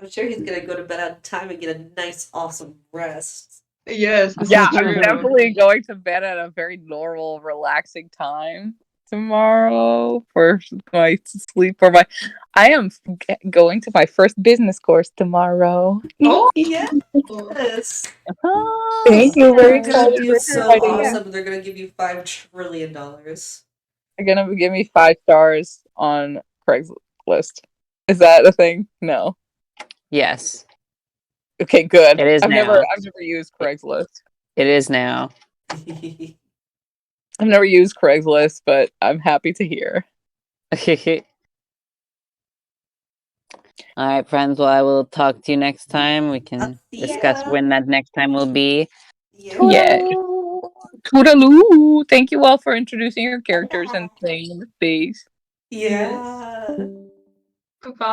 Speaker 2: I'm sure he's gonna go to bed on time and get a nice, awesome rest.
Speaker 1: Yes, this
Speaker 3: Yeah,
Speaker 1: is
Speaker 3: I'm
Speaker 1: true.
Speaker 3: definitely going to bed at a very normal, relaxing time tomorrow for my sleep. I am going to my first business course tomorrow.
Speaker 1: Oh,
Speaker 2: Yes.
Speaker 3: Thank you. Very
Speaker 2: They're gonna
Speaker 3: excited
Speaker 2: be
Speaker 3: for
Speaker 2: so
Speaker 3: exciting.
Speaker 2: awesome. They're gonna give you $5 trillion.
Speaker 3: They're gonna give me 5 stars on Craigslist. Is that a thing? No.
Speaker 5: Yes,
Speaker 3: Okay, good.
Speaker 5: it is
Speaker 3: I've
Speaker 5: now.
Speaker 3: never used Craigslist.
Speaker 5: It is now.
Speaker 3: I've never used Craigslist, but I'm happy to hear.
Speaker 5: All right, friends. Well, I will talk to you next time. We can
Speaker 2: See
Speaker 5: discuss
Speaker 2: ya.
Speaker 5: when that next time will be.
Speaker 3: Yeah.
Speaker 4: Toodaloo.
Speaker 3: Toodaloo! Thank you all for introducing your characters and playing in the space.
Speaker 2: Yeah.
Speaker 1: goodbye.